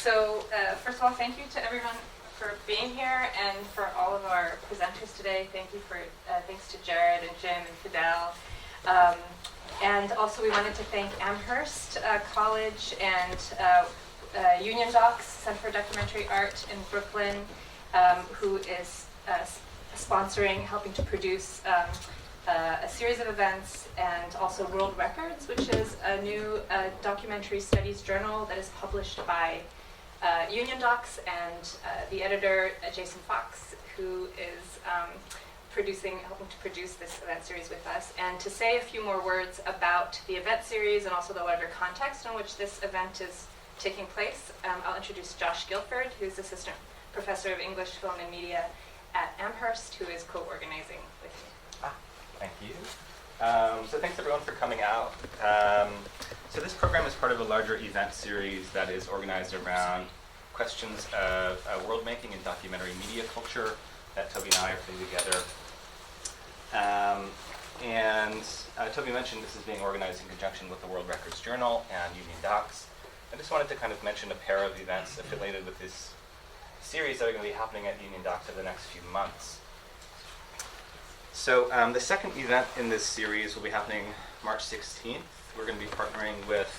So first of all, thank you to everyone for being here and for all of our presenters today. Thank you for, thanks to Jared and Jim and Fidel. And also we wanted to thank Amherst College and Union Docs, Center for Documentary Art in Brooklyn, who is sponsoring, helping to produce a series of events, and also World Records, which is a new documentary studies journal that is published by Union Docs, and the editor, Jason Fox, who is helping to produce this event series with us. And to say a few more words about the event series and also the larger context in which this event is taking place, I'll introduce Josh Guilford, who's Assistant Professor of English, Film, and Media at Amherst, who is co-organizing with me. Thank you. So thanks everyone for coming out. So this program is part of a larger event series that is organized around questions of world making and documentary media culture that Toby and I are putting together. Toby mentioned this is being organized in conjunction with the World Records Journal and Union Docs. I just wanted to kind of mention a pair of events affiliated with this series that are going to be happening at Union Docs over the next few months. So the second event in this series will be happening March 16th. We're going to be partnering with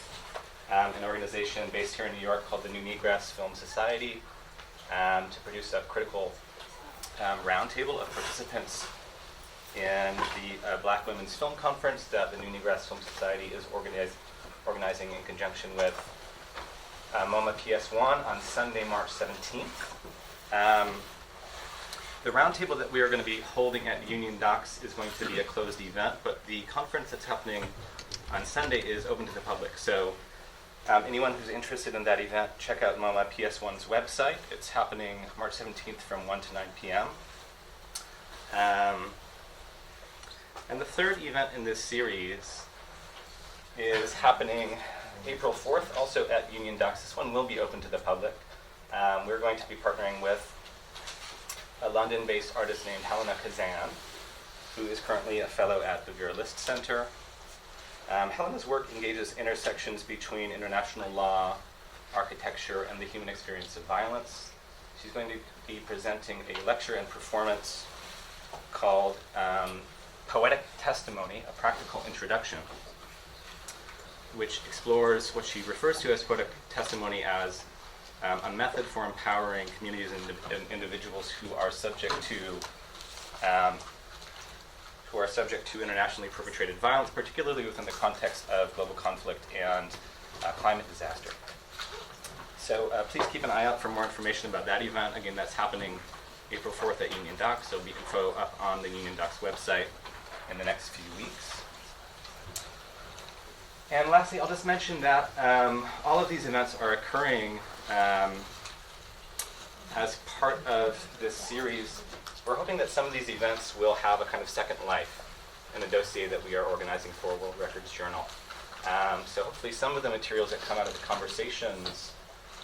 an organization based here in New York called the New Negro Film Society to produce a critical roundtable of participants in the Black Women's Film Conference that the New Negro Film Society is organizing in conjunction with MoMA PS1 on Sunday, March 17th. The roundtable that we are going to be holding at Union Docs is going to be a closed event, but the conference that's happening on Sunday is open to the public. So anyone who's interested in that event, check out MoMA PS1's website. It's happening March 17th from 1 to 9 p.m. And the third event in this series is happening April 4th, also at Union Docs. This one will be open to the public. We're going to be partnering with a London-based artist named Helena Kazan, who is currently a fellow at the Vera List Center. Helena's work engages intersections between international law, architecture, and the human experience of violence. She's going to be presenting a lecture and performance called Poetic Testimony, a Practical Introduction, which explores what she refers to as poetic testimony as a method for empowering communities and individuals who are subject to internationally perpetrated violence, particularly within the context of global conflict and climate disaster. So please keep an eye out for more information about that event. Again, that's happening April 4th at Union Docs. There'll be info up on the Union Docs website in the next few weeks. And lastly, I'll just mention that all of these events are occurring as part of this series. We're hoping that some of these events will have a kind of second life in the dossier that we are organizing for World Records Journal. So hopefully some of the materials that come out of the conversations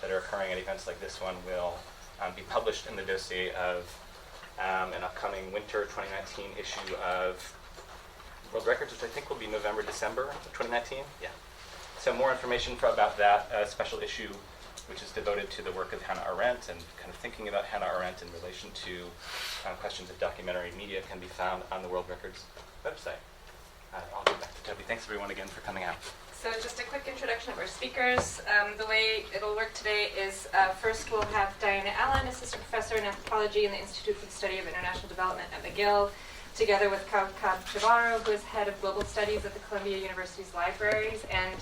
that are occurring at events like this one will be published in the dossier of an upcoming winter 2019 issue of World Records, which I think will be November, December of 2019. Yeah. So more information about that special issue, which is devoted to the work of Hannah Arendt and kind of thinking about Hannah Arendt in relation to questions of documentary media, can be found on the World Records website. I'll go back to Toby. Thanks everyone again for coming out. So just a quick introduction of our speakers. The way it'll work today is first we'll have Diana Allan, Assistant Professor in Anthropology in the Institute for the Study of International Development at McGill, together with Kaoukab Chebaro, who is Head of Global Studies at the Columbia University's Libraries, and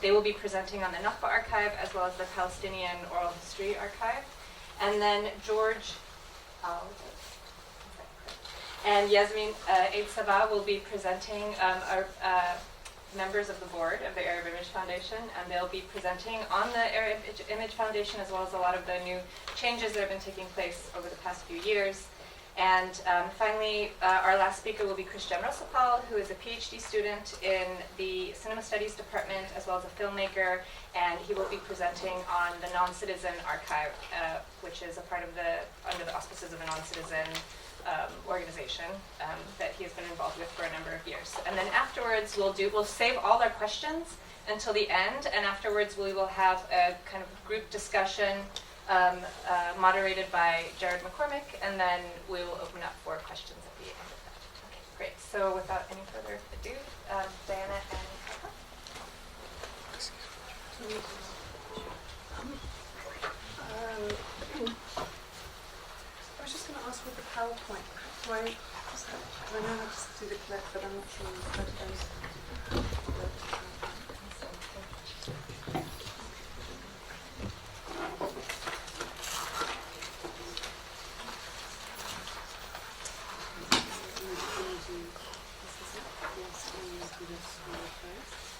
they will be presenting on the Nakba Archive as well as the Palestinian Oral History Archive. And then George and Yasmine Sabbagh will be presenting members of the board of the Arab Image Foundation, and they'll be presenting on the Arab Image Foundation as well as a lot of the new changes that have been taking place over the past few years. And finally, our last speaker will be Christian Rossipal, who is a PhD student in the Cinema Studies Department as well as a filmmaker, and he will be presenting on the Noncitizen Archive, which is a part of under the auspices of a Noncitizen organization that he has been involved with for a number of years. And then afterwards, we'll save all our questions until the end, and afterwards we will have a kind of group discussion moderated by Jared McCormick, and then we will open up for questions at the end of that. Okay, great. So without any further ado, Diana and Kaoukab. I was just going to ask with the PowerPoint, do I know how to do the clip, but I'm not sure how to do it.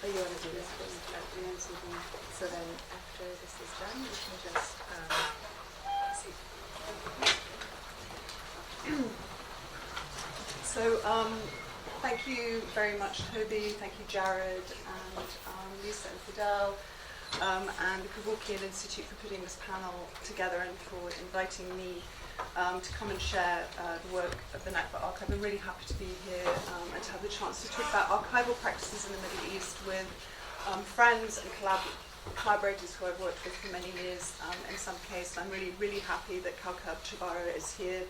Oh, you want to do this first at the end, so then after this is done, you can just see. So, thank you very much, Toby. Thank you, Jared, and Lisa and Fidel, and the Kevorkian Institute for putting this panel together and for inviting me to come and share the work of the Nakba Archive. I'm really happy to be here and to have the chance to talk about archival practices in the Middle East with friends and collaborators who I've worked with for many years. In some cases, I'm really, really happy that Kaoukab Chebaro is here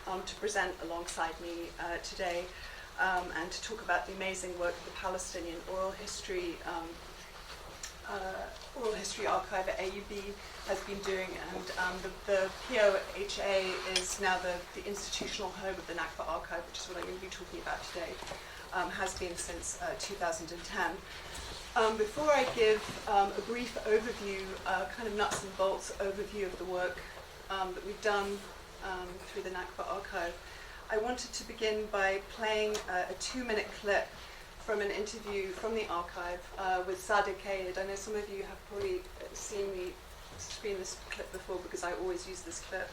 to present alongside me today and to talk about the amazing work of the Palestinian Oral History Archive at AUB has been doing, and the POHA is now the institutional home of the Nakba Archive, which is what I'm going to be talking about today, has been since 2010. Before I give a brief overview, kind of nuts and bolts overview of the work that we've done through the Nakba Archive, I wanted to begin by playing a 2-minute clip from an interview from the archive with Sabbagh. I know some of you have probably seen me screen this clip before because I always use this clip,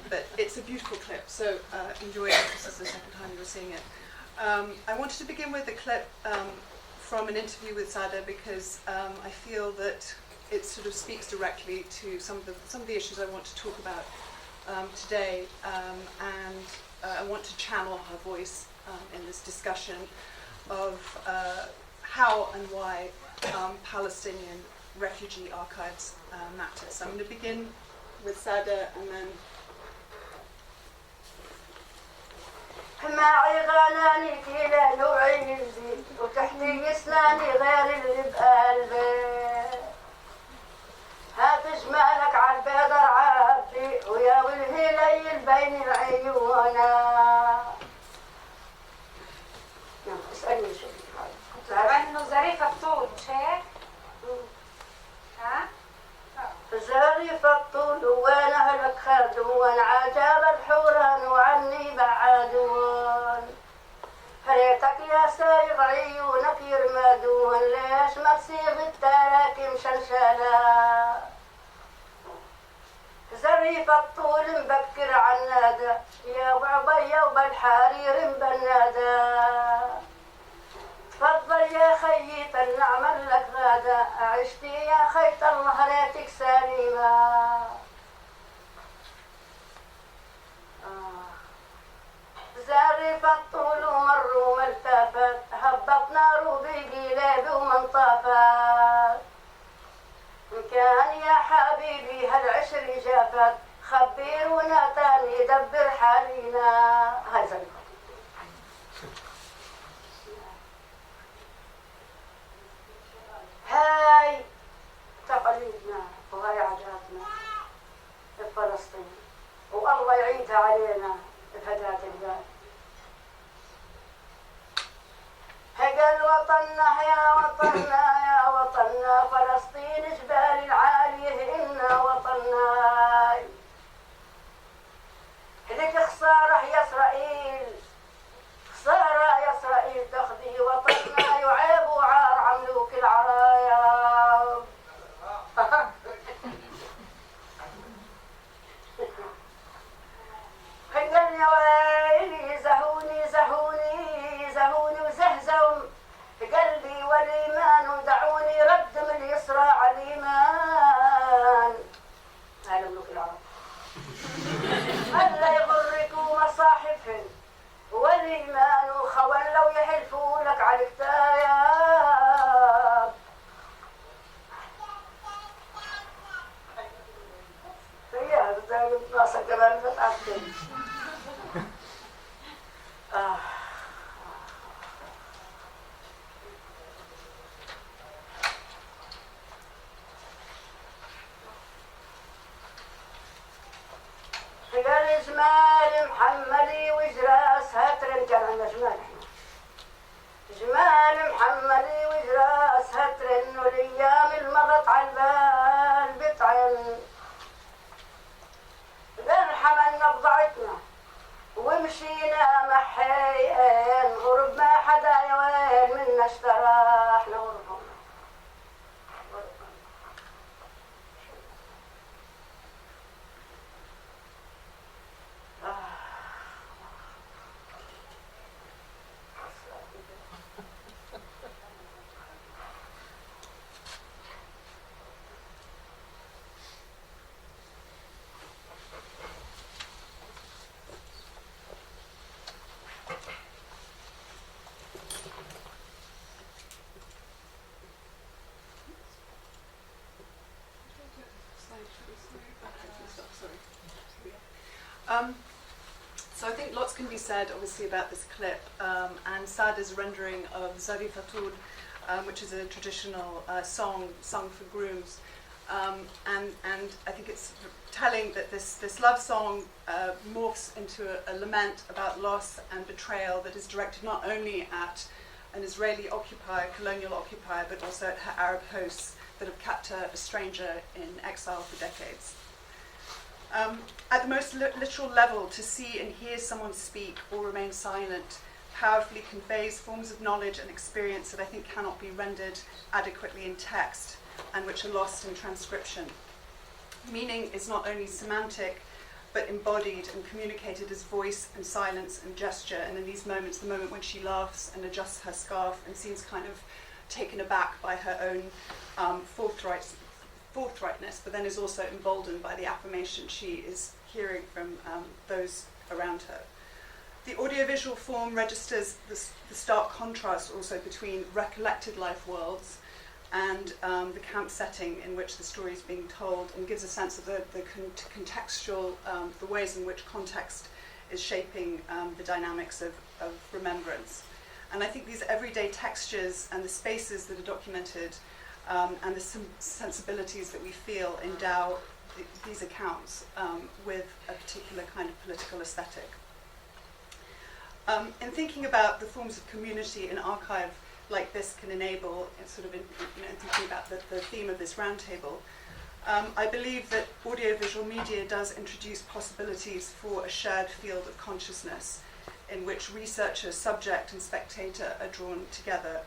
but it's a beautiful clip, so enjoy it. This is the second time you're seeing it. I wanted to begin with a clip from an interview with Sabbagh because I feel that it sort of speaks directly to some of the issues I want to talk about today, and I want to channel her voice in this discussion of how and why Palestinian refugee archives matter. So I'm going to begin with Sabbagh and then معي غناني كلا نوعي يزيد وتحتي اسناني غير اللي بقلبي هات جمالك عالبيض عبي ويا والهليل بين العيونا اسألني شو طبعا انه ظريفة الطول مش هيك؟ ها؟ ظريف الطول وانا هلك خدون عجب الحوران وعني بعدون هريتك يا سايغ عيونك يرمدون ليش ما تصيغ التراكم شلشلا ظريف الطول مبكر عنادا يا بعبيا وبالحرير مبنادا تفضل يا خيي نعمل لك غدا عشتي يا خيط الله ريتك سليمة زارف الطول ومروا ملتفت هبط نار بقلابي ومنطفت إن كان يا حبيبي هالعشر جافت خبرونا تاني دبر حالينا هاي زريفة هاي تقاليدنا وهاي عاداتنا في فلسطين والله يعيدها علينا بهداة البال هقل وطننا يا وطننا يا وطننا فلسطين جبال العالية إنا وطننا لك خسارة يا إسرائيل خسارة يا إسرائيل تاخذي وطننا يعيب وعار عملوك العرايا قال يا ويلي زهوني زهوني زهوني وزهزهم قلبي والإيمان ودعوني ردم اليسرى على الإيمان الإيمان وخوان لو يحلفوا لك على الكتاب يا بدي ناصر كمان بتعرفين قال جمال محمدي وجراس هاترن كان عندنا جمال احنا جمال محمدي وجراس هاترن والايام المضت على البال بتعن قال حملنا بضعتنا ومشينا محيين غرب ما حدا يوين منا اشترى احنا غربهم So I think lots can be said, obviously, about this clip, and Saada's rendering of Zari Fatud, which is a traditional song sung for grooms. And I think it's telling that this love song morphs into a lament about loss and betrayal that is directed not only at an Israeli occupier, colonial occupier, but also at her Arab hosts that have kept her a stranger in exile for decades. At the most literal level, to see and hear someone speak or remain silent powerfully conveys forms of knowledge and experience that I think cannot be rendered adequately in text and which are lost in transcription. Meaning is not only semantic, but embodied and communicated as voice and silence and gesture. And in these moments, the moment when she laughs and adjusts her scarf and seems kind of taken aback by her own forthrightness, but then is also emboldened by the affirmation she is hearing from those around her. The audiovisual form registers the stark contrast also between recollected life worlds and the camp setting in which the story is being told, and gives a sense of the contextual, the ways in which context is shaping the dynamics of remembrance. And I think these everyday textures and the spaces that are documented and the sensibilities that we feel endow these accounts with a particular kind of political aesthetic. In thinking about the forms of community an archive like this can enable, thinking about the theme of this roundtable, I believe that audiovisual media does introduce possibilities for a shared field of consciousness in which researcher, subject and spectator are drawn together.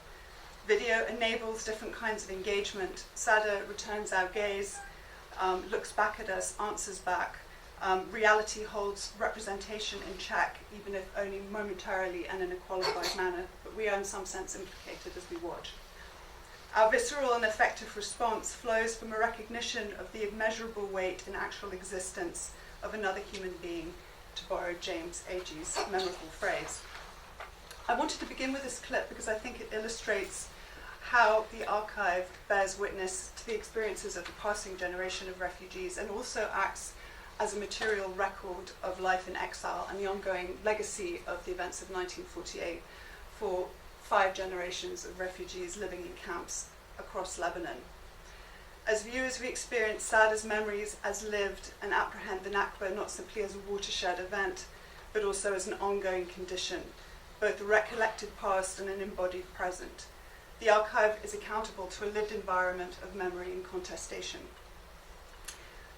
Video enables different kinds of engagement. Sabbagh returns our gaze, looks back at us, answers back. Reality holds representation in check, even if only momentarily and in a qualified manner, but we are in some sense implicated as we watch. Our visceral and effective response flows from a recognition of the immeasurable weight in actual existence of another human being, to borrow James Agee's memorable phrase. I wanted to begin with this clip because I think it illustrates how the archive bears witness to the experiences of the passing generation of refugees and also acts as a material record of life in exile and the ongoing legacy of the events of 1948 for 5 generations of refugees living in camps across Lebanon. As viewers, we experience Saada's memories as lived and apprehend the Nakba not simply as a watershed event, but also as an ongoing condition, both a recollected past and an embodied present. The archive is accountable to a lived environment of memory and contestation.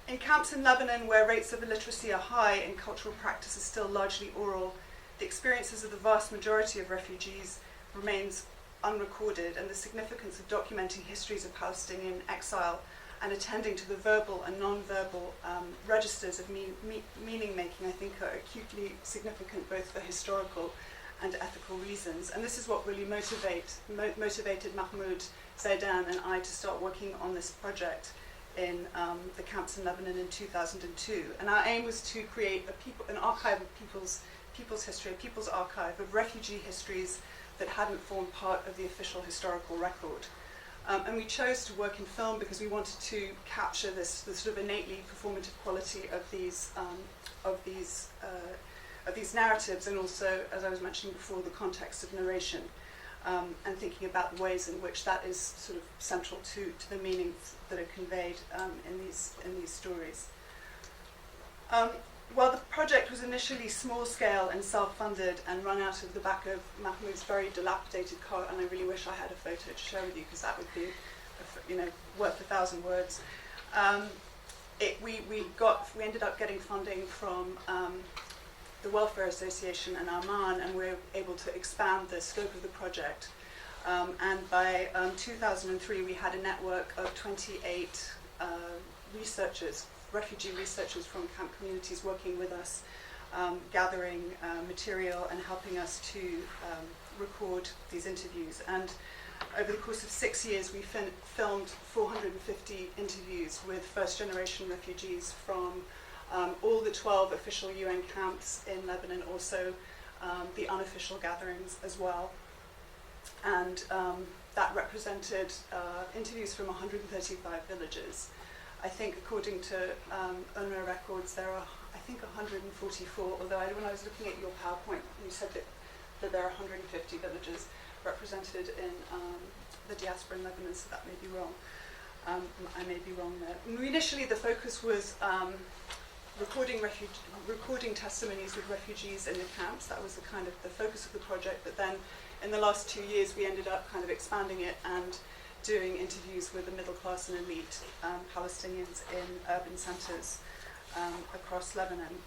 In camps in Lebanon, where rates of illiteracy are high and cultural practice is still largely oral, the experiences of the vast majority of refugees remains unrecorded, and the significance of documenting histories of Palestinian exile and attending to the verbal and non-verbal registers of meaning-making, I think, are acutely significant both for historical and ethical reasons. And this is what really motivated Mahmoud, Zaidan and I to start working on this project in the camps in Lebanon in 2002. And our aim was to create an archive of people's people's history, a people's archive of refugee histories that hadn't formed part of the official historical record. And we chose to work in film because we wanted to capture the sort of innately performative quality of these narratives, and also, as I was mentioning before, the context of narration, and thinking about the ways in which that is sort of central to the meanings that are conveyed in these stories. While the project was initially small-scale and self-funded and run out of the back of Mahmoud's very dilapidated car, and I really wish I had a photo to share with you because that would be, worth 1,000 words. We ended up getting funding from the Welfare Association and Amman, and we were able to expand the scope of the project. And by 2003, we had a network of 28 refugee researchers from camp communities working with us, gathering material and helping us to record these interviews. And over the course of 6 years, we filmed 450 interviews with first-generation refugees from all the 12 official UN camps in Lebanon, also the unofficial gatherings as well. And that represented interviews from 135 villages. I think according to UNRWA records, there are, I think, 144, although when I was looking at your PowerPoint, you said that there are 150 villages represented in the diaspora in Lebanon, so that may be wrong. I may be wrong there. Initially, the focus was recording testimonies with refugees in the camps. That was the focus of the project, but then in the last 2 years, we ended up kind of expanding it and doing interviews with the middle class and elite Palestinians in urban centres across Lebanon.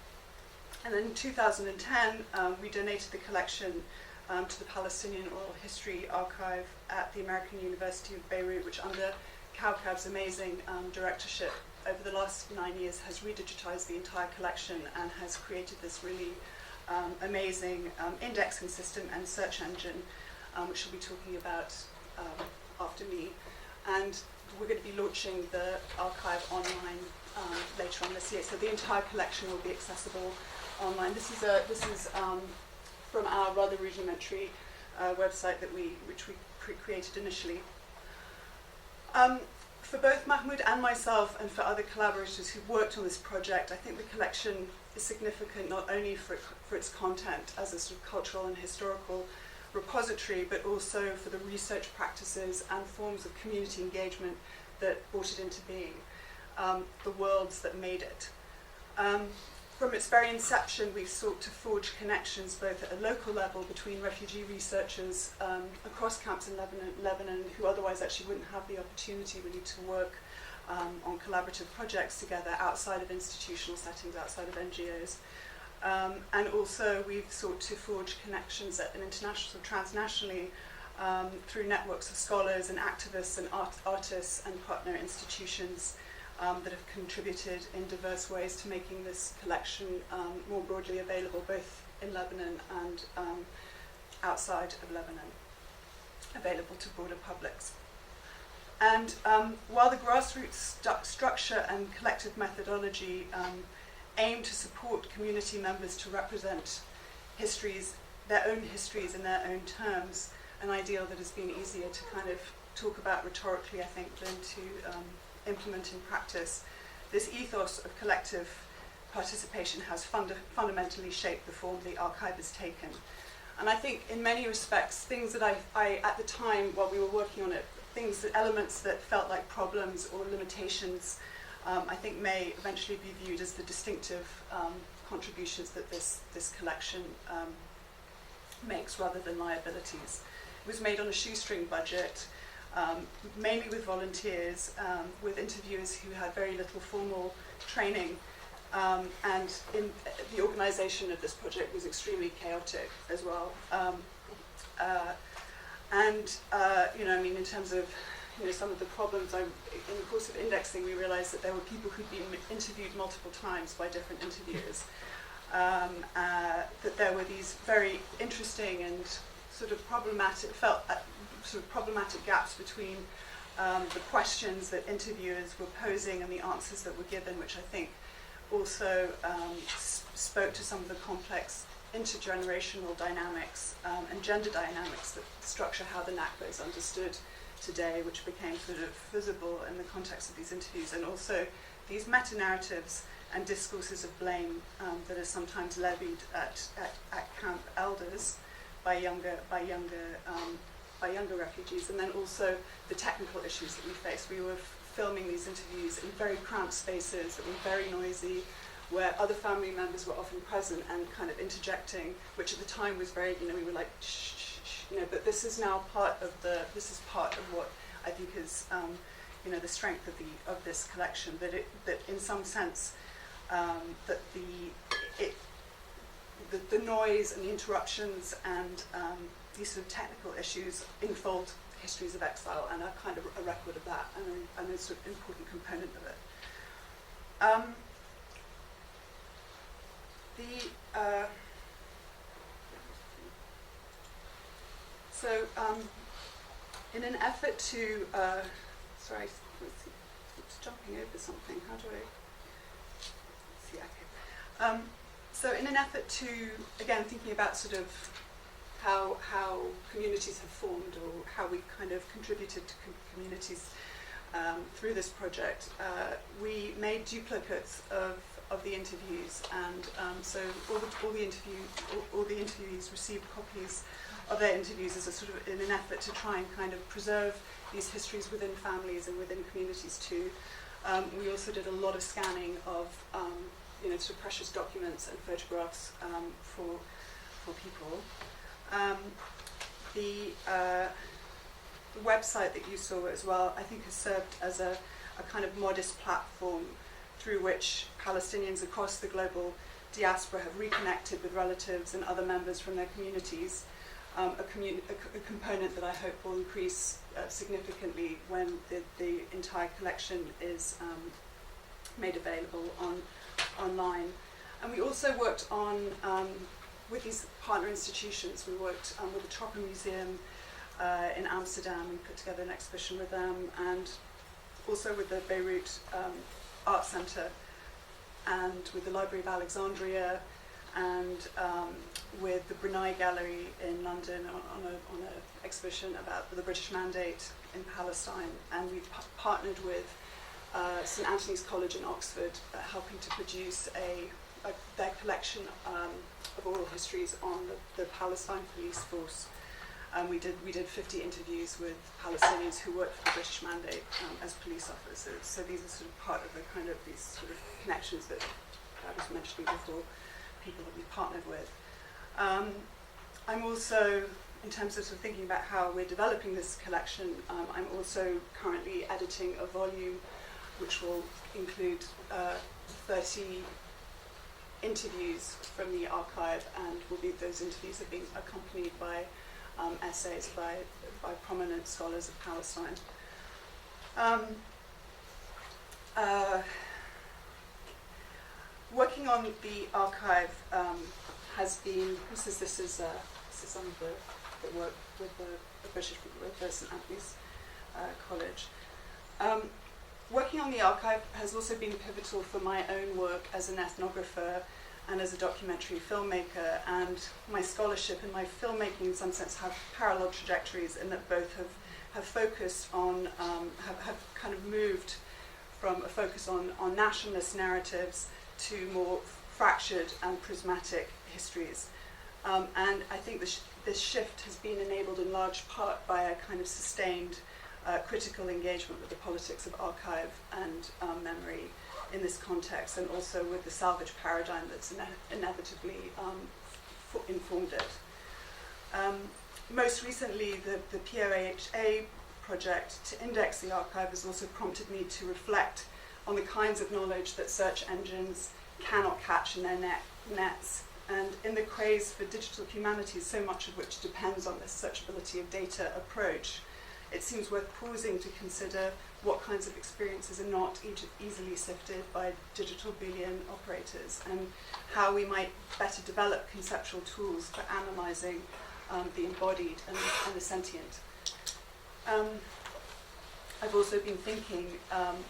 And then in 2010, we donated the collection to the Palestinian Oral History Archive at the American University of Beirut, which under Kaoukab's amazing directorship over the last 9 years has redigitized the entire collection and has created this really amazing indexing system and search engine, which we'll be talking about after me. And we're going to be launching the archive online later on this year, so the entire collection will be accessible online. This is from our rather rudimentary website which we created initially. For both Mahmoud and myself, and for other collaborators who've worked on this project, I think the collection is significant not only for its content as a sort of cultural and historical repository, but also for the research practices and forms of community engagement that brought it into being, the worlds that made it. From its very inception, we've sought to forge connections both at a local level between refugee researchers across camps in Lebanon who otherwise actually wouldn't have the opportunity really to work on collaborative projects together outside of institutional settings, outside of NGOs. And also we've sought to forge connections at an international, transnationally, through networks of scholars and activists and artists and partner institutions that have contributed in diverse ways to making this collection more broadly available, both in Lebanon and outside of Lebanon, available to broader publics. And while the grassroots structure and collective methodology aim to support community members to represent their own histories in their own terms, an ideal that has been easier to kind of talk about rhetorically, I think, than to implement in practice, this ethos of collective participation has fundamentally shaped the form the archive has taken. And I think in many respects, things that I at the time while we were working on it, elements that felt like problems or limitations, I think may eventually be viewed as the distinctive contributions that this collection makes rather than liabilities. It was made on a shoestring budget, mainly with volunteers, with interviewers who had very little formal training, and the organisation of this project was extremely chaotic as well. In terms of some of the problems, in the course of indexing, we realised that there were people who'd been interviewed multiple times by different interviewers, that there were these very interesting and sort of problematic gaps between the questions that interviewers were posing and the answers that were given, which I think also spoke to some of the complex intergenerational dynamics and gender dynamics that structure how the Nakba is understood today, which became sort of visible in the context of these interviews, and also these meta-narratives and discourses of blame that are sometimes levied at camp elders by younger refugees, and then also the technical issues that we face. We were filming these interviews in very cramped spaces that were very noisy, where other family members were often present and kind of interjecting, which at the time was very, we were like, shh, shh, shh, but this is now part of what I think is, the strength of this collection, that in some sense, that the noise and the interruptions and these sort of technical issues enfold histories of exile and are kind of a record of that and a sort of important component of it. In an effort to, sorry, it's jumping over something. How do I? See, okay. So in an effort to, again, thinking about sort of how communities have formed, or how we kind of contributed to communities through this project, we made duplicates of the interviews, and so all the interviewees received copies of their interviews as a sort of in an effort to try and kind of preserve these histories within families and within communities too. We also did a lot of scanning of sort of precious documents and photographs for people. The website that you saw as well, I think, has served as a kind of modest platform through which Palestinians across the global diaspora have reconnected with relatives and other members from their communities, a component that I hope will increase significantly when the entire collection is made available online. And we also worked on, with these partner institutions, we worked with the Tropen Museum in Amsterdam. We put together an exhibition with them, and also with the Beirut Art Centre, and with the Library of Alexandria, and with the Brunei Gallery in London on an exhibition about the British Mandate in Palestine. And we've partnered with St Anthony's College in Oxford, helping to produce their collection of oral histories on the Palestine police force. We did 50 interviews with Palestinians who worked for the British Mandate as police officers. So these are sort of part of the kind of these sort of connections that I was mentioning before, people that we partnered with. I'm also, in terms of, sort of thinking about how we're developing this collection, I'm also currently editing a volume which will include 30 interviews from the archive, and those interviews have been accompanied by essays by prominent scholars of Palestine. Working on the archive has been, this is some of the work with the St Anthony's College. Working on the archive has also been pivotal for my own work as an ethnographer and as a documentary filmmaker, and my scholarship and my filmmaking in some sense have parallel trajectories in that both have focused on, have kind of moved from a focus on nationalist narratives to more fractured and prismatic histories. And I think this shift has been enabled in large part by a kind of sustained critical engagement with the politics of archive and memory in this context, and also with the salvage paradigm that's inevitably informed it. Most recently, the POAHA project to index the archive has also prompted me to reflect on the kinds of knowledge that search engines cannot catch in their nets. And in the craze for digital humanities, so much of which depends on this searchability of data approach, it seems worth pausing to consider what kinds of experiences are not easily sifted by digital Boolean operators, and how we might better develop conceptual tools for analysing the embodied and the sentient. I've also been thinking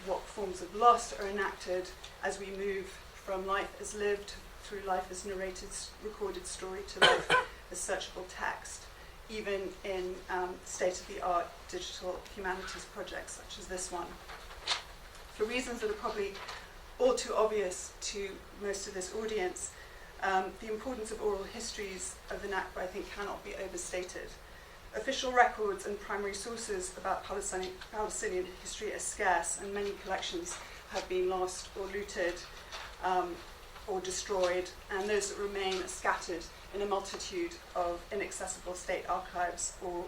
what forms of loss are enacted as we move from life as lived through life as narrated, recorded story to life as searchable text, even in state-of-the-art digital humanities projects such as this one. For reasons that are probably all too obvious to most of this audience, the importance of oral histories of the Nakba, I think, cannot be overstated. Official records and primary sources about Palestinian history are scarce, and many collections have been lost or looted or destroyed, and those that remain are scattered in a multitude of inaccessible state archives, or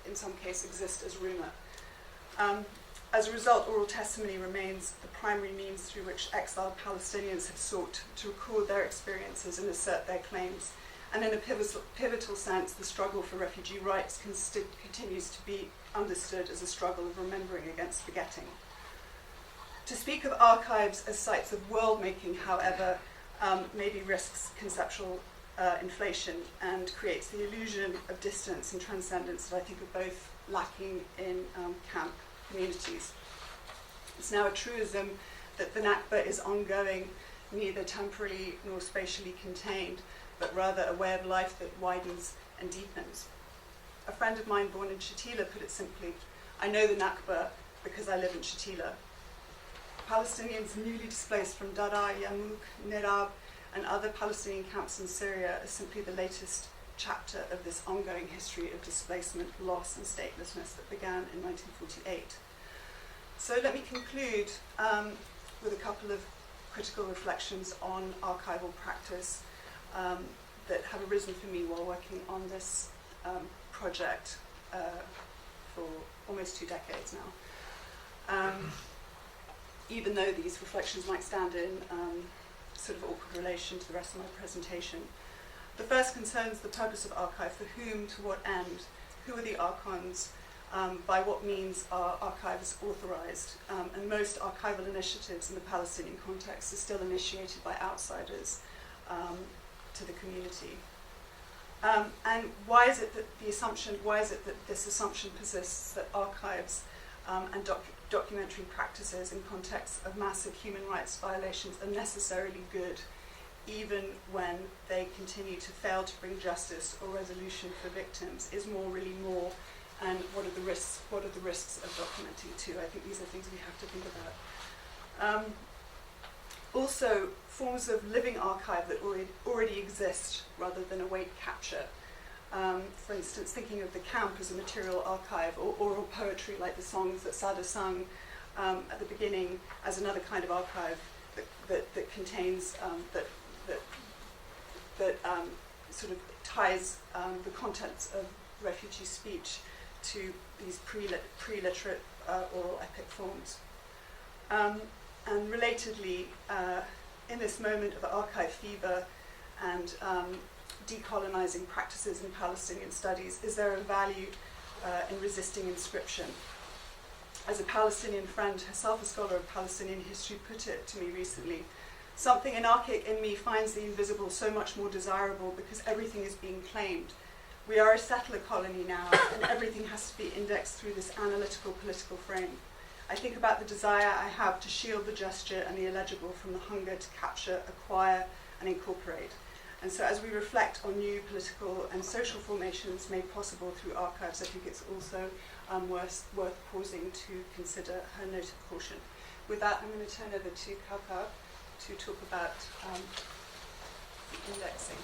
in some case exist as rumour. As a result, oral testimony remains the primary means through which exiled Palestinians have sought to record their experiences and assert their claims. And in a pivotal sense, the struggle for refugee rights continues to be understood as a struggle of remembering against forgetting. To speak of archives as sites of world-making, however, maybe risks conceptual inflation and creates the illusion of distance and transcendence that I think are both lacking in camp communities. It's now a truism that the Nakba is ongoing, neither temporally nor spatially contained, but rather a way of life that widens and deepens. A friend of mine born in Shatila put it simply, I know the Nakba because I live in Shatila. Palestinians newly displaced from Dara, Yarmouk, Nerab, and other Palestinian camps in Syria are simply the latest chapter of this ongoing history of displacement, loss, and statelessness that began in 1948. So let me conclude with a couple of critical reflections on archival practice that have arisen for me while working on this project for almost 2 decades now. Even though these reflections might stand in sort of awkward relation to the rest of my presentation. The first concerns the purpose of archive, for whom, to what end, who are the archons, by what means are archives authorized, and most archival initiatives in the Palestinian context are still initiated by outsiders to the community. And why is it that this assumption persists that archives and documentary practices in context of massive human rights violations are necessarily good, even when they continue to fail to bring justice or resolution for victims? Is more really more? And what are the risks? What are the risks of documenting too? I think these are things we have to think about. Also, forms of living archive that already exist rather than await capture. For instance, thinking of the camp as a material archive, or oral poetry like the songs that Sabbagh sung at the beginning as another kind of archive that contains, that sort of ties the contents of refugee speech to these pre-literate oral epic forms. And relatedly, in this moment of archive fever and decolonizing practices in Palestinian studies, is there a value in resisting inscription? As a Palestinian friend, herself a scholar of Palestinian history, put it to me recently, something anarchic in me finds the invisible so much more desirable because everything is being claimed. We are a settler colony now, and everything has to be indexed through this analytical political frame. I think about the desire I have to shield the gesture and the illegible from the hunger to capture, acquire, and incorporate. And so as we reflect on new political and social formations made possible through archives, I think it's also worth pausing to consider her note of caution. With that, I'm going to turn over to Kaoukab to talk about the indexing.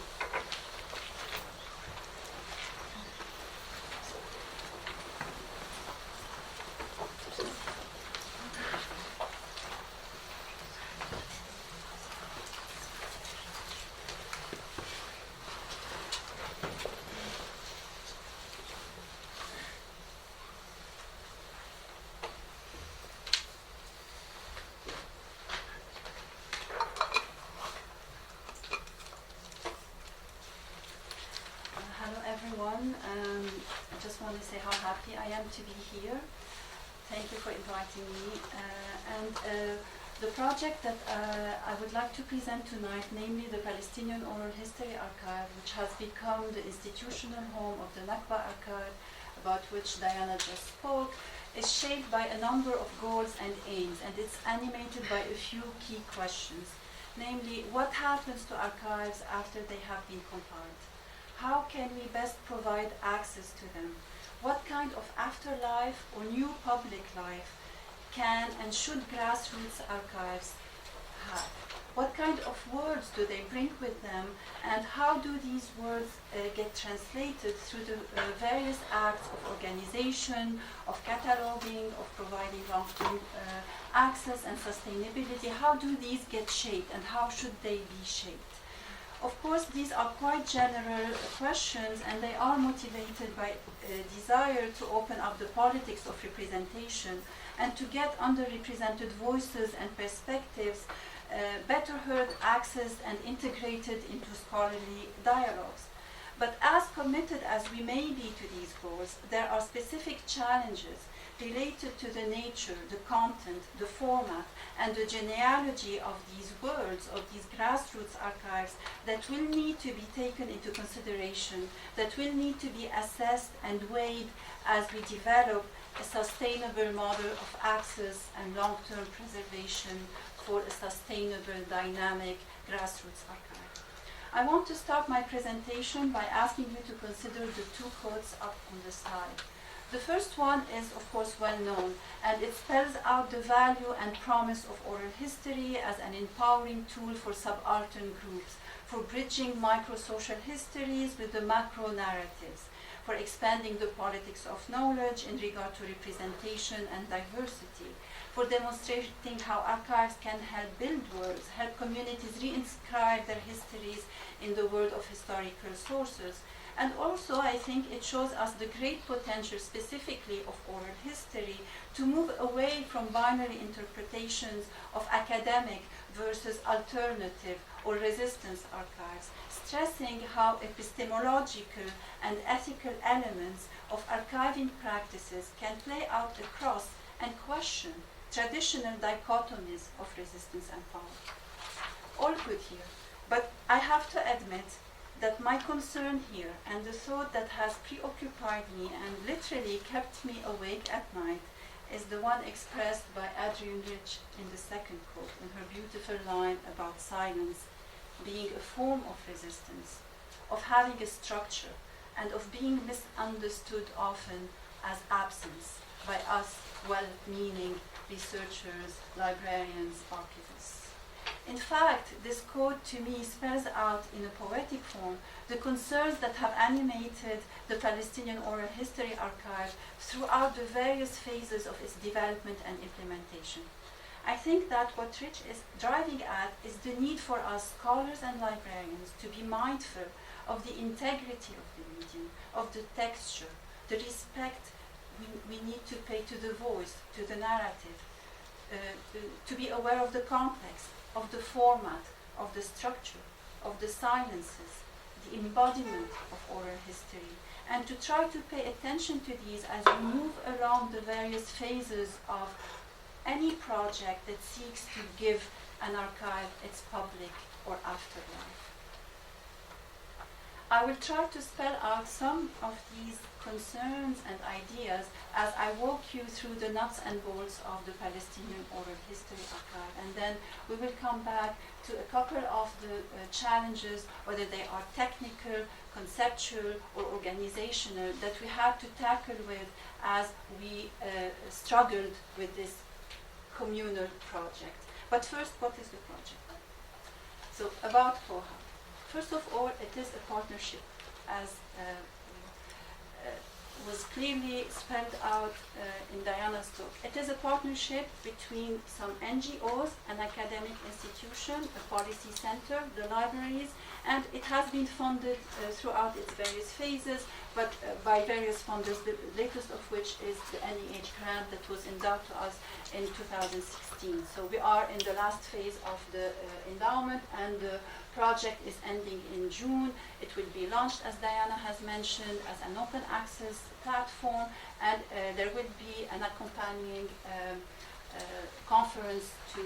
I just want to say how happy I am to be here. Thank you for inviting me. The project that I would like to present tonight, namely the Palestinian Oral History Archive, which has become the institutional home of the Nakba Archive, about which Diana just spoke, is shaped by a number of goals and aims, and it's animated by a few key questions. namely what happens to archives after they have been compiled? How can we best provide access to them? What kind of afterlife or new public life can and should grassroots archives have? What kind of words do they bring with them, and how do these words get translated through the various acts of organization, of cataloging, of providing long-term access and sustainability? How do these get shaped, and how should they be shaped? Of course, these are quite general questions, and they are motivated by a desire to open up the politics of representation and to get underrepresented voices and perspectives better heard, accessed, and integrated into scholarly dialogues. But as committed as we may be to these goals, there are specific challenges related to the nature, the content, the format, and the genealogy of these words, of these grassroots archives, that will need to be taken into consideration, that will need to be assessed and weighed as we develop a sustainable model of access and long-term preservation for a sustainable, dynamic grassroots archive. I want to start my presentation by asking you to consider the two quotes up on the slide. The first one is, of course, well known, and it spells out the value and promise of oral history as an empowering tool for subaltern groups, for bridging micro-social histories with the macro narratives, for expanding the politics of knowledge in regard to representation and diversity, for demonstrating how archives can help build worlds, help communities reinscribe their histories in the world of historical sources. And also, I think it shows us the great potential specifically of oral history to move away from binary interpretations of academic versus alternative or resistance archives, stressing how epistemological and ethical elements of archiving practices can play out across and question traditional dichotomies of resistance and power. All good here, but I have to admit that my concern here and the thought that has preoccupied me and literally kept me awake at night is the one expressed by Adrienne Rich in the second quote, in her beautiful line about silence being a form of resistance, of having a structure, and of being misunderstood often as absence by us well-meaning researchers, librarians, archivists. In fact, this quote to me spells out in a poetic form the concerns that have animated the Palestinian Oral History Archive throughout the various phases of its development and implementation. I think that what Rich is driving at is the need for us scholars and librarians to be mindful of the integrity of the medium, of the texture, the respect we need to pay to the voice, to the narrative, to be aware of the context, of the format, of the structure, of the silences, the embodiment of oral history, and to try to pay attention to these as we move along the various phases of any project that seeks to give an archive its public or afterlife. I will try to spell out some of these concerns and ideas as I walk you through the nuts and bolts of the Palestinian Oral History Archive, and then we will come back to a couple of the challenges, whether they are technical, conceptual, or organizational, that we had to tackle with as we struggled with this communal project. But first, what is the project? So, about Kaoukab. First of all, it is a partnership, as was clearly spelled out in Diana's talk. It is a partnership between some NGOs, an academic institution, a policy center, the libraries, and it has been funded throughout its various phases, but by various funders, the latest of which is the NEH grant that was endowed to us in 2016. So we are in the last phase of the endowment, and the project is ending in June. It will be launched, as Diana has mentioned, as an open access platform, and there will be an accompanying conference to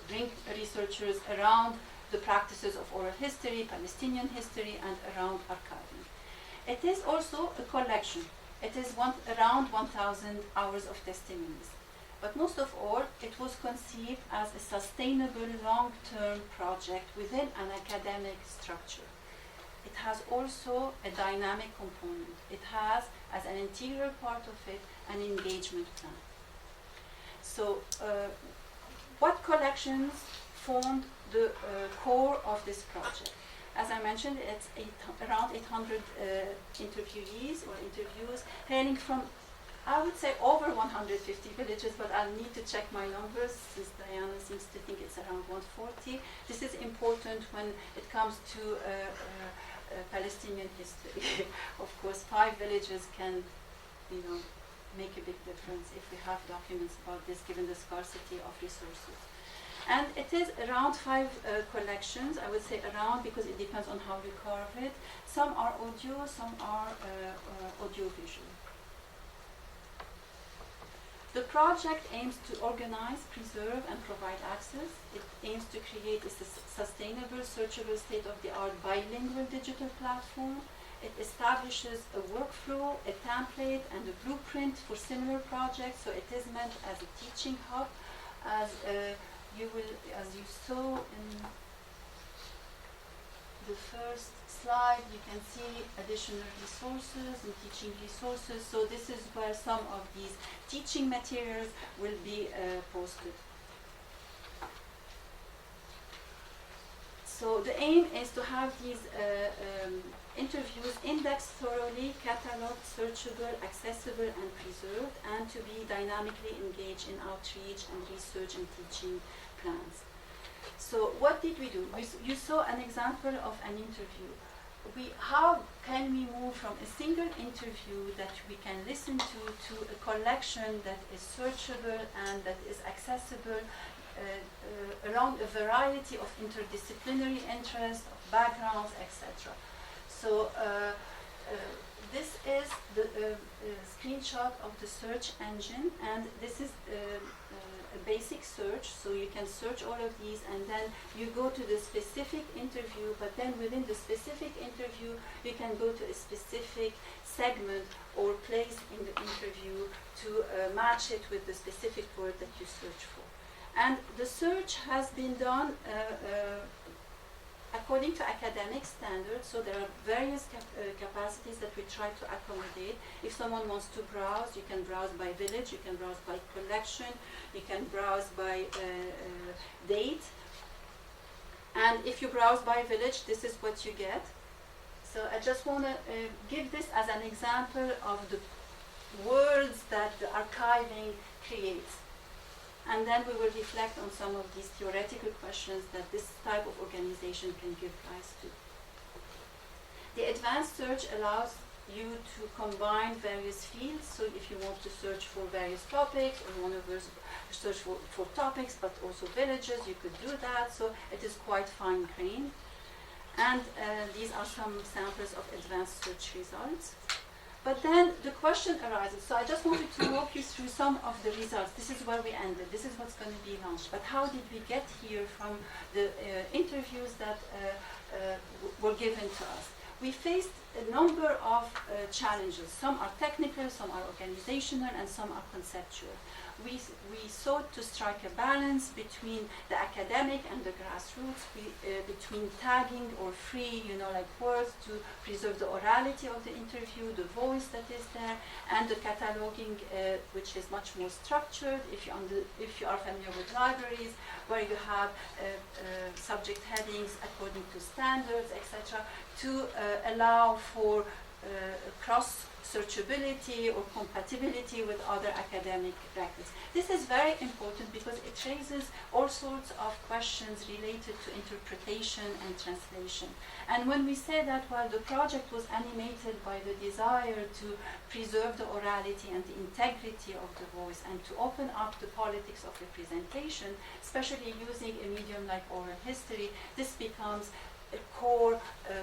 bring researchers around the practices of oral history, Palestinian history, and around archiving. It is also a collection. It is around 1,000 hours of testimonies. But most of all, it was conceived as a sustainable long-term project within an academic structure. It has also a dynamic component. It has, as an integral part of it, an engagement plan. So, what collections formed the core of this project? As I mentioned, it's around 800 interviewees or interviews hailing from, I would say, over 150 villages, but I'll need to check my numbers since Diana seems to think it's around 140. This is important when it comes to Palestinian history. Of course, 5 villages can, make a big difference if we have documents about this, given the scarcity of resources. And it is around 5 collections. I would say around because it depends on how you carve it. Some are audio, some are audiovisual. The project aims to organize, preserve, and provide access. It aims to create a sustainable, searchable, state-of-the-art bilingual digital platform. It establishes a workflow, a template, and a blueprint for similar projects. So it is meant as a teaching hub, as you saw in the first slide, you can see additional resources and teaching resources. So this is where some of these teaching materials will be posted. So the aim is to have these interviews indexed thoroughly, cataloged, searchable, accessible, and preserved, and to be dynamically engaged in outreach and research and teaching plans. So what did we do? You saw an example of an interview. How can we move from a single interview that we can listen to a collection that is searchable and that is accessible around a variety of interdisciplinary interests, of backgrounds, etc. So this is the screenshot of the search engine, and this is a basic search, so you can search all of these and then you go to the specific interview, but then within the specific interview you can go to a specific segment or place in the interview to match it with the specific word that you search for. And the search has been done according to academic standards, so there are various capacities that we try to accommodate. If someone wants to browse, you can browse by village, you can browse by collection, you can browse by date. And if you browse by village, this is what you get. So I just want to give this as an example of the worlds that the archiving creates. And then we will reflect on some of these theoretical questions that this type of organization can give rise to. The advanced search allows you to combine various fields. So if you want to search for various topics, or you want to search for topics, but also villages, you could do that. So it is quite fine-grained. And these are some samples of advanced search results. But then the question arises, so I just wanted to walk you through some of the results. This is where we ended, this is what's going to be launched. But how did we get here from the interviews that were given to us? We faced a number of challenges. Some are technical, some are organizational, and some are conceptual. We sought to strike a balance between the academic and the grassroots, between tagging or free, like words to preserve the orality of the interview, the voice that is there, and the cataloging, which is much more structured. If you are familiar with libraries, where you have subject headings according to standards, etc., to allow for cross-searchability or compatibility with other academic records. This is very important because it raises all sorts of questions related to interpretation and translation. And when we say that, well, the project was animated by the desire to preserve the orality and the integrity of the voice and to open up the politics of representation, especially using a medium like oral history, this becomes a core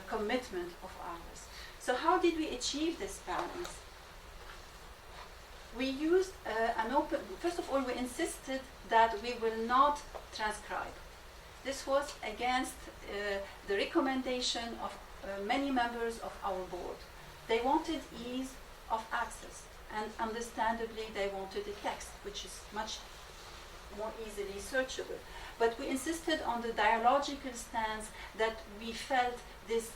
commitment of ours. So how did we achieve this balance? We used first of all, we insisted that we will not transcribe. This was against the recommendation of many members of our board. They wanted ease of access. and understandably they wanted a text, which is much more easily searchable. But we insisted on the dialogical stance that we felt this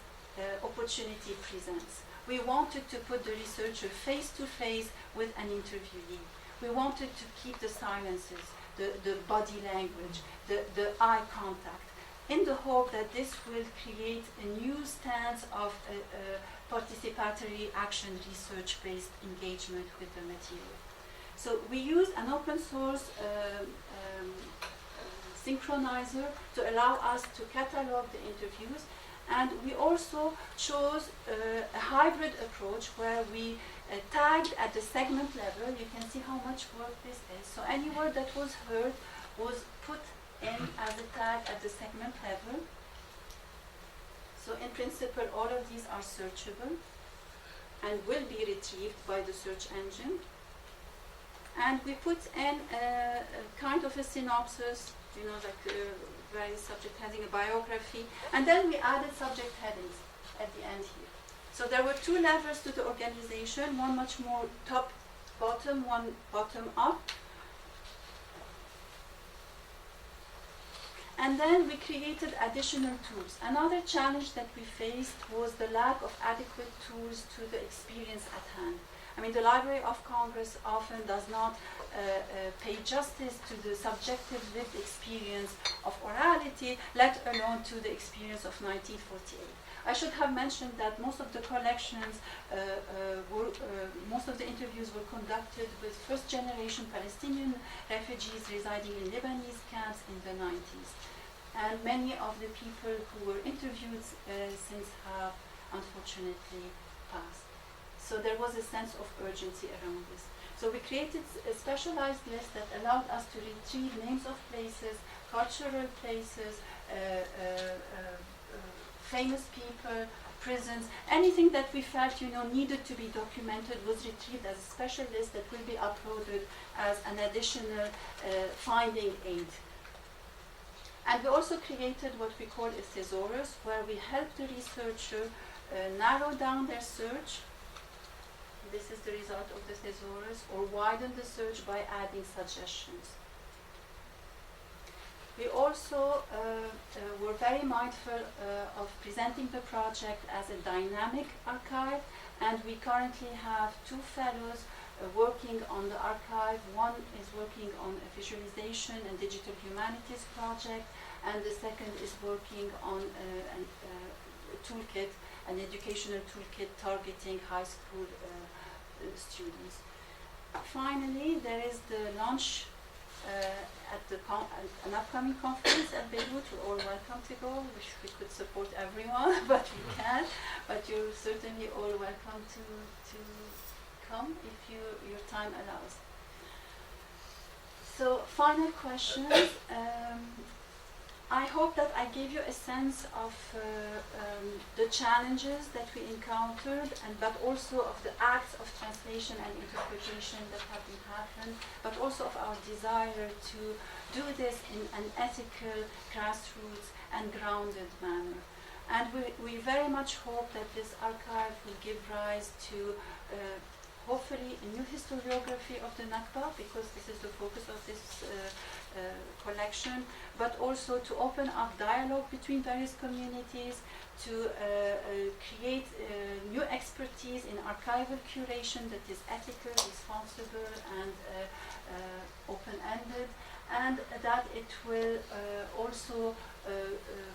opportunity presents. We wanted to put the researcher face to face with an interviewee. We wanted to keep the silences, the body language, the eye contact, in the hope that this will create a new stance of participatory action research-based engagement with the material. So we used an open source synchronizer to allow us to catalog the interviews, and we also chose a hybrid approach where we tagged at the segment level. You can see how much work this is. So any word that was heard was put in as a tag at the segment level. So in principle, all of these are searchable and will be retrieved by the search engine. And we put in a kind of a synopsis, you know, like various subject having a biography, and then we added subject headings at the end here. So there were two levels to the organization, one much more top-bottom, one bottom-up. And then we created additional tools. Another challenge that we faced was the lack of adequate tools to the experience at hand. I mean, the Library of Congress often does not pay justice to the subjective lived experience of orality, let alone to the experience of 1948. I should have mentioned that most of the collections, most of the interviews were conducted with first-generation Palestinian refugees residing in Lebanese camps in the 90s. And many of the people who were interviewed since have unfortunately passed. So there was a sense of urgency around this. So we created a specialized list that allowed us to retrieve names of places, cultural places, famous people, prisons, anything that we felt, you know, needed to be documented was retrieved as a special list that will be uploaded as an additional finding aid. And we also created what we call a thesaurus, where we help the researcher narrow down their search. This is the result of the thesaurus, or widen the search by adding suggestions. We also were very mindful of presenting the project as a dynamic archive, and we currently have two fellows working on the archive. One is working on a visualization and digital humanities project, and the second is working on a toolkit, an educational toolkit targeting high school students. Finally, there is the launch at an upcoming conference at Beirut. You're all welcome to go. Wish we could support everyone, but we can't. But you're certainly all welcome to come if your time allows. So, final questions. I hope that I gave you a sense of the challenges that we encountered, but also of the acts of translation and interpretation that have been happened, but also of our desire to do this in an ethical, grassroots, and grounded manner. And we very much hope that this archive will give rise to hopefully a new historiography of the Nakba, because this is the focus of this collection, but also to open up dialogue between various communities, to create new expertise in archival curation that is ethical, responsible, and open-ended, and that it will also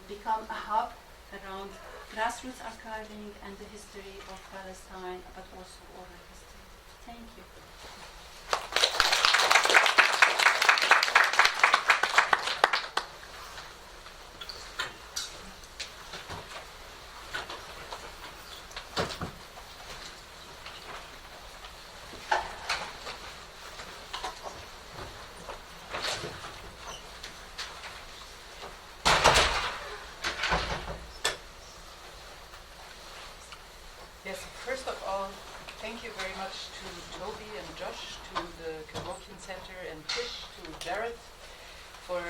become a hub around grassroots archiving and the history of Palestine, but also oral history. Thank you. Yes, first of all, thank you very much to Toby and Josh, to the Kevorkian Center, and Tish, to Jared for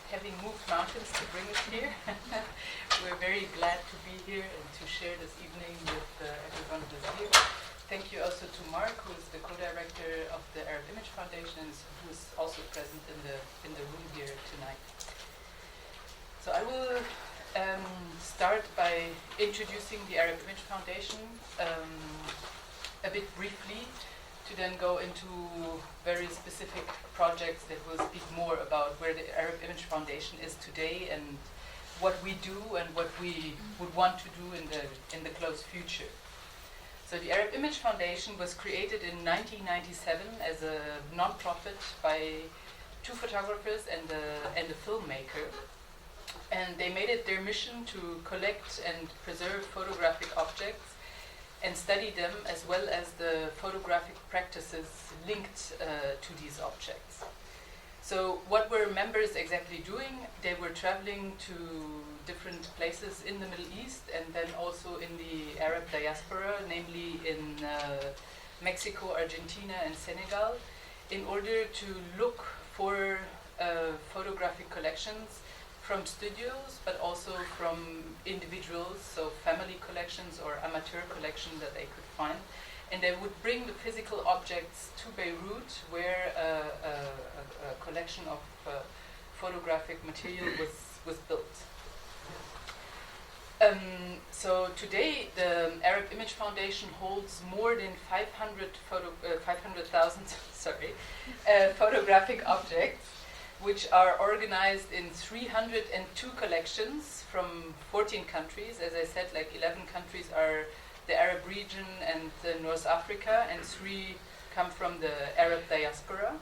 having moved mountains to bring us here. We're very glad to be here and to share this evening with everyone who's here. thank you also to Mark, who is the co-director of the Arab Image Foundation, who is also present in the room here tonight. So I will start by introducing the Arab Image Foundation a bit briefly, to then go into very specific projects that will speak more about where the Arab Image Foundation is today and what we do and what we would want to do in the close future. So the Arab Image Foundation was created in 1997 as a non-profit by 2 photographers and a filmmaker. And they made it their mission to collect and preserve photographic objects and study them, as well as the photographic practices linked to these objects. So what were members exactly doing? They were traveling to different places in the Middle East and then also in the Arab diaspora, namely in Mexico, Argentina, and Senegal, in order to look for photographic collections from studios, but also from individuals, so family collections or amateur collection that they could find. And they would bring the physical objects to Beirut, where a collection of photographic material was built. So today, the Arab Image Foundation holds more than 500,000 photographic objects, which are organized in 302 collections from 14 countries. As I said, like 11 countries are the Arab region and North Africa, and 3 come from the Arab diaspora.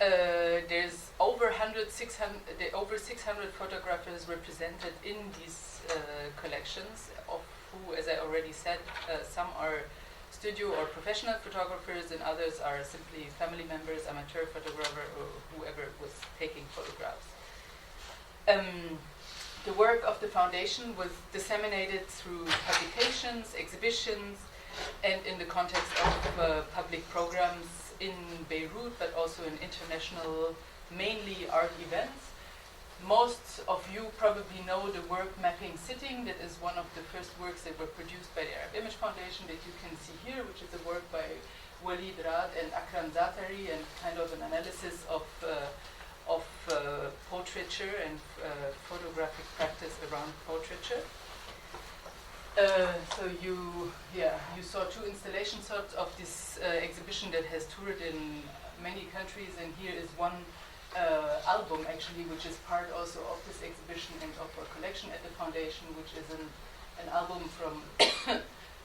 There's over 600 photographers represented in these collections, of who, as I already said, some are studio or professional photographers, and others are simply family members, amateur photographer, or whoever was taking photographs. The work of the foundation was disseminated through publications, exhibitions, and in the context of public programs in Beirut, but also in international, mainly art events. Most of you probably know the work Mapping Sitting. That is one of the first works that were produced by the Arab Image Foundation that you can see here, which is a work by Walid Rad and Akram Zatari, and kind of an analysis of portraiture and photographic practice around portraiture. So you saw 2 installations of this exhibition that has toured in many countries, and here is one album actually, which is part also of this exhibition and of our collection at the foundation, which is an album from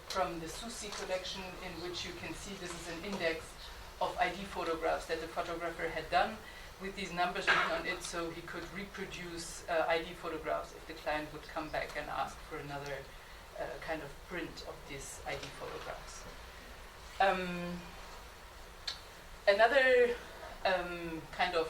from the Susi collection, in which you can see this is an index of ID photographs that the photographer had done with these numbers written on it, so he could reproduce ID photographs if the client would come back and ask for another kind of print of these ID photographs. Another kind of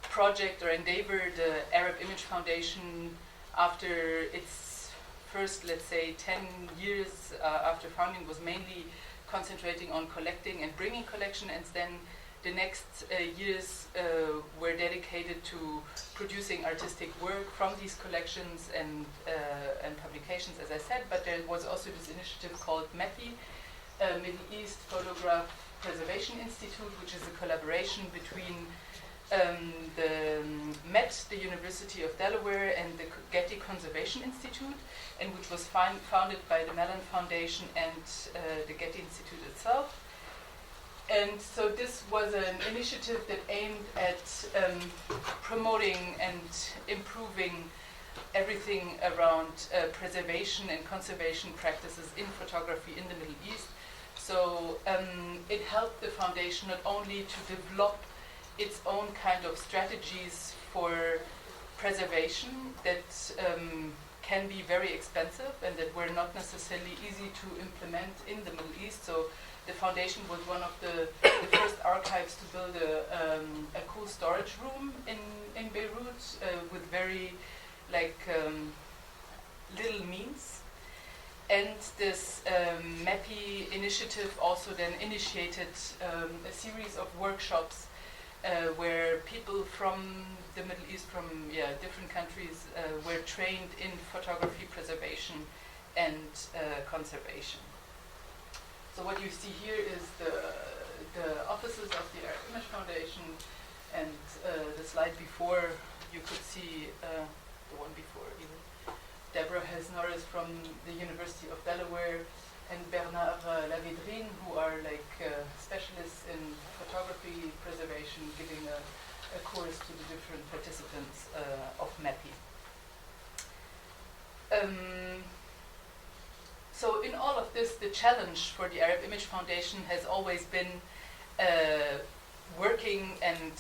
project or endeavor, the Arab Image Foundation, after its first, let's say, 10 years after founding, was mainly concentrating on collecting and bringing collection, and then the next years were dedicated to producing artistic work from these collections and publications, as I said. But there was also this initiative called MEPI, Middle East Photograph Preservation Institute, which is a collaboration between the MET, the University of Delaware, and the Getty Conservation Institute, and which was founded by the Mellon Foundation and the Getty Institute itself. And so this was an initiative that aimed at promoting and improving everything around preservation and conservation practices in photography in the Middle East. So it helped the foundation not only to develop its own kind of strategies for preservation that can be very expensive and that were not necessarily easy to implement in the Middle East. So the foundation was one of the first archives to build a cool storage room in Beirut with very little means. And this MEPI initiative also then initiated a series of workshops where people from the Middle East, from different countries, were trained in photography preservation and conservation. So what you see here is the offices of the Arab Image Foundation, and the slide before you could see the one before even. Deborah Hesnor is from the University of Delaware, and Bernard Lavedrine, who are like specialists in photography preservation, giving a course to the different participants of MAPI. So in all of this, the challenge for the Arab Image Foundation has always been working and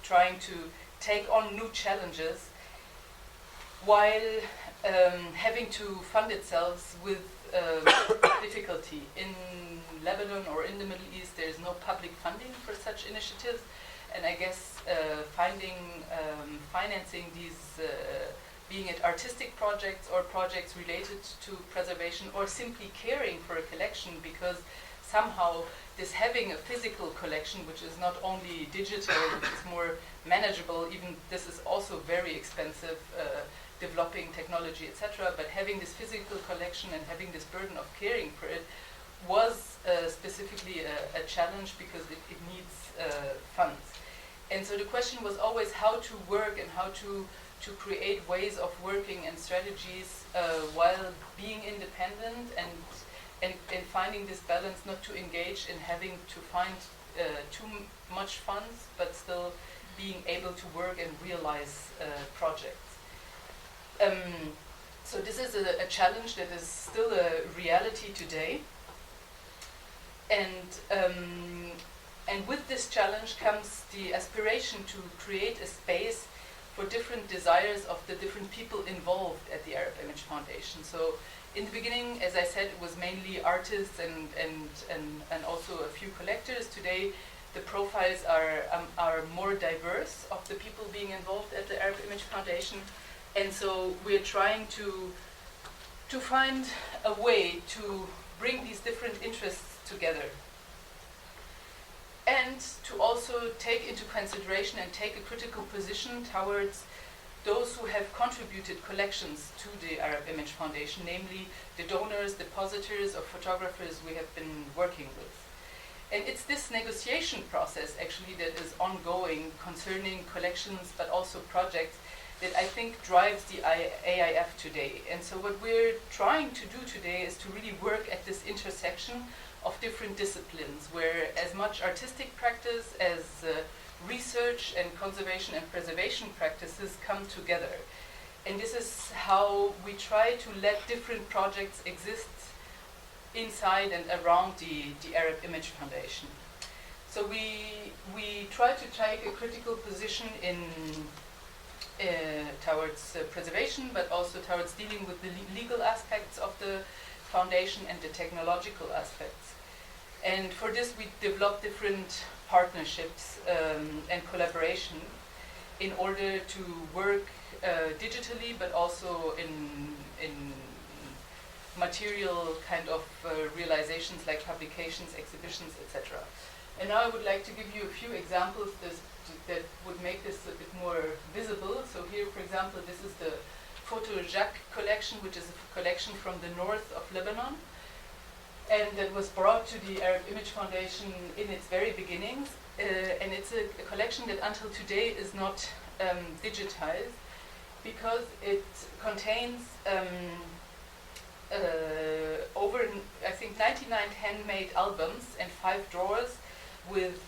trying to take on new challenges while having to fund itself with difficulty. In Lebanon or in the Middle East, there is no public funding for such initiatives, and I guess financing these, being it artistic projects or projects related to preservation or simply caring for a collection, because somehow this having a physical collection, which is not only digital, which is more manageable, even this is also very expensive, developing technology, etc., but having this physical collection and having this burden of caring for it was specifically a challenge because it needs funds. And so the question was always how to work and how to create ways of working and strategies while being independent and finding this balance, not to engage in having to find too much funds, but still being able to work and realize projects. So this is a challenge that is still a reality today. And with this challenge comes the aspiration to create a space for different desires of the different people involved at the Arab Image Foundation. So in the beginning, as I said, it was mainly artists and also a few collectors. Today, the profiles are more diverse of the people being involved at the Arab Image Foundation. And so we're trying to find a way to bring these different interests together. And to also take into consideration and take a critical position towards those who have contributed collections to the Arab Image Foundation, namely the donors, depositors, or photographers we have been working with. And it's this negotiation process actually that is ongoing concerning collections but also projects that I think drives the AIF today. And so what we're trying to do today is to really work at this intersection of different disciplines, where as much artistic practice as research and conservation and preservation practices come together. And this is how we try to let different projects exist inside and around the Arab Image Foundation. So we try to take a critical position in towards preservation, but also towards dealing with the legal aspects of the foundation and the technological aspects. And for this, we developed different partnerships and collaboration in order to work digitally, but also in material kind of realizations like publications, exhibitions, etc. And now I would like to give you a few examples that would make this a bit more visible. So here, for example, this is the Photo Jacques collection, which is a collection from the north of Lebanon, and that was brought to the Arab Image Foundation in its very beginnings. And it's a collection that until today is not digitized because it contains over, I think, 99 handmade albums and 5 drawers with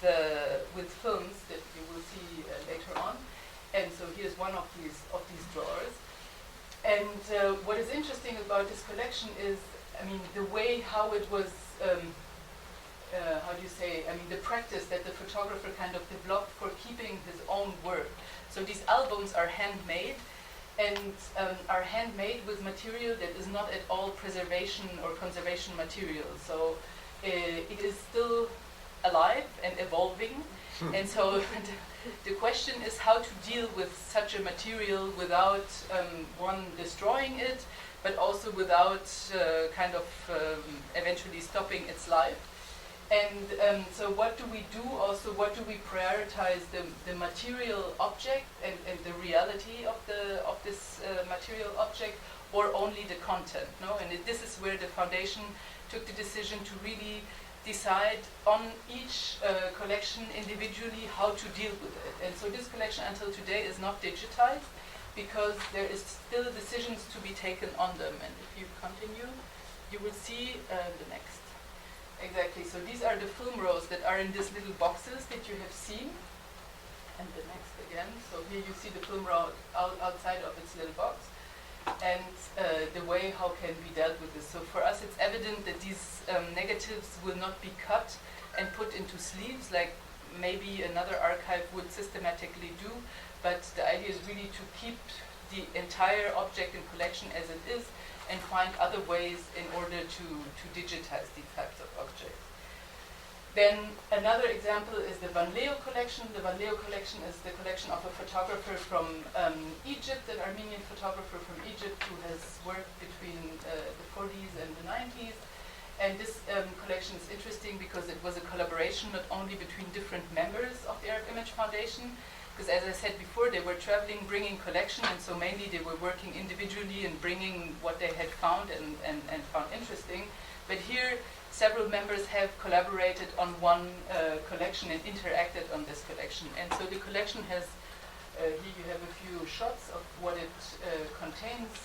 films that you will see later on. And so here's one of these drawers. And what is interesting about this collection is, I mean, the way how it was, how do you say, I mean, the practice that the photographer kind of developed for keeping his own work. So these albums are handmade and are handmade with material that is not at all preservation or conservation material. So it is still alive and evolving. And so the question is how to deal with such a material without, one, destroying it, but also without kind of eventually stopping its life. And so what do we do also, what do we prioritize, the material object and the reality of this material object, or only the content, no? And this is where the foundation took the decision to really decide on each collection individually how to deal with it. And so this collection until today is not digitized because there is still decisions to be taken on them. And if you continue, you will see the next. Exactly, so these are the film rolls that are in these little boxes that you have seen. And the next again, so here you see the film roll outside of its little box. And the way how can be dealt with this. So for us it's evident that these negatives will not be cut and put into sleeves like maybe another archive would systematically do, but the idea is really to keep the entire object and collection as it is and find other ways in order to digitize these types of objects. Then another example is the Van Leo collection. The Van Leo collection is the collection of a photographer from Egypt, an Armenian photographer from Egypt who has worked between the 40s and the 90s. And this collection is interesting because it was a collaboration not only between different members of the Arab Image Foundation, because as I said before, they were traveling, bringing collection, and so mainly they were working individually and bringing what they had found and found interesting. But here, several members have collaborated on one collection and interacted on this collection. And so the collection has, here you have a few shots of what it contains,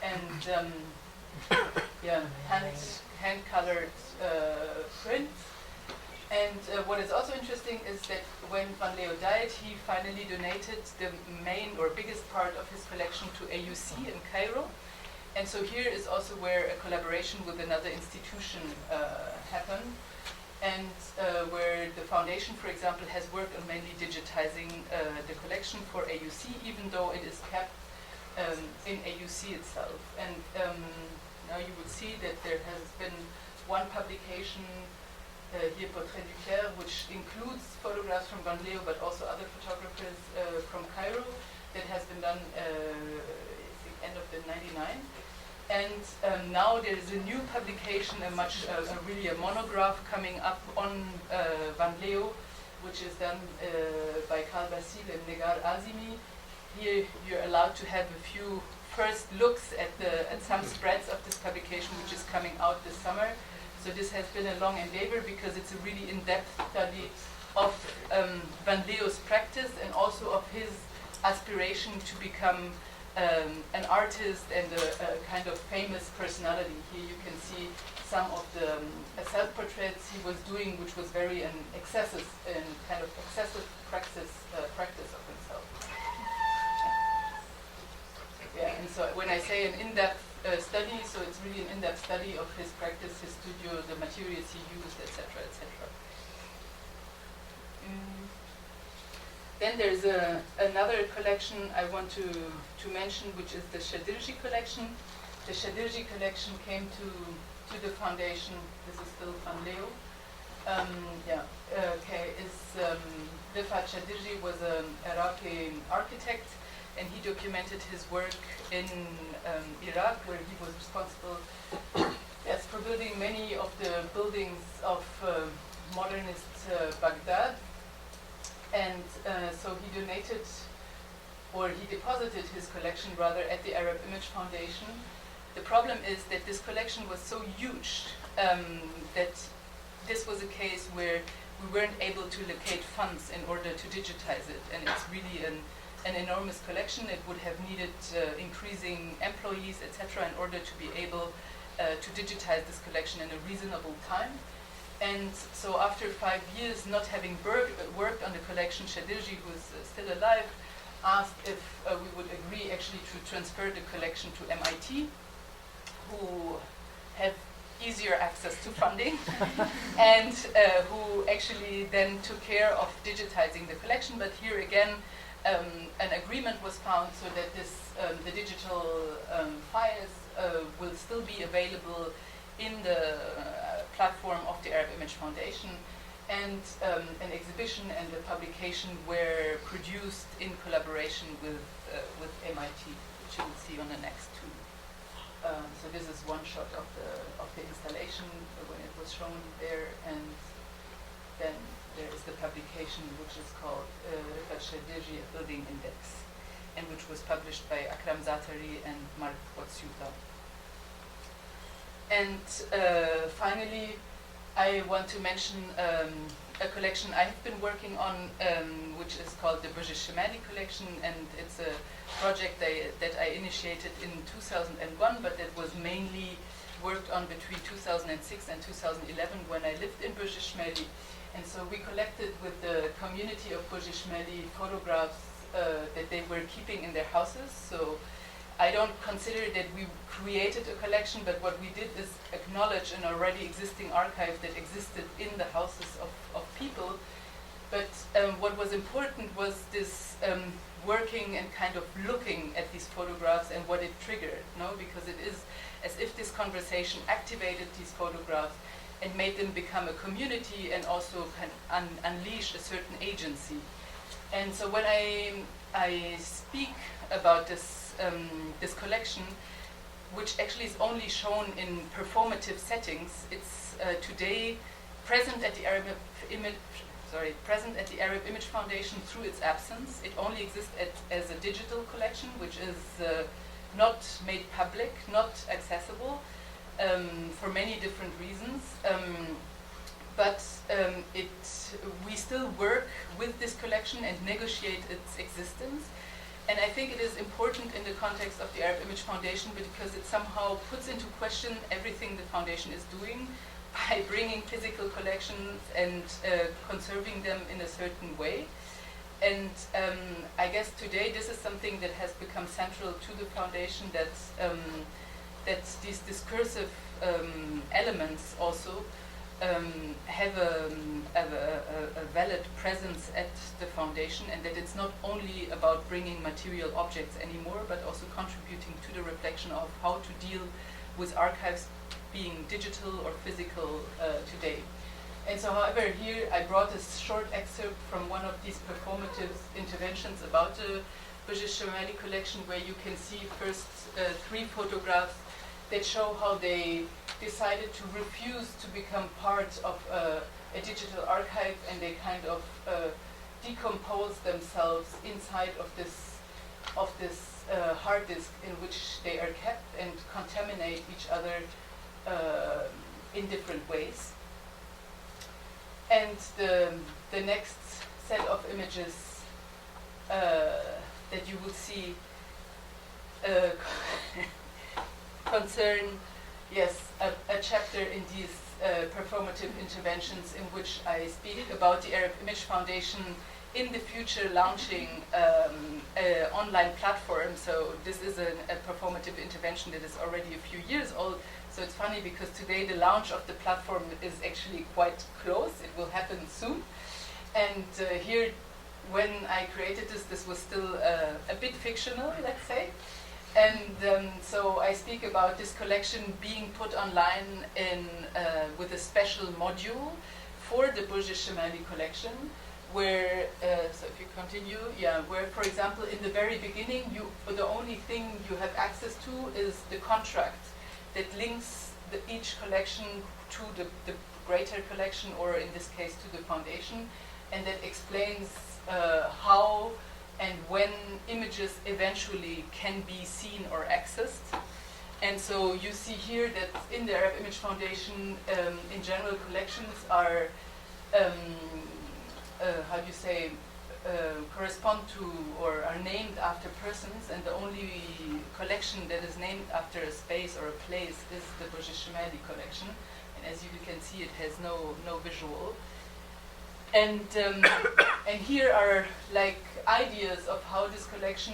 and yeah, hand-colored prints. And what is also interesting is that when Van Leo died, he finally donated the main or biggest part of his collection to AUC in Cairo. And so here is also where a collaboration with another institution happened, and where the foundation, for example, has worked on mainly digitizing the collection for AUC, even though it is kept in AUC itself. And now you will see that there has been one publication here, Portrait du Caire, which includes photographs from Van Leo, but also other photographers from Cairo, that has been done end of the 99. And now there is a new publication, really a monograph coming up on Van Leo, which is done by Karl Basile and Negar Azimi. Here you're allowed to have a few first looks at some spreads of this publication, which is coming out this summer. So this has been a long endeavor because it's a really in-depth study of Van Leo's practice and also of his aspiration to become an artist and a kind of famous personality. Here you can see some of the self-portraits he was doing, which was very an excessive practice of himself. Yeah, and so when I say an in-depth study, so it's really an in-depth study of his practice, his studio, the materials he used, etc., etc. Then there's another collection I want to mention, which is the Shadirji collection. The Shadirji collection came to the foundation. This is still Van Leo. Rifat Shadirji was an Iraqi architect, and he documented his work in Iraq, where he was responsible for building many of the buildings of modernist Baghdad. And so he donated, or he deposited his collection rather at the Arab Image Foundation. The problem is that this collection was so huge that this was a case where we weren't able to locate funds in order to digitize it. And it's really an enormous collection. It would have needed increasing employees, etc., in order to be able to digitize this collection in a reasonable time. And so after 5 years not having worked on the collection, Shadirji, who is still alive, asked if we would agree actually to transfer the collection to MIT, who have easier access to funding, and who actually then took care of digitizing the collection. But here again, an agreement was found so that the digital files will still be available in the platform of the Arab Image Foundation, and an exhibition and a publication were produced in collaboration with MIT, which you will see on the next two. So this is one shot of the installation when it was shown there, and then there is the publication which is called Rifat Shadirji, a Building Index, and which was published by Akram Zatari and Mark Watsuta. And finally, I want to mention a collection I have been working on, which is called the Shamanic collection, and it's a project that I initiated in 2001, but that was mainly worked on between 2006 and 2011 when I lived in Shmeli. And so we collected with the community of Shmeli photographs that they were keeping in their houses. So I don't consider that we created a collection, but what we did is acknowledge an already existing archive that existed in the houses of people. But what was important was this working and kind of looking at these photographs and what it triggered, no? Because it is as if this conversation activated these photographs and made them become a community and also can unleash a certain agency. And so when I speak about this this collection, which actually is only shown in performative settings, it's today present at the Arab Image Foundation through its absence. It only exists as a digital collection, which is not made public, not accessible, for many different reasons. But we still work with this collection and negotiate its existence. And I think it is important in the context of the Arab Image Foundation because it somehow puts into question everything the foundation is doing by bringing physical collections and conserving them in a certain way. And I guess today this is something that has become central to the foundation, that these discursive elements also have a valid presence at the foundation, and that it's not only about bringing material objects anymore, but also contributing to the reflection of how to deal with archives being digital or physical today. And so, however, here I brought a short excerpt from one of these performative interventions about the Shamanic collection, where you can see first 3 photographs that show how they decided to refuse to become part of a digital archive, and they kind of decompose themselves inside of this hard disk in which they are kept and contaminate each other in different ways. And the next set of images that you will see concern, yes, a chapter in these performative interventions in which I speak about the Arab Image Foundation in the future launching an online platform. So this is a performative intervention that is already a few years old. So it's funny because today the launch of the platform is actually quite close. It will happen soon. And here, when I created this was still a bit fictional, let's say. And so I speak about this collection being put online with a special module for the Shamanic collection, where, so if you continue, where, for example, in the very beginning, the only thing you have access to is the contract that links each collection to the greater collection, or in this case to the foundation, and that explains how and when images eventually can be seen or accessed. And so you see here that in the Arab Image Foundation, in general, collections are, correspond to or are named after persons, and the only collection that is named after a space or a place is the Shamanic collection. And as you can see, it has no visual. And here are like ideas of how this collection,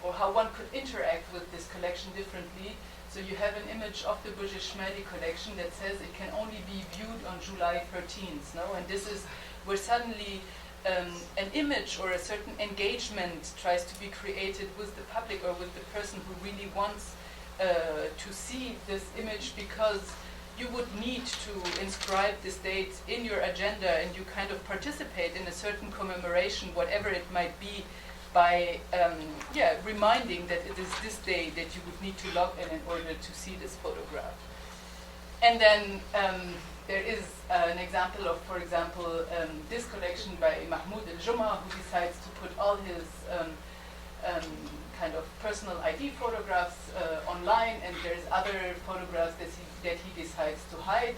or how one could interact with this collection differently. So you have an image of the Shamanic collection that says it can only be viewed on July 13th, no? And this is where suddenly an image or a certain engagement tries to be created with the public or with the person who really wants to see this image, because you would need to inscribe this date in your agenda, and you kind of participate in a certain commemoration, whatever it might be, by reminding that it is this day that you would need to log in order to see this photograph. And then there is an example of, for example, this collection by Mahmoud El-Jumma, who decides to put all his kind of personal ID photographs online, and there's other photographs that he decides to hide.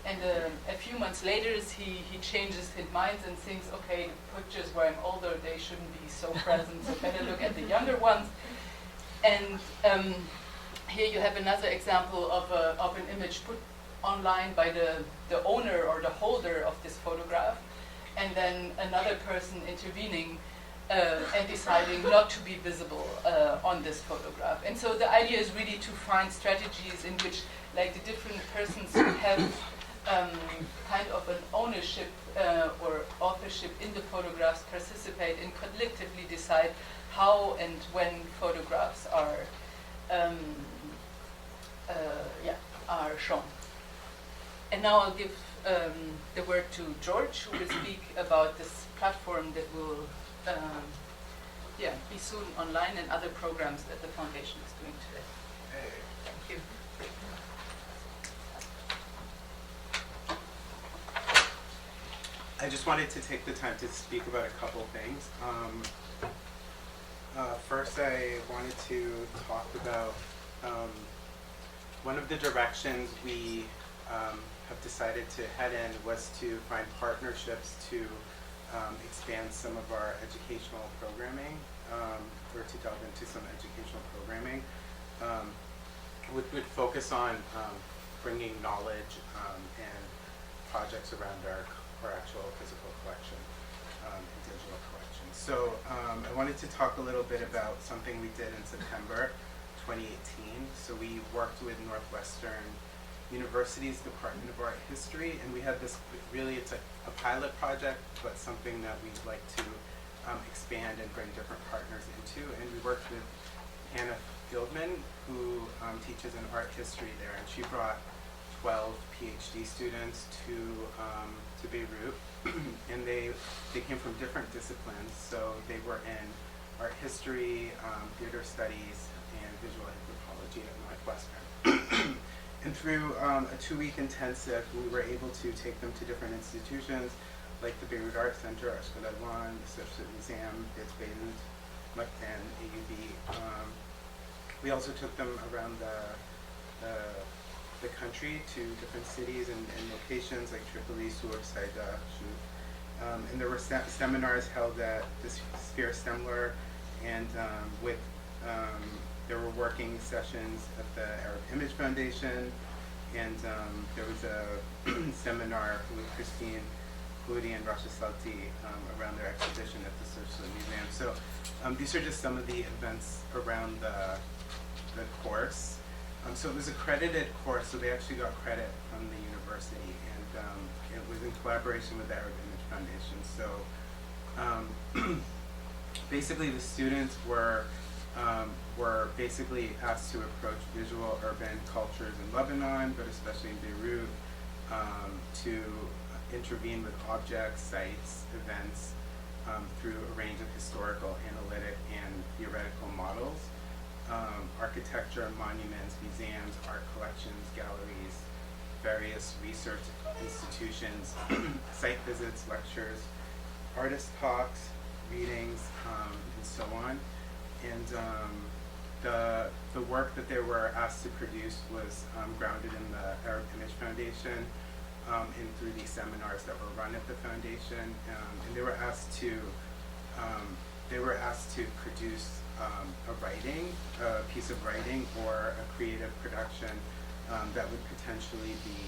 And a few months later, he changes his mind and thinks, okay, the pictures where I'm older, they shouldn't be so present, so better look at the younger ones. And here you have another example of an image put online by the owner or the holder of this photograph, and then another person intervening and deciding not to be visible on this photograph. And so the idea is really to find strategies in which, like, the different persons who have kind of an ownership or authorship in the photographs participate and collectively decide how and when photographs are shown. And now I'll give the word to George, who will speak about this platform that will be soon online, and other programs that the foundation is doing today. Thank you. I just wanted to take the time to speak about a couple things. First, I wanted to talk about one of the directions we have decided to head in was to find partnerships to expand some of our educational programming, or to delve into some educational programming, which would focus on bringing knowledge and projects around our actual physical collection and digital collection. So I wanted to talk a little bit about something we did in September 2018. So we worked with Northwestern University's Department of Art History, and we had this, really it's a pilot project, but something that we'd like to expand and bring different partners into. And we worked with Hannah Fieldman, who teaches in art history there, and she brought 12 PhD students to Beirut, and they came from different disciplines. So they were in art history, theater studies, and visual anthropology at Northwestern. And through a 2-week intensive, we were able to take them to different institutions, like the Beirut Art Center, Archival, the Social Museum, Beirut, Maktan, AUB. We also took them around the country to different cities and locations like Tripoli, Sur, Saida, Shuf. And there were seminars held at the Sphere Stemler, and there were working sessions at the Arab Image Foundation, and there was a seminar with Christine Khoury and Rasha Salti around their exhibition at the Social Museum. So these are just some of the events around the course. So it was a credited course, so they actually got credit from the university, and it was in collaboration with the Arab Image Foundation. So basically the students were basically asked to approach visual urban cultures in Lebanon, but especially in Beirut, to intervene with objects, sites, events, through a range of historical, analytic, and theoretical models. Architecture, monuments, museums, art collections, galleries, various research institutions, site visits, lectures, artist talks, readings, and so on. And the work that they were asked to produce was grounded in the Arab Image Foundation, and through these seminars that were run at the foundation. And they were asked to produce a piece of writing or a creative production that would potentially be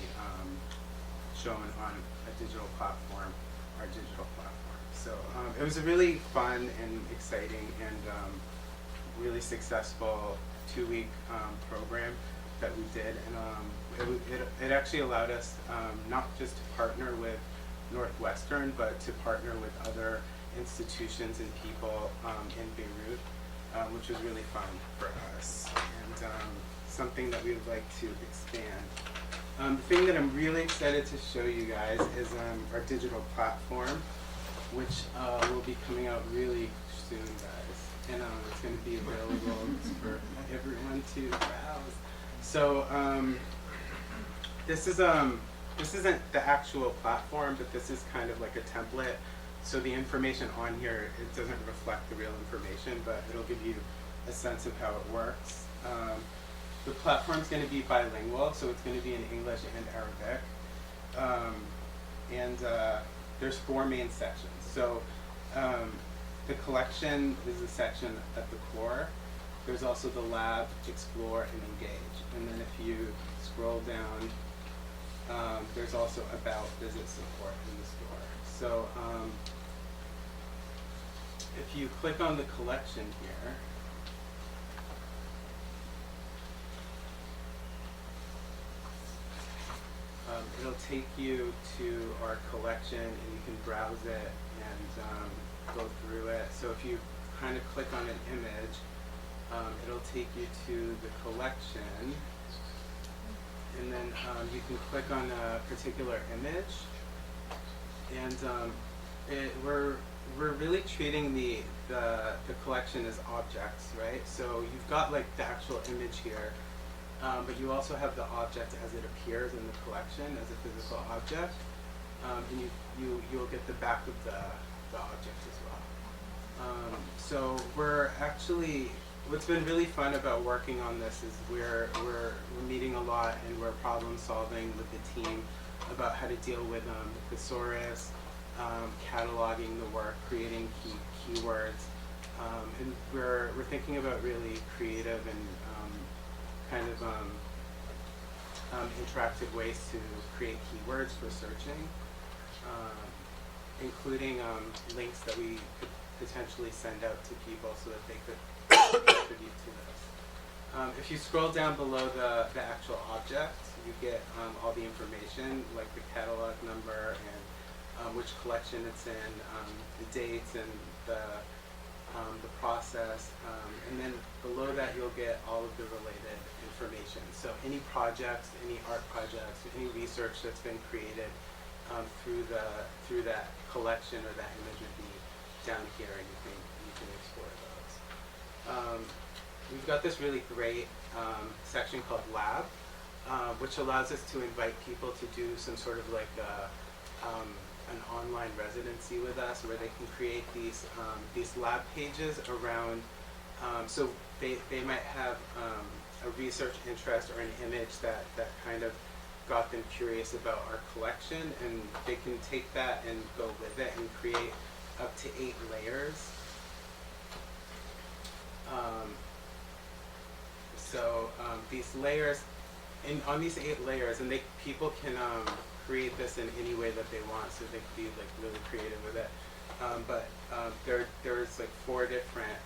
shown on a digital platform, our digital platform. So it was a really fun and exciting and really successful 2-week program that we did, and it actually allowed us not just to partner with Northwestern, but to partner with other institutions and people in Beirut, which was really fun for us, and something that we would like to expand. The thing that I'm really excited to show you guys is our digital platform, which will be coming out really soon, guys, and it's going to be available for everyone to browse. So this isn't the actual platform, but this is kind of like a template so the information on here, it doesn't reflect the real information, but it'll give you a sense of how it works. The platform's going to be bilingual, so it's going to be in English and Arabic. There's 4 main sections. So the collection is a section at the core. There's also the lab, explore, and engage. And then if you scroll down, there's also about, visit, support in the store. So if you click on the collection here, it'll take you to our collection, and you can browse it and go through it. So if you kind of click on an image, it'll take you to the collection, and then you can click on a particular image, and we're really treating the collection as objects, right? So you've got like the actual image here, but you also have the object as it appears in the collection as a physical object, and you'll get the back of the object as well. So we're actually, what's been really fun about working on this is we're meeting a lot, and we're problem solving with the team about how to deal with thesaurus, cataloging the work, creating keywords, and we're thinking about really creative and kind of interactive ways to create keywords for searching, including links that we could potentially send out to people so that they could contribute to this. If you scroll down below the actual object, you get all the information, like the catalog number and which collection it's in, the dates and the process, and then below that you'll get all of the related information. So any projects, any art projects, any research that's been created through that collection or that image would be down here, and you can explore those. We've got this really great section called Lab, which allows us to invite people to do some sort of like an online residency with us, where they can create these lab pages around. So they might have a research interest or an image that kind of got them curious about our collection, and they can take that and go with it and create up to 8 layers. These layers, and on these 8 layers, and people can create this in any way that they want, so they can be like really creative with it. There's like 4 different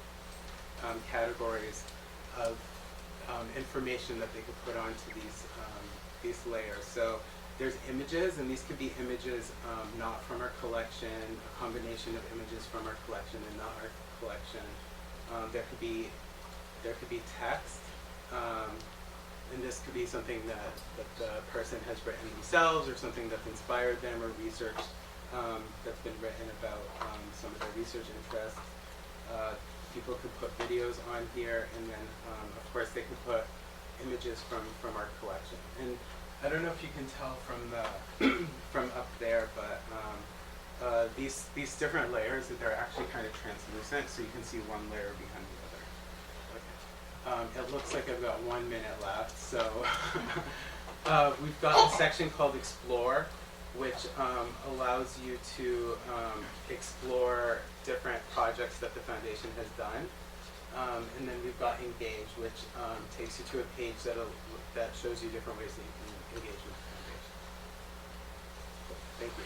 categories of information that they could put onto these layers. So there's images, and these could be images not from our collection, a combination of images from our collection and not our collection. There could be text, and this could be something that the person has written themselves, or something that's inspired them, or research that's been written about some of their research interests. People could put videos on here, and then of course they could put images from our collection. And I don't know if you can tell from from up there, but these different layers, they're actually kind of translucent, so you can see one layer behind the other. Okay. It looks like I've got 1 minute left, so we've got a section called Explore, which allows you to explore different projects that the foundation has done. And then we've got Engage, which takes you to a page that shows you different ways that you can engage with the foundation. Thank you.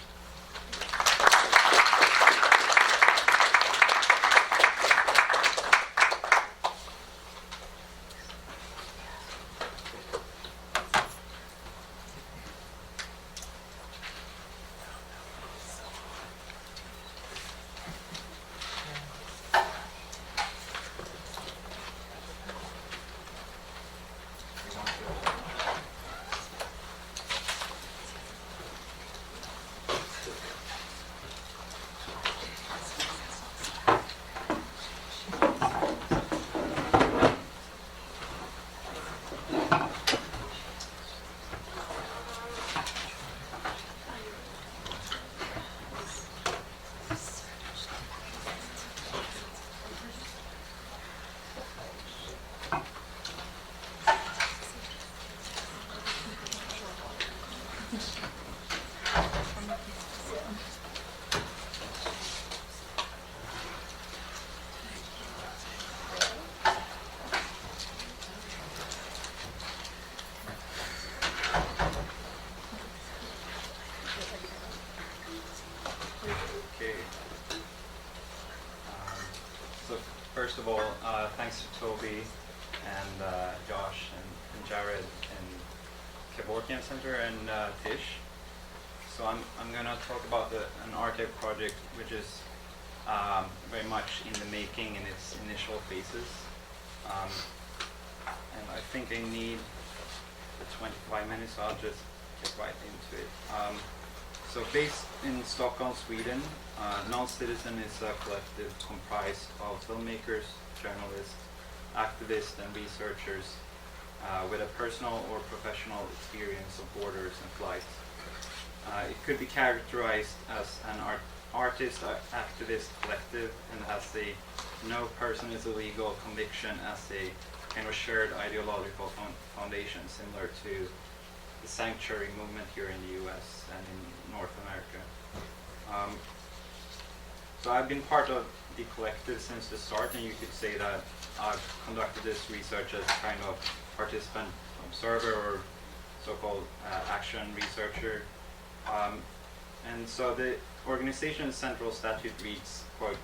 first of all, thanks to Toby and Josh and Jared and Kevorkian Center and Tish. So I'm going to talk about an archive project which is very much in the making in its initial phases. And I think I need the 25 minutes, so I'll just get right into it. So based in Stockholm, Sweden, Noncitizen is a collective comprised of filmmakers, journalists, activists, and researchers with a personal or professional experience of borders and flights. It could be characterized as an artist activist collective and has a no person is illegal conviction as a kind of shared ideological foundation, similar to the sanctuary movement here in the US and in North America. So I've been part of the collective since the start, and you could say that I've conducted this research as kind of participant observer or so-called action researcher. And so the organization's central statute reads, quote,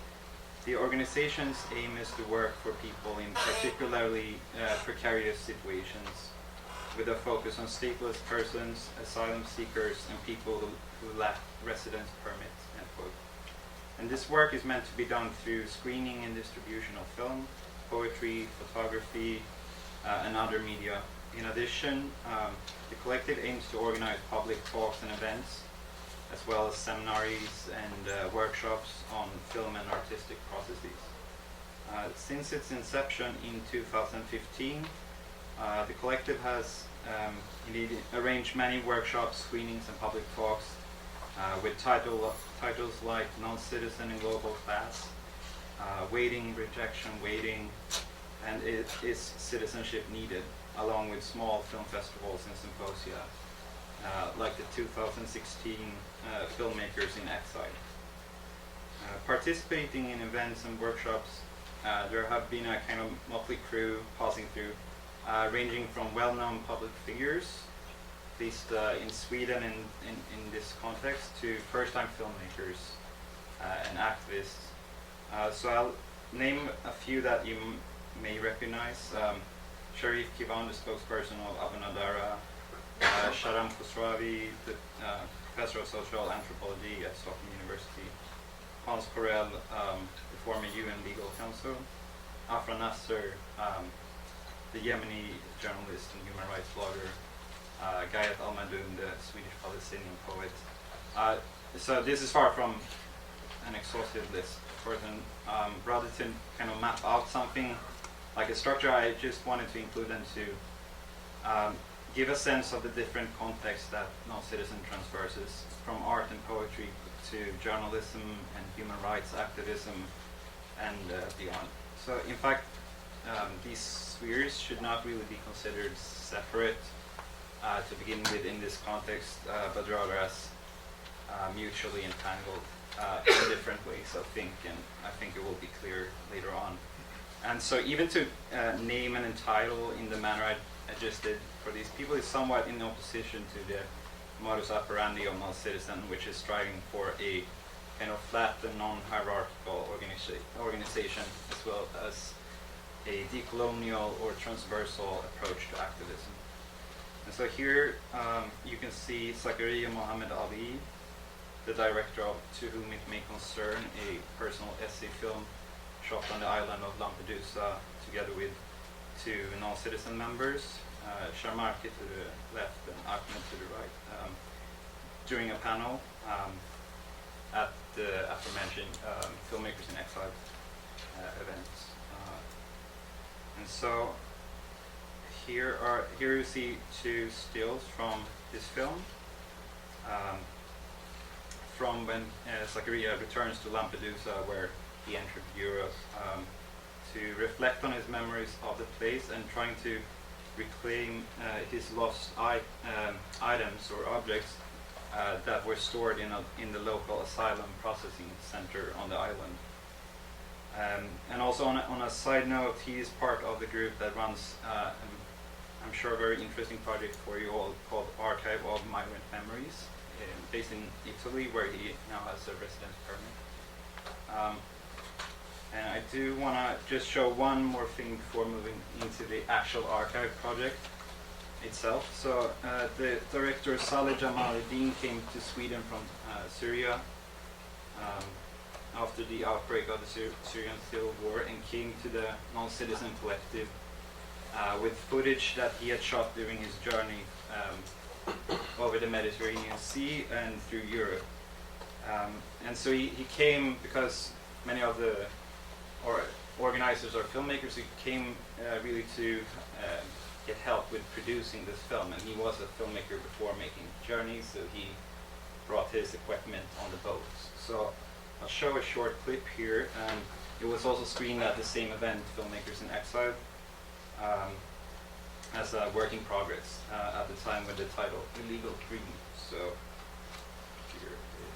"The organization's aim is to work for people in particularly precarious situations, with a focus on stateless persons, asylum seekers, and people who lack residence permits," end quote. And this work is meant to be done through screening and distribution of film, poetry, photography, and other media. In addition, the collective aims to organize public talks and events, as well as seminaries and workshops on film and artistic processes. Since its inception in 2015, the collective has indeed arranged many workshops, screenings, and public talks with titles like Noncitizen in Global Class, Waiting, Rejection, Waiting, and Is Citizenship Needed, along with small film festivals and symposia, like the 2016 Filmmakers in Exile. Participating in events and workshops, there have been a kind of motley crew passing through, ranging from well-known public figures, at least in Sweden in this context, to first-time filmmakers and activists. So I'll name a few that you may recognize. Sharif Kivan, the spokesperson of Abunadara, Sharam Khosravi, the professor of social anthropology at Stockholm University, Hans Corell, the former UN legal counsel, Afra Nasser, the Yemeni journalist and human rights blogger, Gayat Al-Madoun, the Swedish-Palestinian poet. So this is far from an exhaustive list, of course, and rather to kind of map out something like a structure, I just wanted to include them to give a sense of the different contexts that Noncitizen transverses, from art and poetry to journalism and human rights activism and beyond. So in fact, these spheres should not really be considered separate to begin with in this context, but rather as mutually entangled in different ways of thinking, and I think it will be clear later on. And so even to name and entitle in the manner I just did for these people is somewhat in opposition to the modus operandi of Noncitizen, which is striving for a kind of flat and non-hierarchical organization, as well as a decolonial or transversal approach to activism. And so here you can see Zakaria Mohammed Ali, the director of To Whom It May Concern, a personal essay film shot on the island of Lampedusa, together with two Noncitizen members, Shamanic to the left and Ahmed to the right, during a panel at the aforementioned Filmmakers in Exile events. And so here you see two stills from this film, from when Zakaria returns to Lampedusa, where he entered Europe, to reflect on his memories of the place and trying to reclaim his lost items or objects that were stored in the local asylum processing center on the island. And also on a side note, he is part of the group that runs, I'm sure, a very interesting project for you all called Archival of Migrant Memories, based in Italy, where he now has a residence permit. And I do want to just show one more thing before moving into the actual archive project itself. So the director Saleh Jamaluddin came to Sweden from Syria after the outbreak of the Syrian Civil War, and came to the Noncitizen collective with footage that he had shot during his journey over the Mediterranean Sea and through Europe. And so he came because many of the organizers or filmmakers, he came really to get help with producing this film. And he was a filmmaker before making journeys, so he brought his equipment on the boats. So I'll show a short clip here. It was also screened at the same event, Filmmakers in Exile, as a work in progress at the time with the title Illegal Dream. So here it is.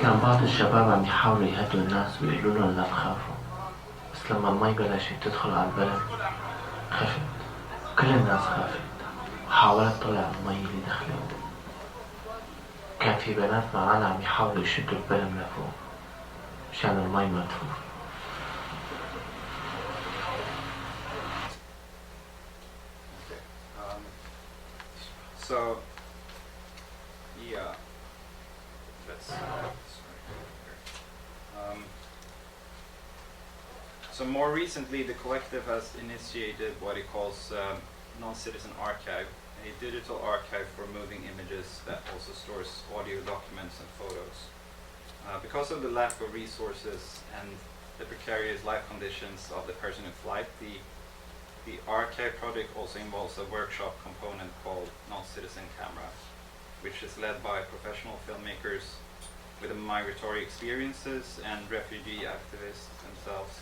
كان بعض الشباب عم يحاولوا يهدوا الناس ويقولوا لهم لا تخافوا، بس لما المي بلشت تدخل على البلد خفت، كل الناس خافت وحاولت تطلع المي اللي دخلت. كان في بنات معانا عم يحاولوا يشدوا البلم لفوق مشان المي ما تفوت. So, yeah, that's so more recently, the collective has initiated what it calls Noncitizen Archive, a digital archive for moving images that also stores audio documents and photos. Because of the lack of resources and the precarious life conditions of the person in flight, the archive project also involves a workshop component called Noncitizen Camera, which is led by professional filmmakers with migratory experiences and refugee activists themselves,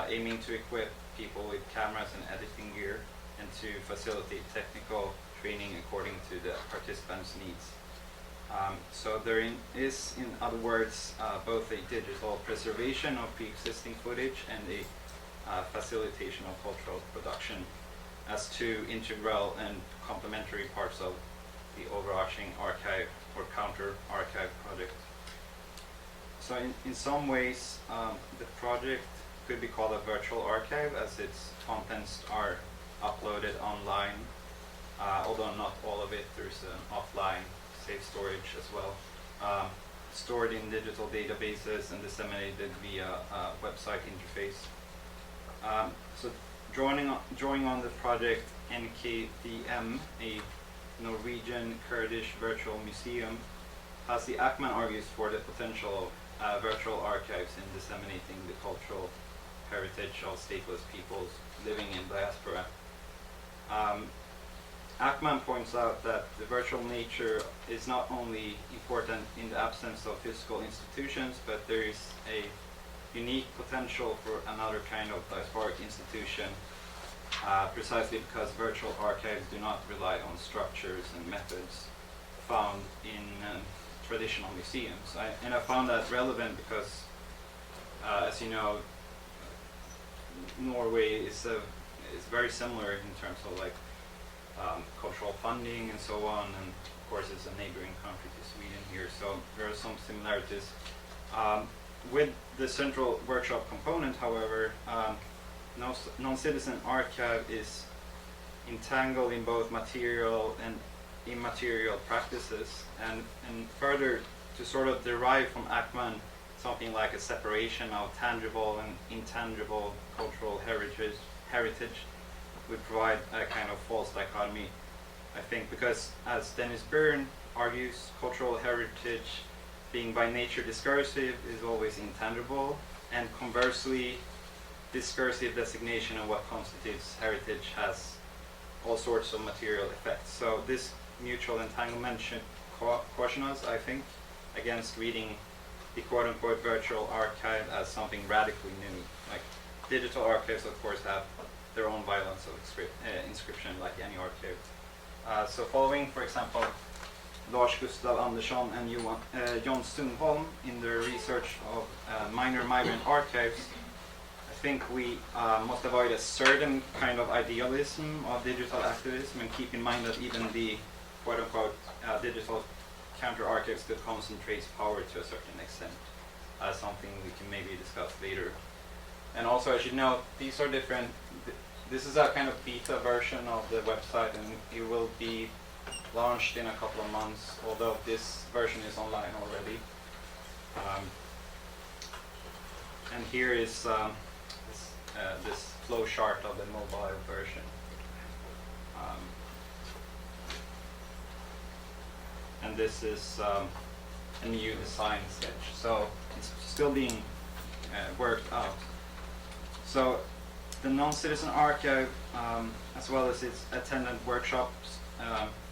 aiming to equip people with cameras and editing gear and to facilitate technical training according to the participants' needs. So there is, in other words, both a digital preservation of pre-existing footage and a facilitation of cultural production as two integral and complementary parts of the overarching archive or counter-archive project. So in some ways, the project could be called a virtual archive, as its contents are uploaded online, although not all of it. There's an offline safe storage as well, stored in digital databases and disseminated via a website interface. So drawing on the project NKDM, a Norwegian Kurdish virtual museum, has the Akman argues for the potential of virtual archives in disseminating the cultural heritage of stateless peoples living in diaspora. Akman points out that the virtual nature is not only important in the absence of physical institutions, but there is a unique potential for another kind of diasporic institution, precisely because virtual archives do not rely on structures and methods found in traditional museums. And I found that relevant because, as you know, Norway is very similar in terms of like cultural funding and so on, and of course it's a neighboring country to Sweden here, so there are some similarities. With the central workshop component, however, Noncitizen Archive is entangled in both material and immaterial practices, and further to sort of derive from Akman something like a separation of tangible and intangible cultural heritage would provide a kind of false dichotomy, I think, because as Dennis Byrne argues, cultural heritage being by nature discursive is always intangible, and conversely, discursive designation of what constitutes heritage has all sorts of material effects. So this mutual entanglement should caution us, I think, against reading the quote-unquote virtual archive as something radically new. Like, digital archives, of course, have their own violence of inscription, like any archive. So following, for example, Lars Gustav Andersson and John Sundholm in their research of minor migrant archives, I think we must avoid a certain kind of idealism of digital activism and keep in mind that even the quote-unquote digital counter-archives still concentrates power to a certain extent. Something we can maybe discuss later. And also, I should note, these are different. This is a kind of beta version of the website, and it will be launched in a couple of months, although this version is online already. And here is this flow chart of the mobile version. And this is a new design sketch, so it's still being worked out. So the Noncitizen Archive, as well as its attendant workshops,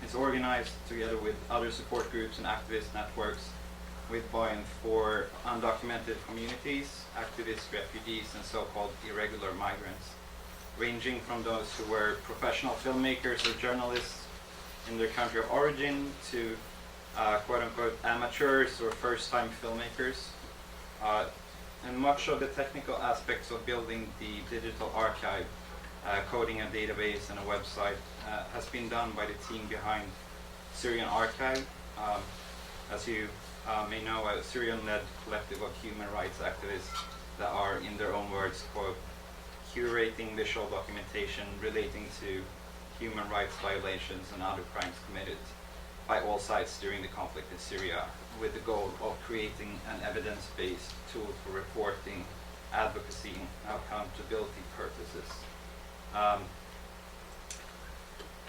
is organized together with other support groups and activist networks with buy-in for undocumented communities, activists, refugees, and so-called irregular migrants, ranging from those who were professional filmmakers or journalists in their country of origin to quote-unquote amateurs or first-time filmmakers. And much of the technical aspects of building the digital archive, coding a database and a website, has been done by the team behind Syrian Archive. As you may know, a Syrian-led collective of human rights activists that are, in their own words, quote, curating visual documentation relating to human rights violations and other crimes committed by all sides during the conflict in Syria, with the goal of creating an evidence-based tool for reporting, advocacy, and accountability purposes.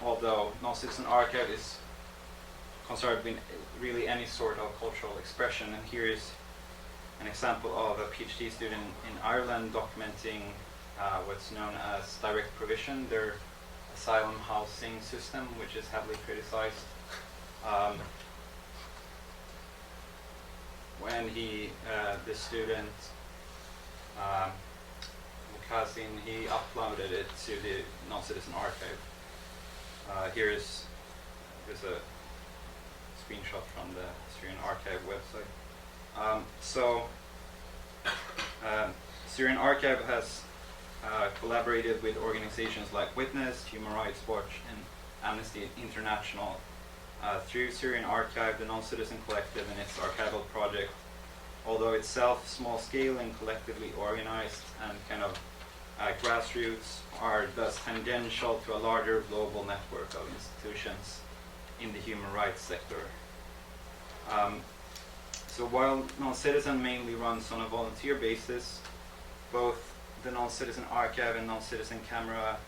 Although Noncitizen Archive is concerned with really any sort of cultural expression, and here is an example of a PhD student in Ireland documenting what's known as direct provision, their asylum housing system, which is heavily criticized. When the student, Mukazin, he uploaded it to the Noncitizen Archive. There's a screenshot from the Syrian Archive website. Syrian Archive has collaborated with organizations like Witness, Human Rights Watch, and Amnesty International. Through Syrian Archive, the Noncitizen Collective and its archival project, although itself small-scale and collectively organized and kind of grassroots, are thus tangential to a larger global network of institutions in the human rights sector. So while Noncitizen mainly runs on a volunteer basis, both the Noncitizen Archive and Noncitizen Camera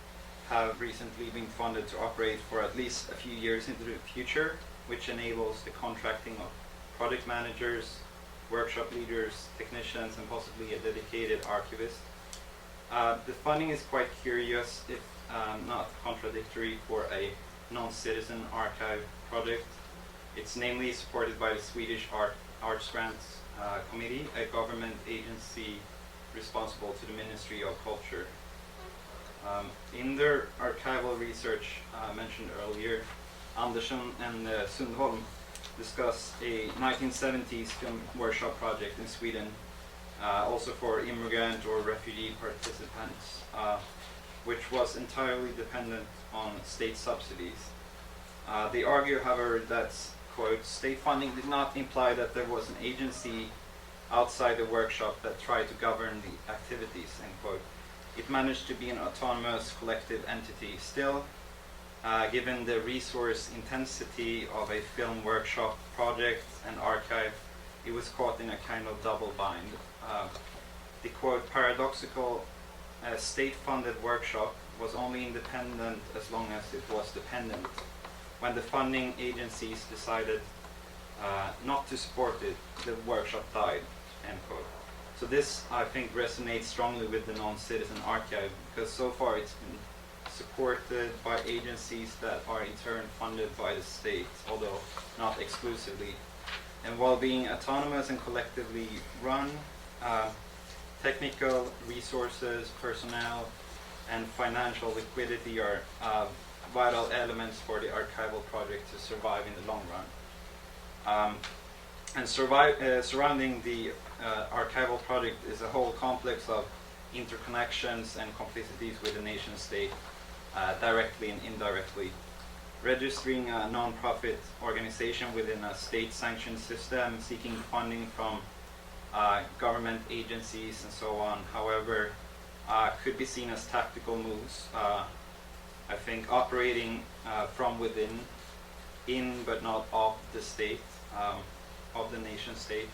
have recently been funded to operate for at least a few years into the future, which enables the contracting of project managers, workshop leaders, technicians, and possibly a dedicated archivist. The funding is quite curious, if not contradictory, for a non-citizen archive project. It's namely supported by the Swedish Arts Grants Committee, a government agency responsible to the Ministry of Culture. In their archival research mentioned earlier, Andersson and Sundholm discuss a 1970s film workshop project in Sweden, also for immigrant or refugee participants, which was entirely dependent on state subsidies. They argue, however, that, quote, state funding did not imply that there was an agency outside the workshop that tried to govern the activities, end quote. It managed to be an autonomous collective entity. Still, given the resource intensity of a film workshop project and archive, it was caught in a kind of double bind. The quote, paradoxical state-funded workshop was only independent as long as it was dependent. When the funding agencies decided not to support it, the workshop died, end quote. So this, I think, resonates strongly with the Noncitizen Archive, because so far it's been supported by agencies that are in turn funded by the state, although not exclusively. And while being autonomous and collectively run, technical resources, personnel, and financial liquidity are vital elements for the archival project to survive in the long run. And surrounding the archival project is a whole complex of interconnections and complicities with the nation state, directly and indirectly. Registering a non-profit organization within a state-sanctioned system, seeking funding from government agencies and so on, however, could be seen as tactical moves. I think operating from within, in but not of the state, of the nation state,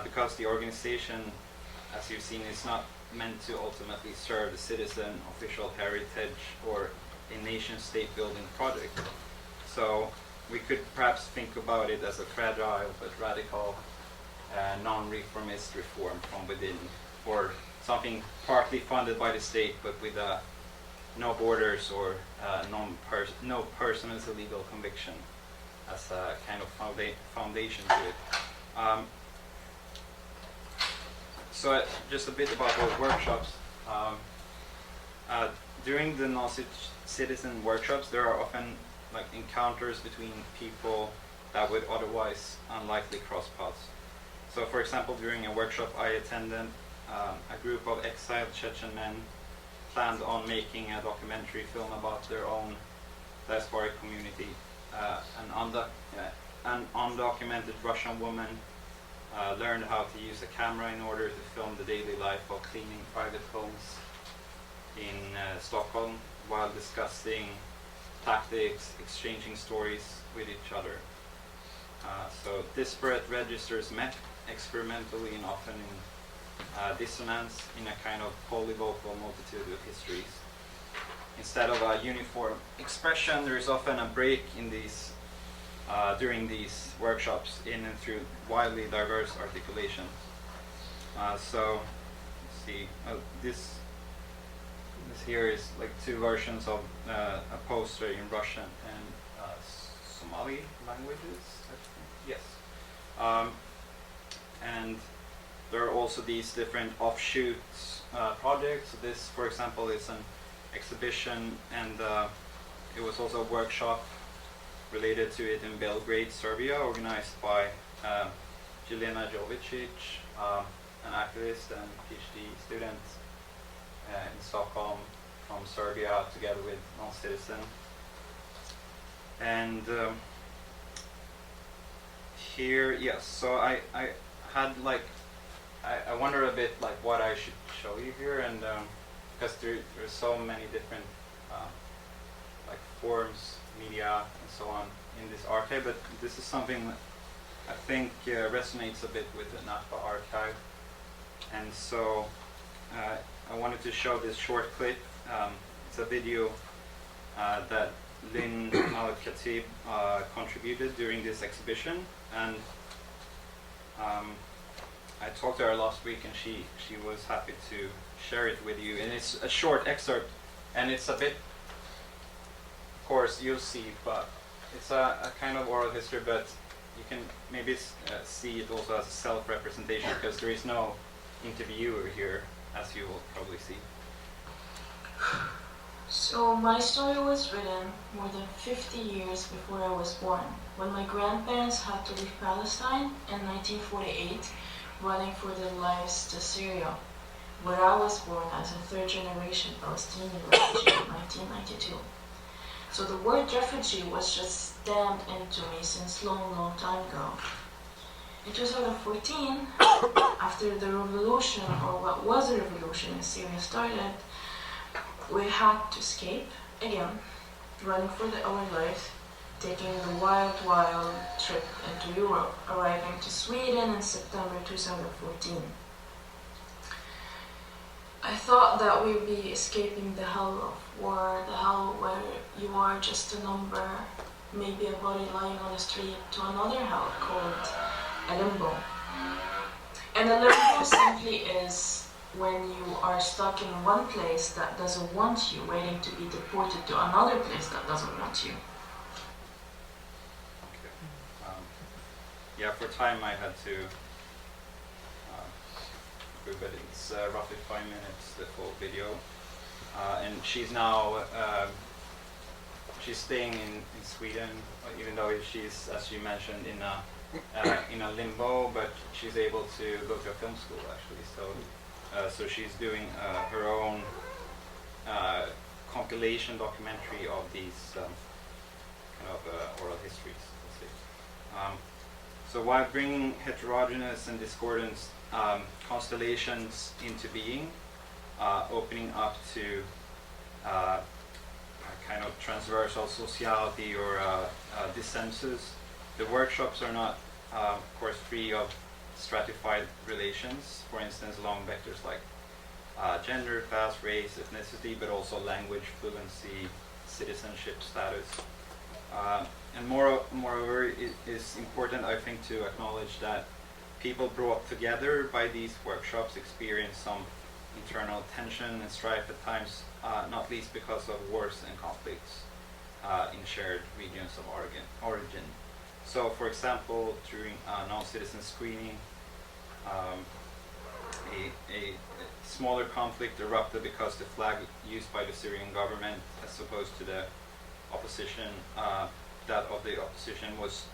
because the organization, as you've seen, is not meant to ultimately serve the citizen, official heritage, or a nation state building project. So we could perhaps think about it as a fragile but radical non-reformist reform from within, or something partly funded by the state but with no borders or no person as a legal conviction as a kind of foundation to it. So just a bit about those workshops. During the Noncitizen workshops, there are often like encounters between people that would otherwise unlikely cross paths. So for example, during a workshop I attended, a group of exiled Chechen men planned on making a documentary film about their own diasporic community. An undocumented Russian woman learned how to use a camera in order to film the daily life of cleaning private homes in Stockholm while discussing tactics, exchanging stories with each other. So disparate registers met experimentally and often in dissonance in a kind of polyvocal multitude of histories. Instead of a uniform expression, there is often a break in these during these workshops in and through widely diverse articulations. So, let's see, this here is like two versions of a poster in Russian and Somali languages, I think. Yes. And there are also these different offshoots projects. So this, for example, is an exhibition, and it was also a workshop related to it in Belgrade, Serbia, organized by Jelena Jovicic, an activist and PhD student in Stockholm from Serbia, together with Noncitizen. And here, yes, so I had like, I wonder a bit like what I should show you here, and because there's so many different like forms, media, and so on in this archive, but this is something that I think resonates a bit with the Nakba archive. And so I wanted to show this short clip. It's a video that Lynn Al-Khatib contributed during this exhibition, and I talked to her last week, and she was happy to share it with you. And it's a short excerpt, and it's a bit, of course, you'll see, but it's a kind of oral history, but you can maybe see it also as a self-representation, because there is no interviewer here, as you will probably see. So my story was written more than 50 years before I was born, when my grandparents had to leave Palestine in 1948, running for their lives to Syria, where I was born as a third-generation Palestinian refugee in 1992. So the word refugee was just stamped into me since long time ago. In 2014, after the revolution, or what was a revolution in Syria started, we had to escape again, running for our lives, taking the wild trip into Europe, arriving to Sweden in September 2014. I thought that we'd be escaping the hell of war, the hell where you are just a number, maybe a body lying on the street, to another hell called a limbo. And a limbo simply is when you are stuck in one place that doesn't want you, waiting to be deported to another place that doesn't want you. Okay. Yeah, for time I had to but it's roughly 5 minutes, the full video. And she's now she's staying in Sweden, even though she's, as you mentioned, in a limbo, but she's able to go to a film school actually. So she's doing her own compilation documentary of these kind of oral histories. Let's say. So while bringing heterogeneous and discordant constellations into being, opening up to a kind of transversal sociality or dissensus, the workshops are not, of course, free of stratified relations, for instance, along vectors like gender, class, race, ethnicity, but also language, fluency, citizenship status. And moreover, it is important, I think, to acknowledge that people brought together by these workshops experience some internal tension and strife at times, not least because of wars and conflicts in shared regions of origin. So, for example, during non-citizen screening, a smaller conflict erupted because the flag used by the Syrian government, as opposed to the opposition, that of the opposition, was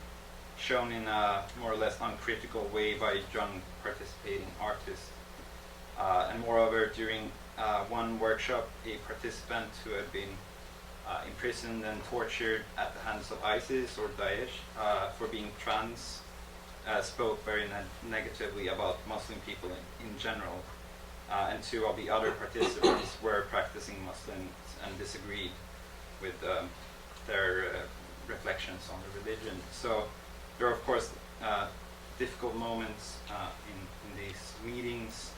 shown in a more or less uncritical way by young participating artists. And moreover, during one workshop, a participant who had been imprisoned and tortured at the hands of ISIS or Daesh for being trans spoke very negatively about Muslim people in general. And two of the other participants were practicing Muslims and disagreed with their reflections on the religion. So there are, of course, difficult moments in these meetings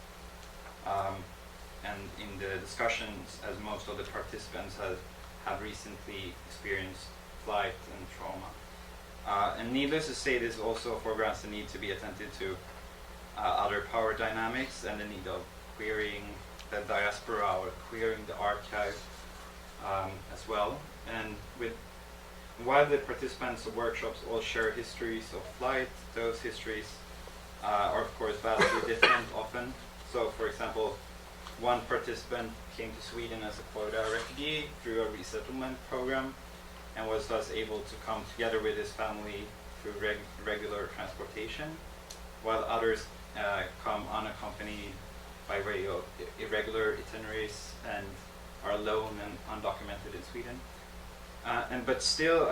and in the discussions, as most of the participants have recently experienced flight and trauma. And needless to say, this also foregrounds the need to be attentive to other power dynamics and the need of querying the diaspora or querying the archive as well. And while the participants of workshops all share histories of flight, those histories are of course vastly different often. So, for example, one participant came to Sweden as a quota refugee through a resettlement program and was thus able to come together with his family through regular transportation, while others come unaccompanied by way of irregular itineraries and are alone and undocumented in Sweden. But still,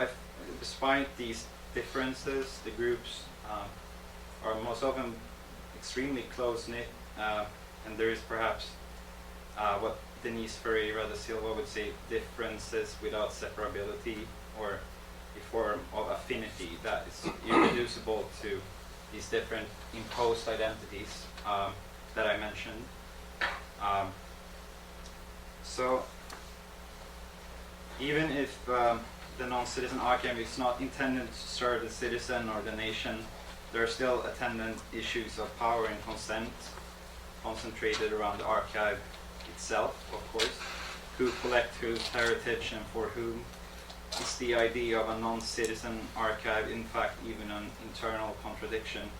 despite these differences, the groups are most often extremely close-knit, and there is perhaps what Denise Ferreira da Silva would say, differences without separability, or a form of affinity that is irreducible to these different imposed identities that I mentioned. So even if the non-citizen archive is not intended to serve the citizen or the nation, there are still attendant issues of power and consent concentrated around the archive itself, of course. Who collect whose heritage and for whom? Is the idea of a non-citizen archive in fact even an internal contradiction?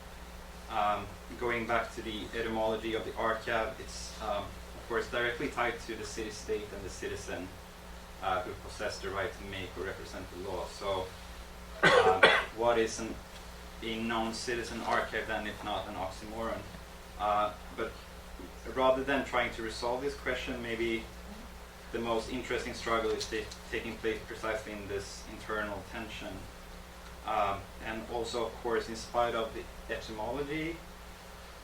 Going back to the etymology of the archive, it's of course directly tied to the city-state and the citizen who possess the right to make or represent the law. So what is a non-citizen archive then if not an oxymoron? But rather than trying to resolve this question, maybe the most interesting struggle is taking place precisely in this internal tension. And also, of course, in spite of the etymology,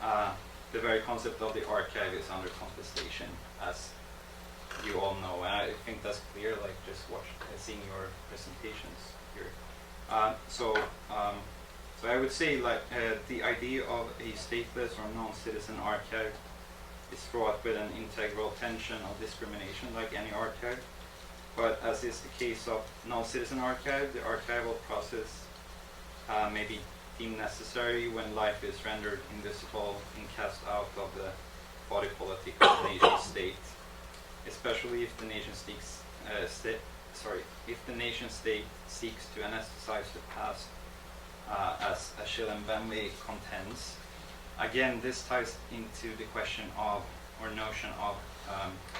the very concept of the archive is under contestation, as you all know. And I think that's clear, like just seeing your presentations here. So I would say, like, the idea of a stateless or non-citizen archive is fraught with an integral tension of discrimination, like any archive. But as is the case of non-citizen archive, the archival process may be deemed necessary when life is rendered invisible and cast out of the body politic of the nation state, especially if the nation state seeks to anesthetize the past, as Achille Mbembe contends. Again, this ties into the question of, or notion of,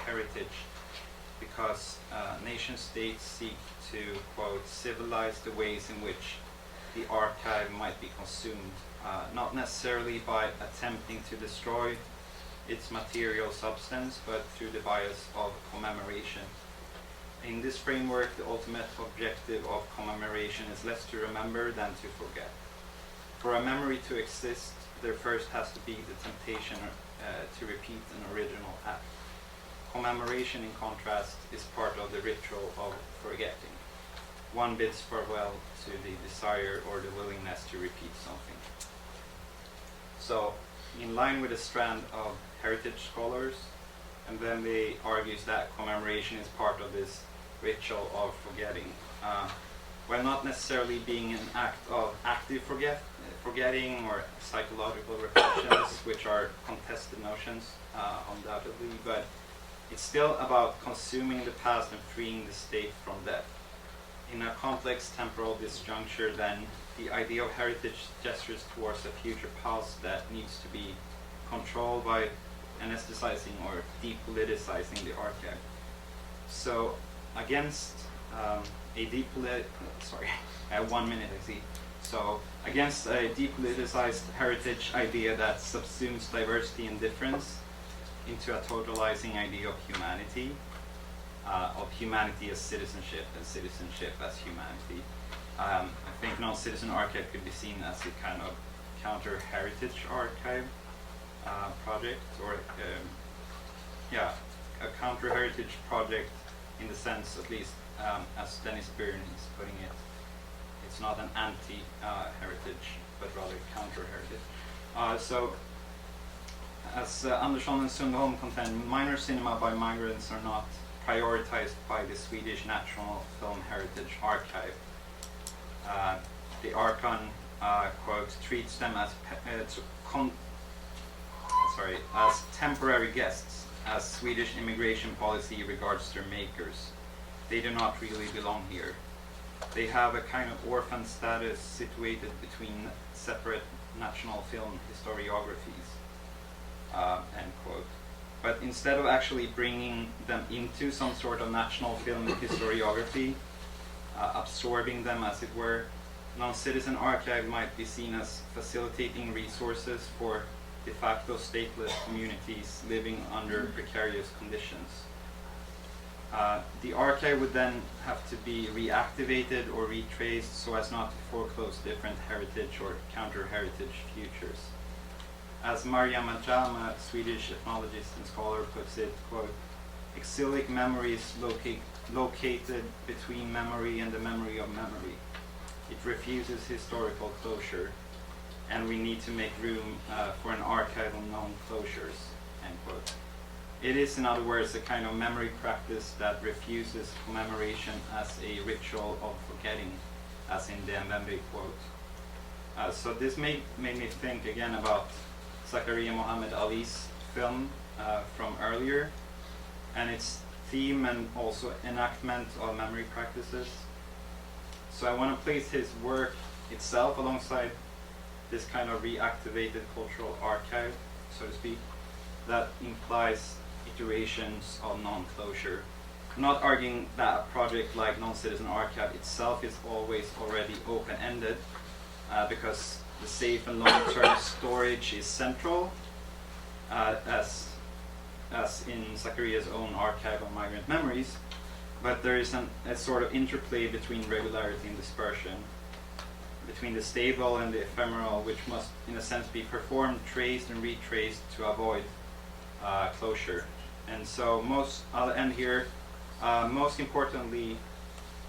heritage. because nation states seek to, quote, civilize the ways in which the archive might be consumed, not necessarily by attempting to destroy its material substance, but through the bias of commemoration. In this framework, the ultimate objective of commemoration is less to remember than to forget. For a memory to exist, there first has to be the temptation to repeat an original act. Commemoration, in contrast, is part of the ritual of forgetting. One bids farewell to the desire or the willingness to repeat something. So, in line with a strand of heritage scholars, and then they argues that commemoration is part of this ritual of forgetting, while not necessarily being an act of active forgetting or psychological reflections, which are contested notions, undoubtedly, but it's still about consuming the past and freeing the state from death. In a complex temporal disjuncture, then, the idea of heritage gestures towards a future past that needs to be controlled by anesthetizing or depoliticizing the archive. So, against against a depoliticized heritage idea that subsumes diversity and difference into a totalizing idea of humanity as citizenship and citizenship as humanity. I think Non-Citizen Archive could be seen as a kind of counter-heritage archive project, or a counter-heritage project in the sense, at least as Dennis Byrne is putting it, it's not an anti-heritage, but rather counter-heritage. So, as Andersson and Sundholm contend, minor cinema by migrants are not prioritized by the Swedish National Film Heritage Archive. The Archon, quote, treats them as as temporary guests, as Swedish immigration policy regards their makers. They do not really belong here. They have a kind of orphan status situated between separate national film historiographies, end quote. But instead of actually bringing them into some sort of national film historiography, absorbing them as it were, Non-Citizen Archive might be seen as facilitating resources for de facto stateless communities living under precarious conditions. The archive would then have to be reactivated or retraced so as not to foreclose different heritage or counter-heritage futures. As Maria Majama, Swedish ethnologist and scholar, puts it, quote, exilic memories located between memory and the memory of memory. It refuses historical closure, and we need to make room for an archive of non-closures, end quote. It is, in other words, a kind of memory practice that refuses commemoration as a ritual of forgetting, as in the Mbembe quote. So this made me think again about Zakaria Muhammad Ali's film from earlier, and its theme and also enactment of memory practices. So I want to place his work itself alongside this kind of reactivated cultural archive, so to speak, that implies iterations of non-closure. I'm not arguing that a project like Non-Citizen Archive itself is always already open-ended, because the safe and long-term storage is central, as in Zakaria's own archive of migrant memories, but there is a sort of interplay between regularity and dispersion, between the stable and the ephemeral, which must, in a sense, be performed, traced, and retraced to avoid closure. And so I'll end here. Most importantly,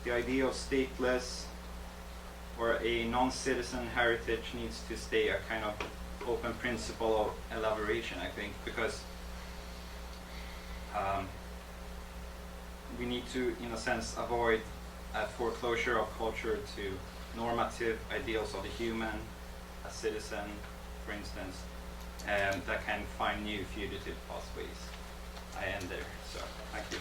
the idea of stateless or a non-citizen heritage needs to stay a kind of open principle of elaboration, I think, because we need to, in a sense, avoid a foreclosure of culture to normative ideals of the human, a citizen, for instance, and that can find new fugitive pathways. I end there, so thank you.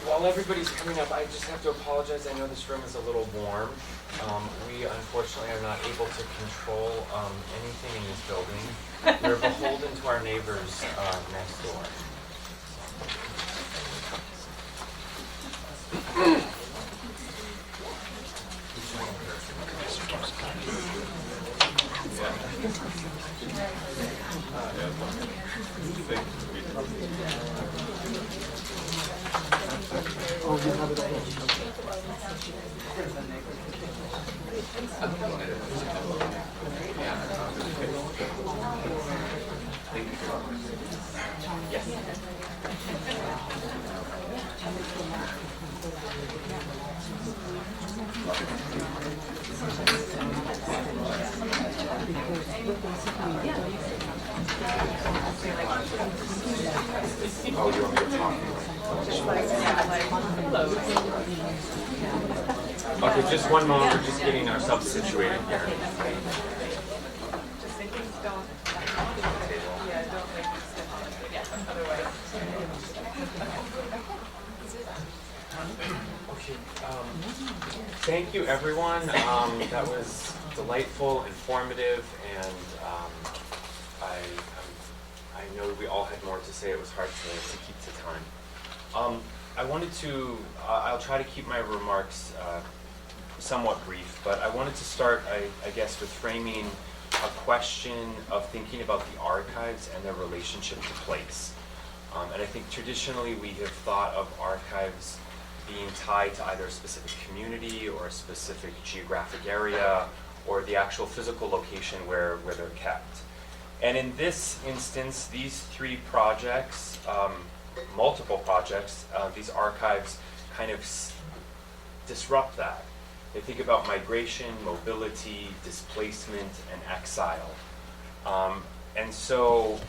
While everybody's coming up, I just have to apologize. I know this room is a little warm. We unfortunately are not able to control anything in this building. We're beholden to our neighbors next door. Oh, you want me to talk? Okay, just one moment. We're just getting ourselves situated here. Okay. Thank you, everyone. That was delightful, informative, and I know we all had more to say. It was hard to keep to time. I wanted to, I'll try to keep my remarks somewhat brief, but I wanted to start, I guess, with framing a question of thinking about the archives and their relationship to place. And I think traditionally we have thought of archives being tied to either a specific community or a specific geographic area or the actual physical location where they're kept. And in this instance, these three projects, multiple projects, these archives kind of disrupt that. They think about migration, mobility, displacement, and exile. And so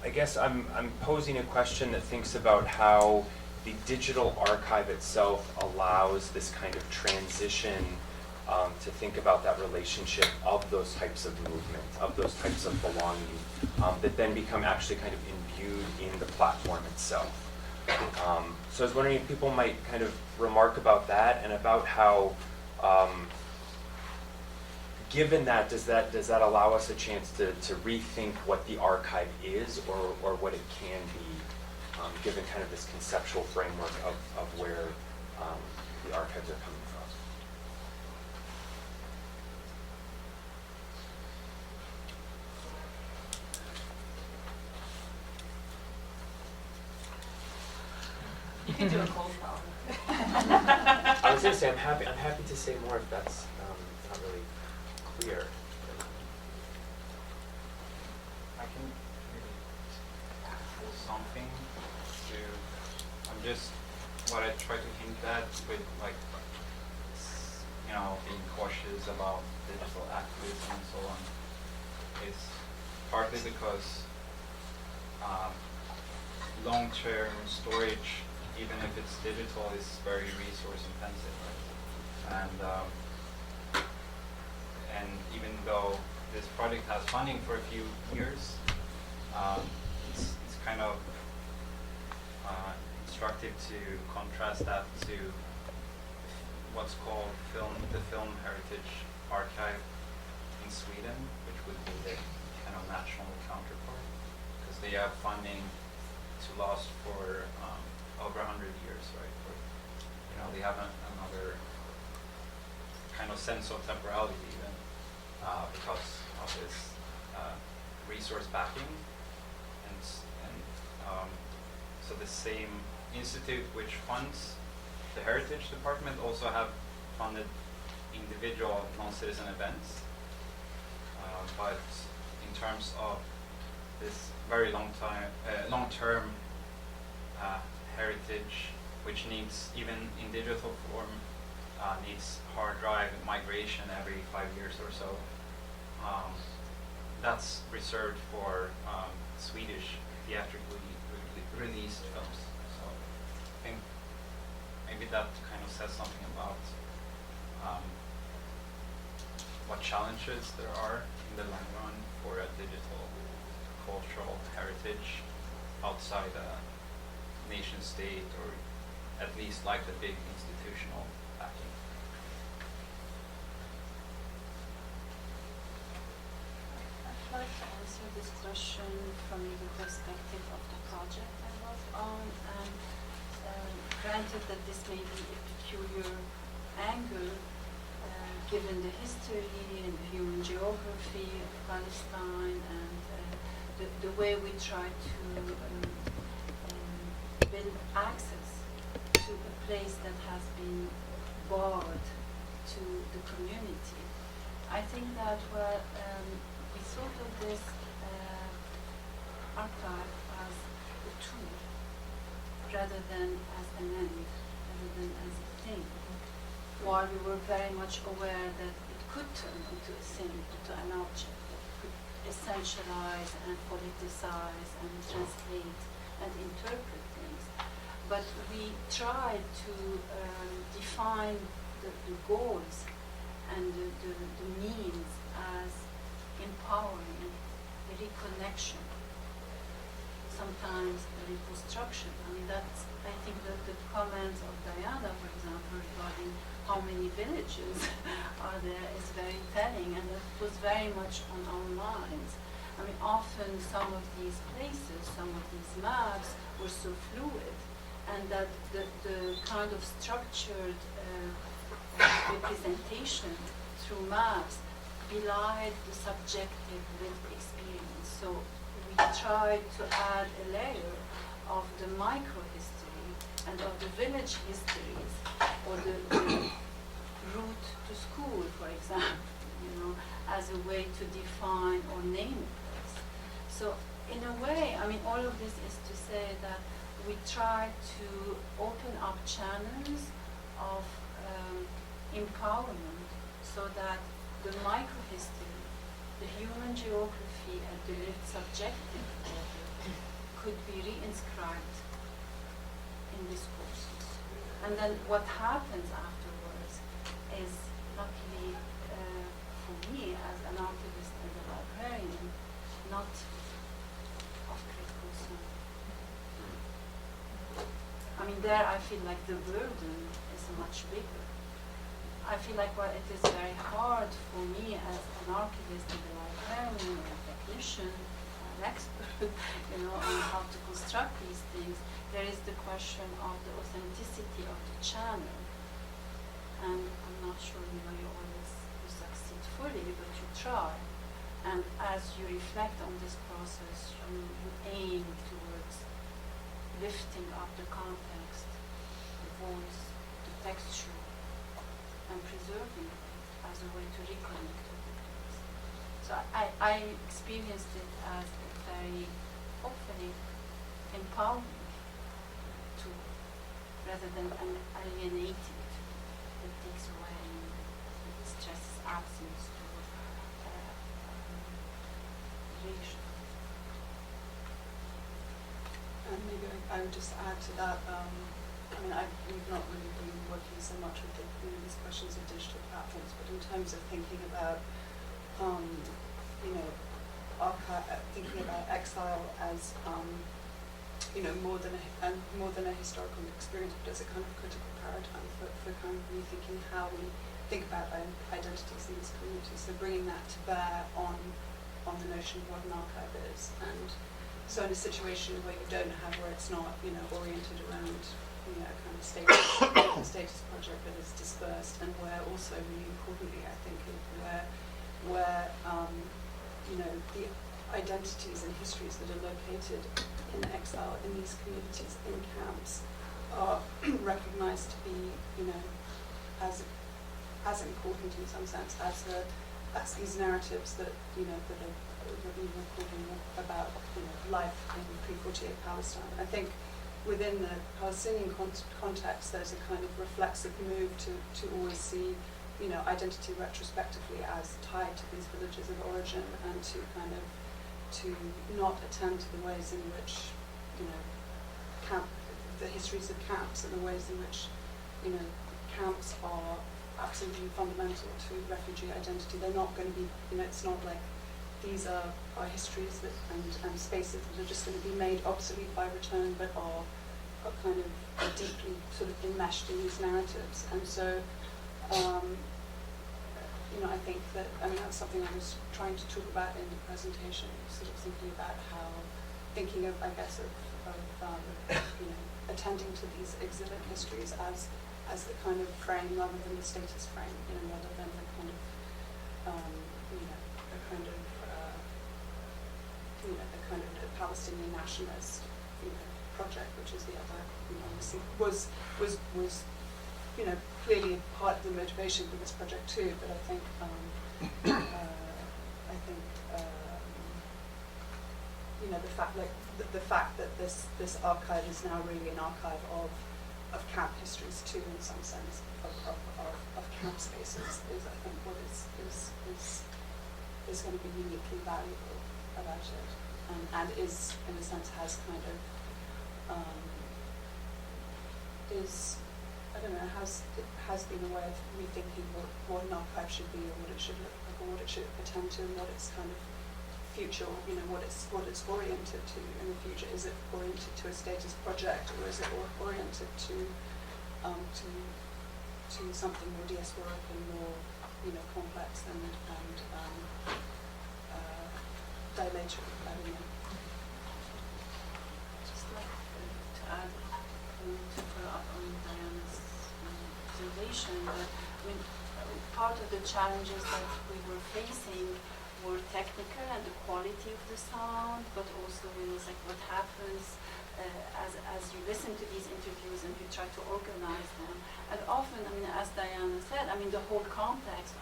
I guess I'm posing a question that thinks about how the digital archive itself allows this kind of transition to think about that relationship of those types of movement, of those types of belonging, that then become actually kind of imbued in the platform itself. So I was wondering if people might kind of remark about that and about how, given that, does that allow us a chance to rethink what the archive is or what it can be, given kind of this conceptual framework of where the archives are coming from? You can do a cold call. I was going to say I'm happy to say more if that's not really clear. I can maybe do something to. I'm just what I try to hint at with being cautious about digital activism and so on is partly because long-term storage, even if it's digital, is very resource intensive, right? And even though this project has funding for a few years, it's kind of instructive to contrast that to what's called the Film Heritage Archive in Sweden, which would be the kind of national counterpart, because they have funding to last for over 100 years, right? They have another kind of sense of temporality even because of this resource backing, and so the same institute which funds the Heritage Department also have funded individual non-citizen events, but in terms of this very long-term heritage, which needs, even in digital form, needs hard drive migration every 5 years or so. That's reserved for Swedish theatrically released films. So I think maybe that kind of says something about what challenges there are in the long run for a digital cultural heritage outside a nation state, or at least like the big institutional backing. answer this question from the perspective of the project I was on, and granted that this may be a peculiar angle given the history and the human geography of Palestine and the way we try to build access to a place that has been barred to the community. I think that we thought of this archive as a tool rather than as an end, rather than as a thing. While we were very much aware that it could turn into a thing, into an object that could essentialize and politicize and translate and interpret things. But we tried to define the goals and the means as empowering a reconnection, sometimes a reconstruction. I mean, that's, I think that the comments of Diana, for example, regarding how many villages are there is very telling, and it was very much on our minds. I mean, often some of these places, some of these maps were so fluid, and that the kind of structured representation through maps belied the subjective lived experience. So we tried to add a layer of the micro-history and of the village histories, or the route to school, for example, as a way to define or name a place. So in a way, I mean, all of this is to say that we try to open up channels of empowerment so that the microhistory, the human geography, and the lived subjective could be reinscribed in discourses. And then what happens afterwards is, luckily for me as an archivist and a librarian, not of great concern. I mean, there I feel like the burden is much bigger. I feel like while it is very hard for me as an archivist and a librarian or a technician, an expert, on how to construct these things, there is the question of the authenticity of the channel. And I'm not sure, you always succeed fully, but you try. And as you reflect on this process, you aim towards lifting up the context, the voice, the texture, and preserving it as a way to reconnect with the place. So I experienced it as a very, hopefully, empowering tool, rather than an alienating tool that takes away and stresses absence to relation. And maybe I would just add to that. I mean, we've not really been working so much with these questions of digital platforms, but in terms of thinking about, thinking about exile as, more than a historical experience, but as a kind of critical paradigm for kind of rethinking how we think about identities in this community. So bringing that to bear on the notion of what an archive is, and so in a situation where you don't have, where it's not, oriented around, a kind of status project that is dispersed, and where also really importantly, I think, where the identities and histories that are located in exile in these communities, in camps, are recognized to be, as important in some sense as these narratives that we were talking about, life in pre-48 Palestine. I think within the Palestinian context, there's a kind of reflexive move to always see, identity retrospectively as tied to these villages of origin, and to kind of not attend to the ways in which, the histories of camps and the ways in which, camps are absolutely fundamental to refugee identity. They're not going to be, it's not like these are histories and spaces that are just going to be made obsolete by return, but are kind of deeply sort of enmeshed in these narratives. And so I think that, that's something I was trying to talk about in the presentation, sort of thinking about how, thinking of, I guess, of attending to these exhibit histories as the kind of frame rather than the status frame, rather than the kind of, the kind of Palestinian nationalist, project, which is the other, obviously was clearly part of the motivation for this project too. But I think the fact that this archive is now really an archive of camp histories too, in some sense, of camp spaces, is I think what is going to be uniquely valuable about it, and is in a sense has kind of has been a way of rethinking what an archive should be, or what it should look like, or what it should attend to, and what its kind of future, what it's oriented to in the future. Is it oriented to a status project, or is it oriented to something more diasporic and more complex and dilatory? I don't know. Just like to add, to follow up on Diana's observation, that part of the challenges that we were facing were technical and the quality of the sound, but also like what happens as you listen to these interviews and you try to organize them. And often, as Diana said, the whole context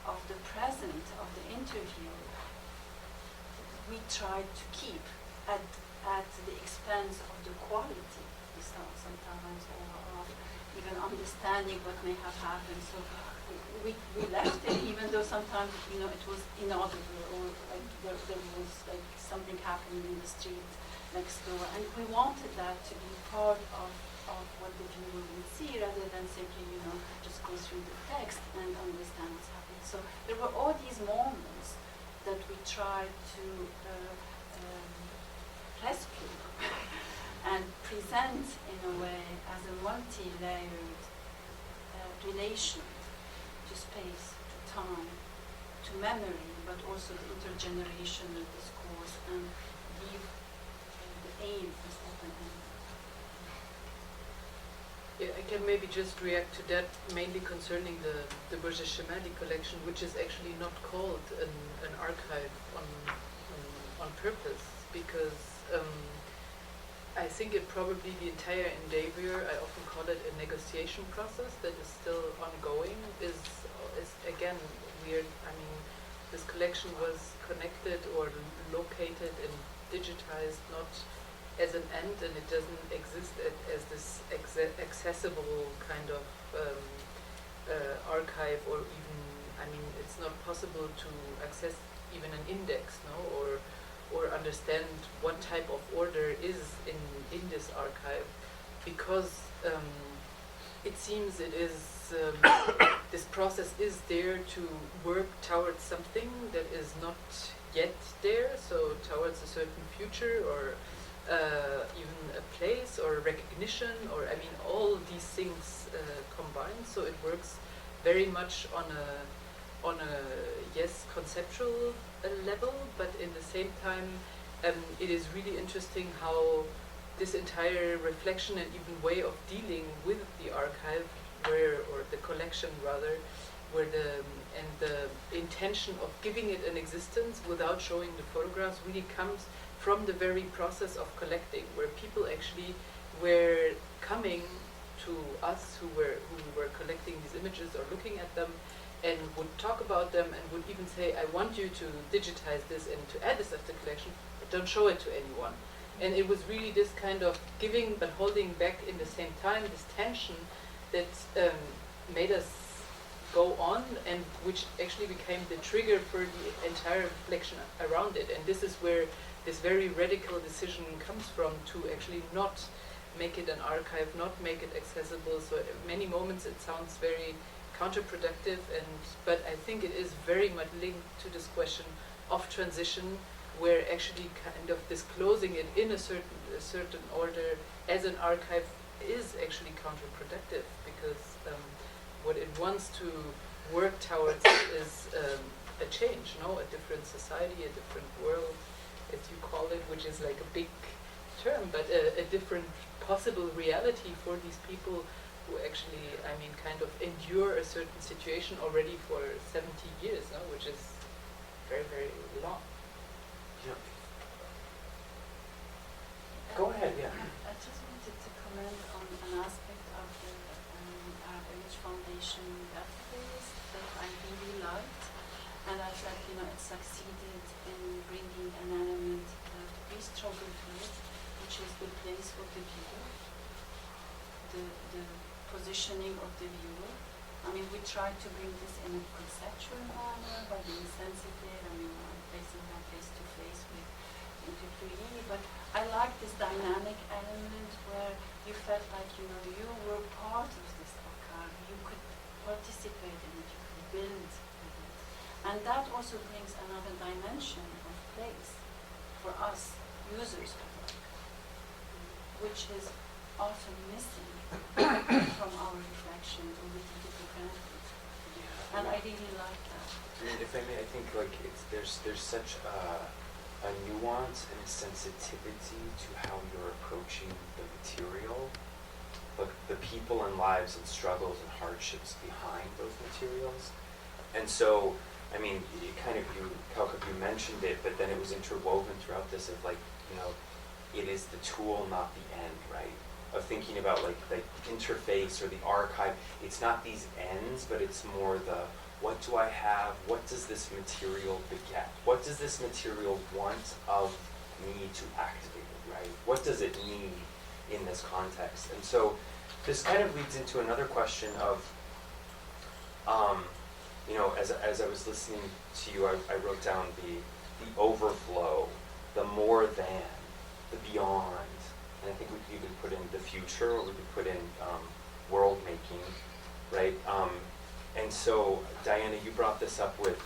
of the present of the interview, we try to keep at the expense of the quality of the sound sometimes, or even understanding what may have happened. So we left it, even though sometimes it was inaudible, or like there was like something happening in the street next door, and we wanted that to be part of what the viewer would see, rather than simply just go through the text and understand what's happening. So there were all these moments that we tried to rescue and present in a way as a multi-layered relation to space, to time, to memory, but also the intergenerational discourse, and leave the aim as open-ended. Yeah, I can maybe just react to that, mainly concerning the Burj Shamanic collection, which is actually not called an archive on purpose, because I think it probably the entire endeavor, I often call it a negotiation process that is still ongoing, is again weird. This collection was connected or located and digitized not as an end, and it doesn't exist as this accessible kind of archive, or even, it's not possible to access even an index, or understand what type of order is in this archive, because it seems it is this process is there to work towards something that is not yet there, so towards a certain future, or even a place, or recognition, or all these things combined. So it works very much on a yes, conceptual level, but in the same time it is really interesting how this entire reflection and even way of dealing with the archive, or the collection rather, where the intention of giving it an existence without showing the photographs really comes from the very process of collecting, where people actually were coming to us who were collecting these images or looking at them, and would talk about them, and would even say, I want you to digitize this and to add this as the collection, but don't show it to anyone. And it was really this kind of giving but holding back in the same time, this tension that made us go on, and which actually became the trigger for the entire reflection around it. And this is where this very radical decision comes from, to actually not make it an archive, not make it accessible. So at many moments it sounds very counterproductive, but I think it is very much linked to this question of transition, where actually kind of disclosing it in a certain order as an archive is actually counterproductive, because what it wants to work towards is a change, no? A different society, a different world, as you call it, which is like a big term, but a different possible reality for these people who actually, I mean, kind of endure a certain situation already for 70 years, no? Which is very, very long. Yeah. Go ahead, yeah. I just wanted to comment on an aspect of the Arab Image Foundation database that I really liked, and I felt, it succeeded in bringing an element that we struggle with, which is the place of the viewer, the positioning of the viewer. I mean, we try to bring this in a conceptual manner by being sensitive. I mean, I'm facing them face to face with interviewee, but I like this dynamic element where you felt like you were part of this archive, you could participate in it, you could build with it. And that also brings another dimension of place for us, users of the archive, which is often missing from our reflections, or we take it for granted. And I really like that. I mean, if I may, I think like there's such a nuance and a sensitivity to how you're approaching the material, like the people and lives and struggles and hardships behind those materials. And so, I mean, Kaoukab, you mentioned it, but then it was interwoven throughout this of like, it is the tool, not the end, right? Of thinking about like the interface or the archive. It's not these ends, but it's more the, what do I have? What does this material beget? What does this material want of me to activate it, right? What does it need in this context? And so this kind of leads into another question of, as I was listening to you, I wrote down the overflow, the more than, the beyond. And I think we could even put in the future, or we could put in world making, right? And so, Diana, you brought this up with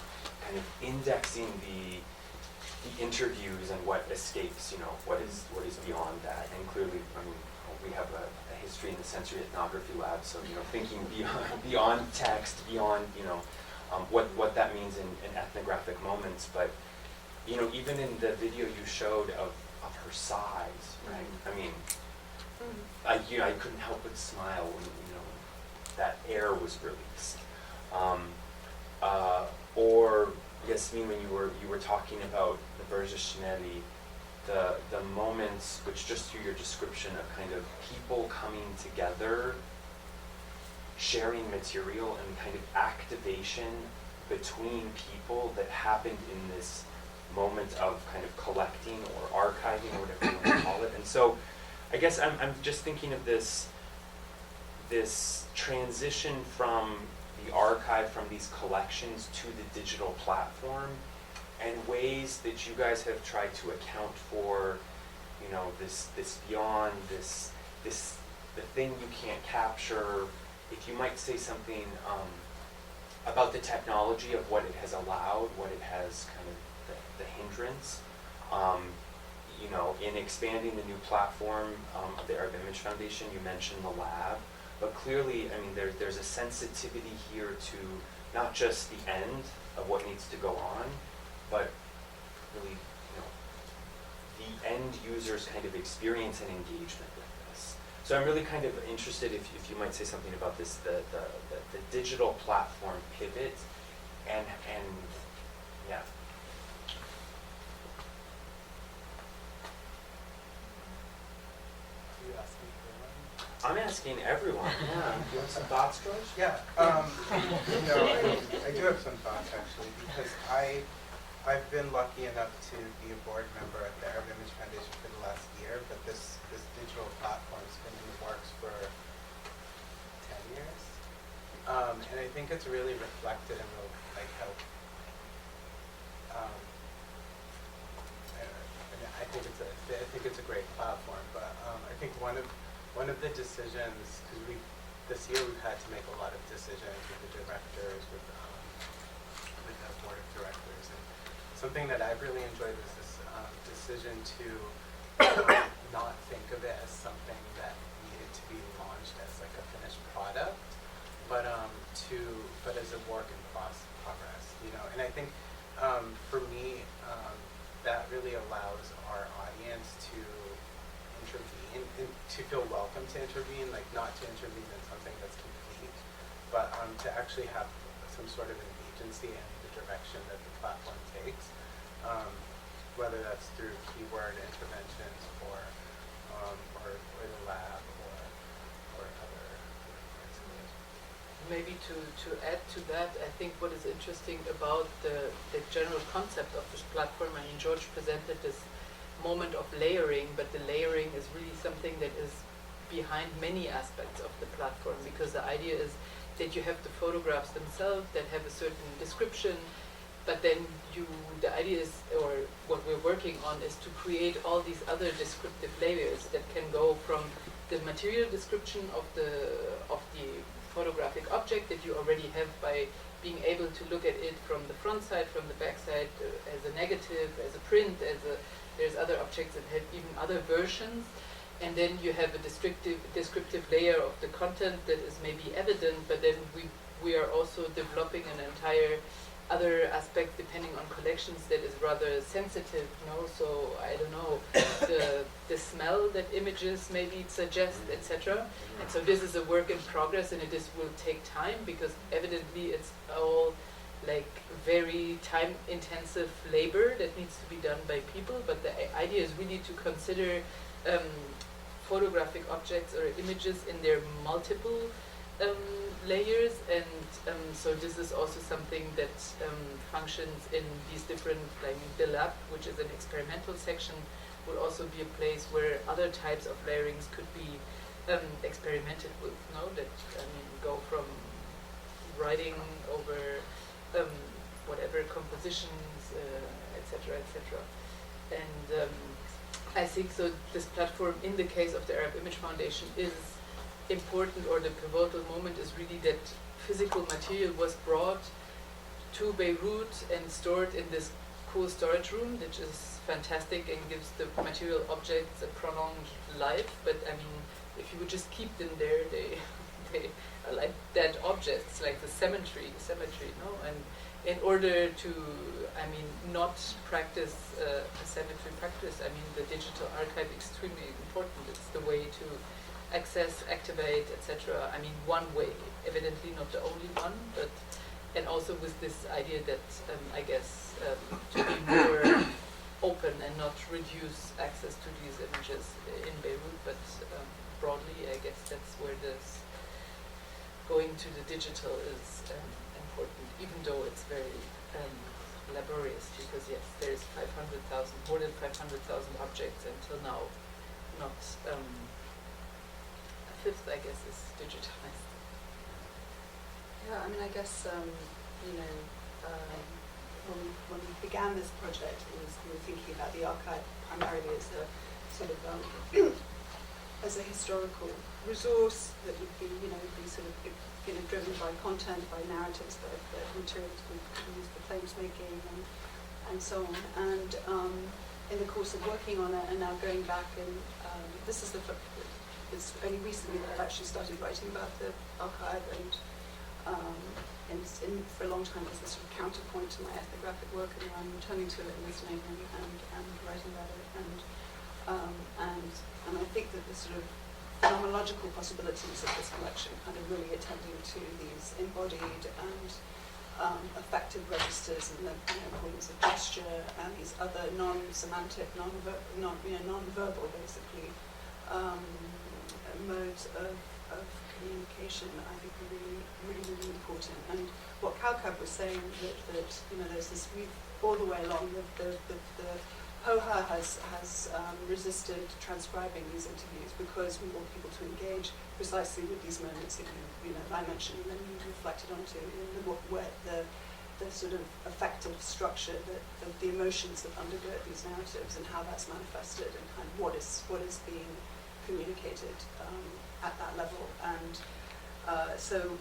kind of indexing the interviews and what escapes, what is beyond that. And clearly, I mean, we have a history in the sensory ethnography lab, so thinking beyond text, beyond what that means in ethnographic moments. But even in the video you showed of her size, right? I mean, I couldn't help but smile when that air was released. Or Yasmine, when you were talking about the Bergeshneri, the moments, which just through your description of kind of people coming together, sharing material, and kind of activation between people that happened in this moment of kind of collecting or archiving, or whatever you want to call it. And so I guess I'm just thinking of this transition from the archive, from these collections to the digital platform, and ways that you guys have tried to account for, this beyond, the thing you can't capture. If you might say something about the technology of what it has allowed, what it has kind of the hindrance, in expanding the new platform of the Arab Image Foundation. You mentioned the lab, but clearly, I mean, there's a sensitivity here to not just the end of what needs to go on, but really, the end user's kind of experience and engagement with this. So I'm really kind of interested if you might say something about this, the digital platform pivot, and yeah. I'm asking everyone. Yeah. Do you have some thoughts, George? Yeah. I do have some thoughts actually, because I've been lucky enough to be a board member at the Arab Image Foundation for the last year, but this digital platform's been in the works for 10 years, and I think it's really reflected in like how. I think it's a great platform, but I think one of the decisions, because this year we've had to make a lot of decisions with the directors, with the board of directors, and something that I've really enjoyed was this decision to not think of it as something that needed to be launched as like a finished product, but as a work in progress, you know. And I think for me, that really allows our audience to intervene and to feel welcome to intervene, like not to intervene in something that's complete, but to actually have some sort of an agency in the direction that the platform takes, whether that's through keyword interventions or the lab or other parts of it. Maybe to add to that, I think what is interesting about the general concept of this platform, I mean, George presented this moment of layering, but the layering is really something that is behind many aspects of the platform, because the idea is that you have the photographs themselves that have a certain description, but then the idea is, or what we're working on, is to create all these other descriptive layers that can go from the material description of the photographic object that you already have by being able to look at it from the front side, from the back side, as a negative, as a print, there's other objects that have even other versions. And then you have a descriptive layer of the content that is maybe evident, but then we are also developing an entire other aspect depending on collections that is rather sensitive, you know, so I don't know, the smell that images maybe suggest, etc. And so this is a work in progress, and this will take time, because evidently it's all like very time intensive labor that needs to be done by people, but the idea is really to consider photographic objects or images in their multiple layers, and so this is also something that functions in these different, like the lab, which is an experimental section, will also be a place where other types of layerings could be experimented with, no? That, I mean, go from writing over whatever compositions, etc., etc. And I think so this platform, in the case of the Arab Image Foundation, is important, or the pivotal moment is really that physical material was brought to Beirut and stored in this cool storage room, which is fantastic and gives the material objects a prolonged life. But I mean, if you would just keep them there, they are like dead objects, like the cemetery, no? And in order to, I mean, not practice a cemetery practice, I mean, the digital archive is extremely important. It's the way to access, activate, etc. I mean, one way, evidently not the only one, but, and also with this idea that I guess to be more open and not reduce access to these images in Beirut, but broadly, I guess that's where this going to the digital is important, even though it's very laborious, because yes, there's 500,000, more than 500,000 objects until now, not fifth, I guess, is digitized. Yeah, I mean, I guess, you know, when we began this project, we were thinking about the archive primarily as a sort of, as a historical resource that would be, you know, sort of, you know, driven by content, by narratives, by materials we use for claims making and so on. And in the course of working on it and now going back and this is it's only recently that I've actually started writing about the archive, and for a long time it was a sort of counterpoint to my ethnographic work, and I'm returning to it and listening and writing about it, and I think that the sort of phenomenological possibilities of this collection kind of really attending to these embodied and affective registers and the importance of gesture and these other non-semantic, non-verbal basically modes of communication, I think are really important. And what Kaoukab was saying, that you know, there's this, all the way along, the POHA has resisted transcribing these interviews because we want people to engage precisely with these moments that you know, I mentioned and then you reflected onto, where the sort of affective structure, the emotions that undergird these narratives and how that's manifested and kind of what is being communicated at that level. And so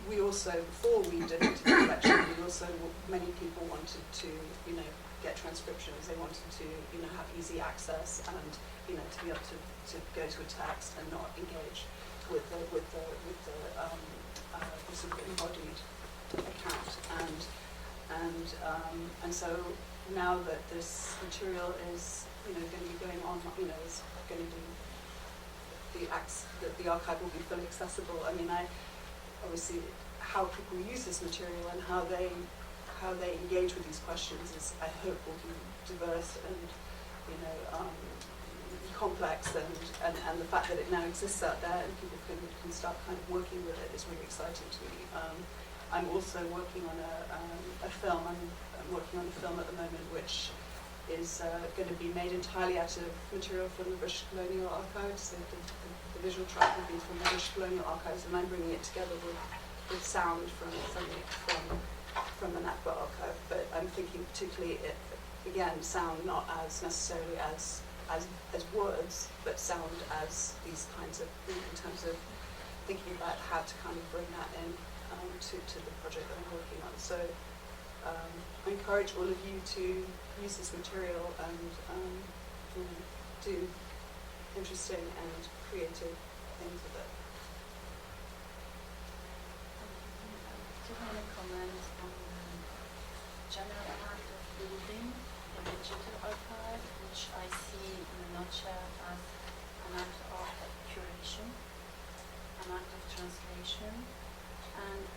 we also, before we did the collection, we also, many people wanted to, you know, get transcriptions. They wanted to, you know, have easy access and, you know, to be able to go to a text and not engage with the sort of embodied account, and so now that this material is going to be going on, is going to be that the archive will be fully accessible. I mean, obviously how people use this material and how they engage with these questions is, I hope, will be diverse and complex, and the fact that it now exists out there and people can start kind of working with it is really exciting to me. I'm also working on a film. I'm working on a film at the moment which is going to be made entirely out of material from the British Colonial Archives. So the visual track will be from the British Colonial Archives, and I'm bringing it together with sound from the Nakba archive. But I'm thinking particularly, again, sound not as necessarily as words, but sound as these kinds of, in terms of thinking about how to kind of bring that in to the project that I'm working on. So I encourage all of you to use this material and do interesting and creative things with it. Do you want to comment on the general act of building the digital archive, which I see in a nutshell as an act of curation, an act of translation, and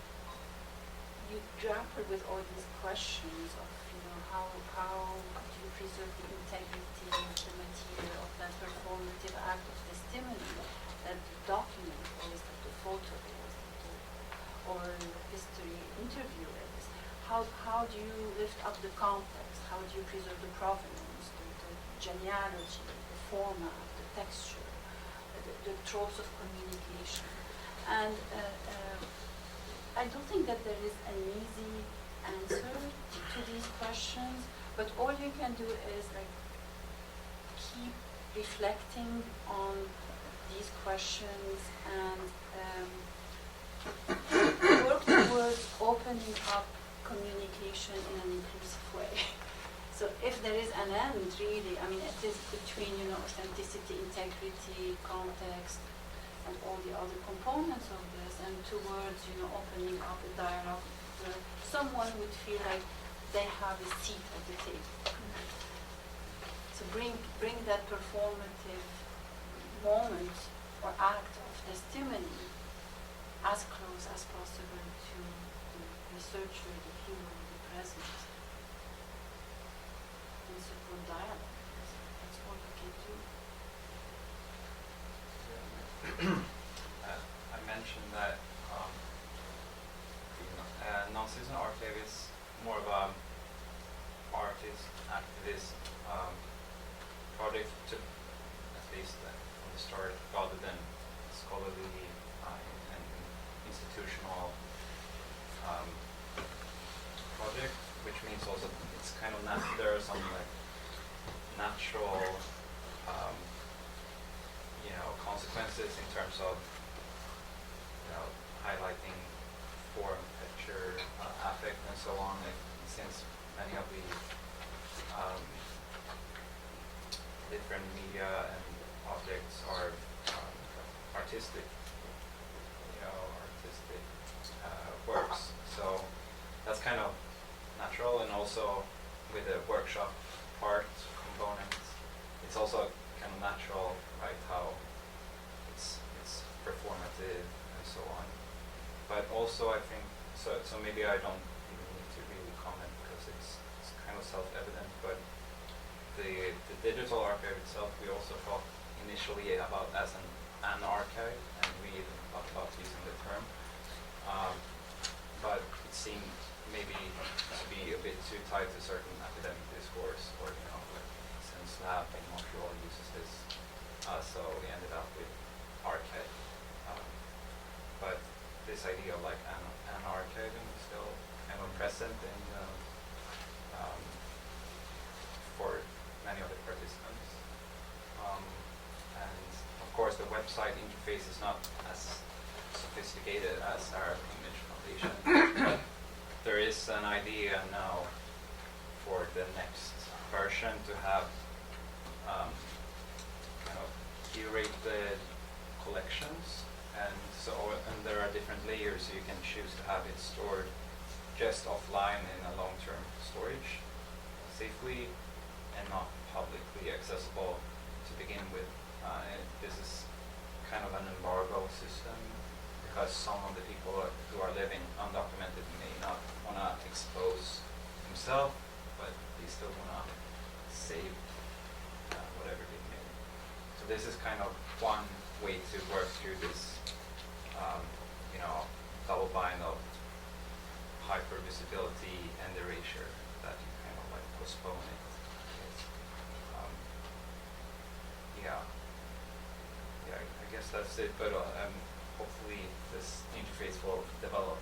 you grapple with all these questions of, how do you preserve the integrity of the material, of that performative act of testimony, that document, or is that the photo, or history interview is. How do you lift up the context? How do you preserve the provenance, the genealogy, the format, the texture, the tropes of communication? And I don't think that there is an easy answer to these questions, but all you can do is keep reflecting on these questions and work towards opening up communication in an inclusive way. So if there is an end, really, I mean, it is between, authenticity, integrity, context, and all the other components of this, and towards, opening up a dialogue where someone would feel like they have a seat at the table. So bring that performative moment or act of testimony as close as possible to the researcher, the human, the present, and support dialogue. That's all you can do. I mentioned that the Noncitizen Archive is more of a artist, activist project, at least from the start, rather than scholarly and institutional project, which means also it's kind of there are some natural consequences in terms of highlighting form, picture, affect, and so on. Since many of the different media and objects are artistic, works. So that's kind of natural, and also with the workshop part component, it's also kind of natural, right? How it's performative and so on. But also, I think so maybe I don't even need to really comment because it's kind of self-evident. But the digital archive itself, we also thought initially about as an archive, and we even thought about using the term. But it seemed maybe to be a bit too tied to certain academic discourse, or since Lab in Montreal uses this, so we ended up with archive. But this idea of an archiving is still kind of present in for many of the participants. And of course, the website interface is not as sophisticated as our image foundation, but there is an idea now for the next version to have curated collections, and there are different layers, so you can choose to have it stored just offline in a long-term storage safely and not publicly accessible to begin with. And this is kind of an embargo system because some of the people who are living undocumented may not want to expose themselves, but they still want to save whatever they made. So this is kind of one way to work through this, double bind of hyper visibility and erasure, that you kind of like postpone it. I guess that's it. But hopefully this interface will develop.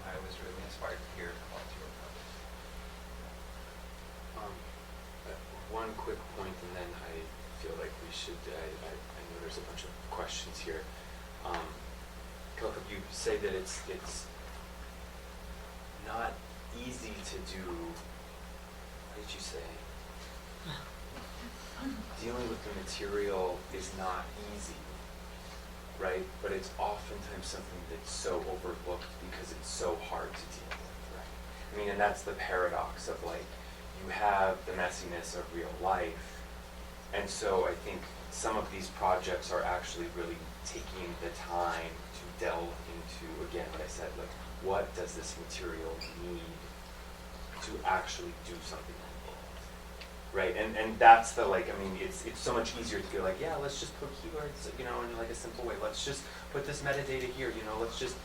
I was really inspired to hear about your project. One quick point, and then I feel like we should. I know there's a bunch of questions here. Kaoukab, you say that it's not easy to do. What did you say? Dealing with the material is not easy, right? But it's oftentimes something that's so overlooked because it's so hard to deal with, right? I mean, and that's the paradox of like, you have the messiness of real life, and so I think some of these projects are actually really taking the time to delve into, again, what I said, like, what does this material need to actually do something involved, right? And that's the, like, I mean, it's so much easier to be like, yeah, let's just put keywords, in like a simple way. Let's just put this metadata here, let's just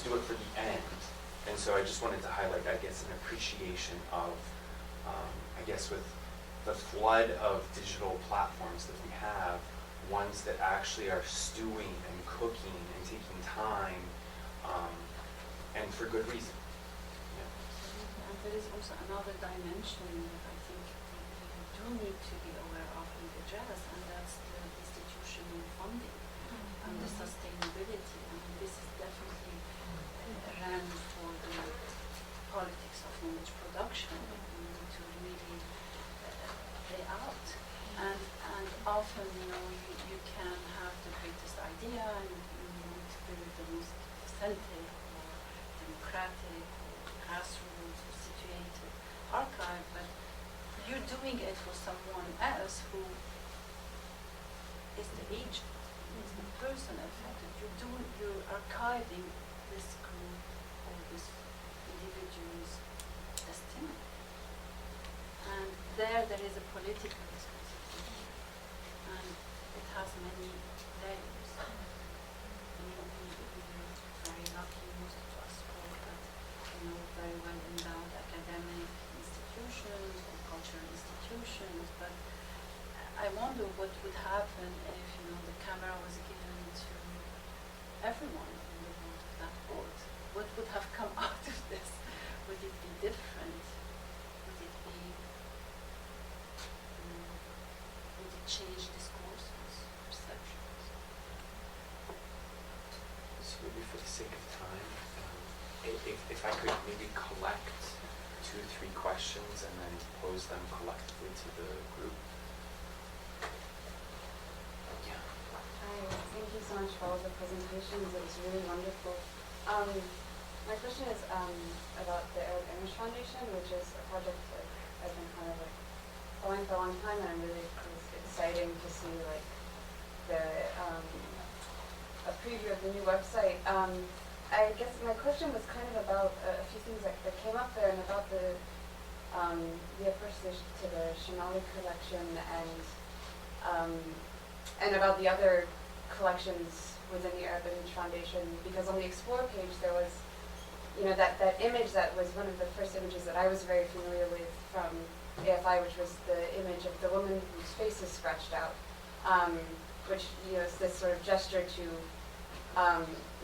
do it for the end. And so I just wanted to highlight, I guess, an appreciation of, I guess, with the flood of digital platforms that we have, ones that actually are stewing and cooking and taking time, and for good reason. And there is also another dimension that I think we do need to be aware of and address, and that's the institutional funding and the sustainability. I mean, this is definitely ran for the politics of knowledge production that we need to really play out. And often, you can have the greatest idea and you want to build the most authentic or democratic or grassroots or situated archive, but you're doing it for someone else who is the agent, is the person affected. You're archiving this group or this individual's destiny. And there is a political responsibility, and it has many layers. We are very lucky, most of us, for that, very well endowed academic institutions or cultural institutions. But I wonder what would happen if the camera was given to everyone in the world of that board. What would have come out of this? Would it be different? Would it be? Would it change discourses, perceptions? So maybe for the sake of time, if I could maybe collect 2-3 questions and then pose them collectively to the group. Yeah. Hi, thank you so much for all the presentations. It was really wonderful. My question is about the Arab Image Foundation, which is a project that I've been kind of following for a long time, and it was exciting to see a preview of the new website. I guess my question was kind of about a few things that came up there, and about the approach to the Shamanic collection, and about the other collections within the Arab Image Foundation. Because on the Explore page there was, that image that was one of the first images that I was very familiar with from AFI, which was the image of the woman whose face is scratched out, which is this sort of gesture to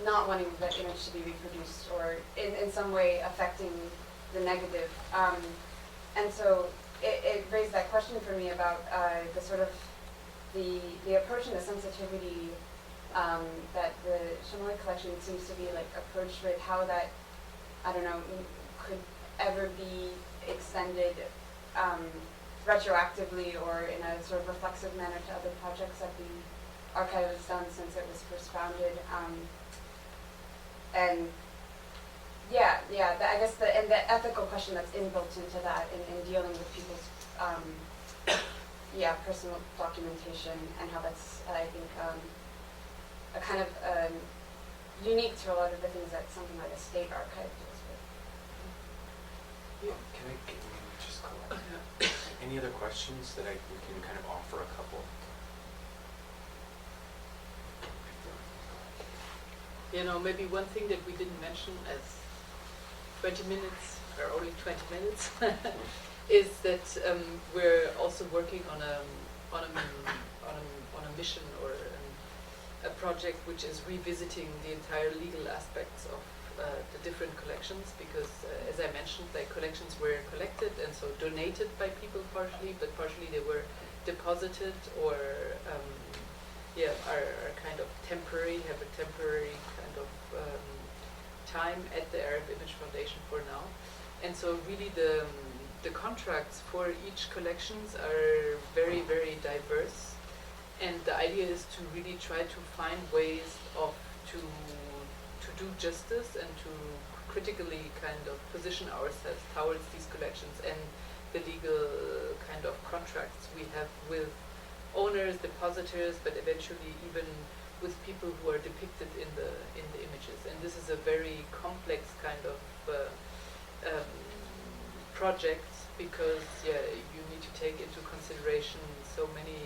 not wanting that image to be reproduced, or in some way affecting the negative. And so it raised that question for me about the sort of the approach and the sensitivity that the Shamanic collection seems to be approached with, how that, I don't know, could ever be extended retroactively or in a sort of reflexive manner to other projects that the archive has done since it was first founded. And I guess and the ethical question that's inbuilt into that in dealing with people's personal documentation, and how that's I think a kind of unique to a lot of the things that something like a state archive deals with. Can we just collect? Any other questions that we can kind of offer a couple? Maybe one thing that we didn't mention as 20 minutes, or only 20 minutes, is that we're also working on a mission or a project which is revisiting the entire legal aspects of the different collections, because as I mentioned, like, collections were collected and so donated by people partially, but partially they were deposited or are kind of temporary, have a temporary kind of time at the Arab Image Foundation for now. And so really the contracts for each collections are very, very diverse. And the idea is to really try to find ways to do justice and to critically kind of position ourselves towards these collections and the legal kind of contracts we have with owners, depositors, but eventually even with people who are depicted in the images. And this is a very complex kind of project, because you need to take into consideration so many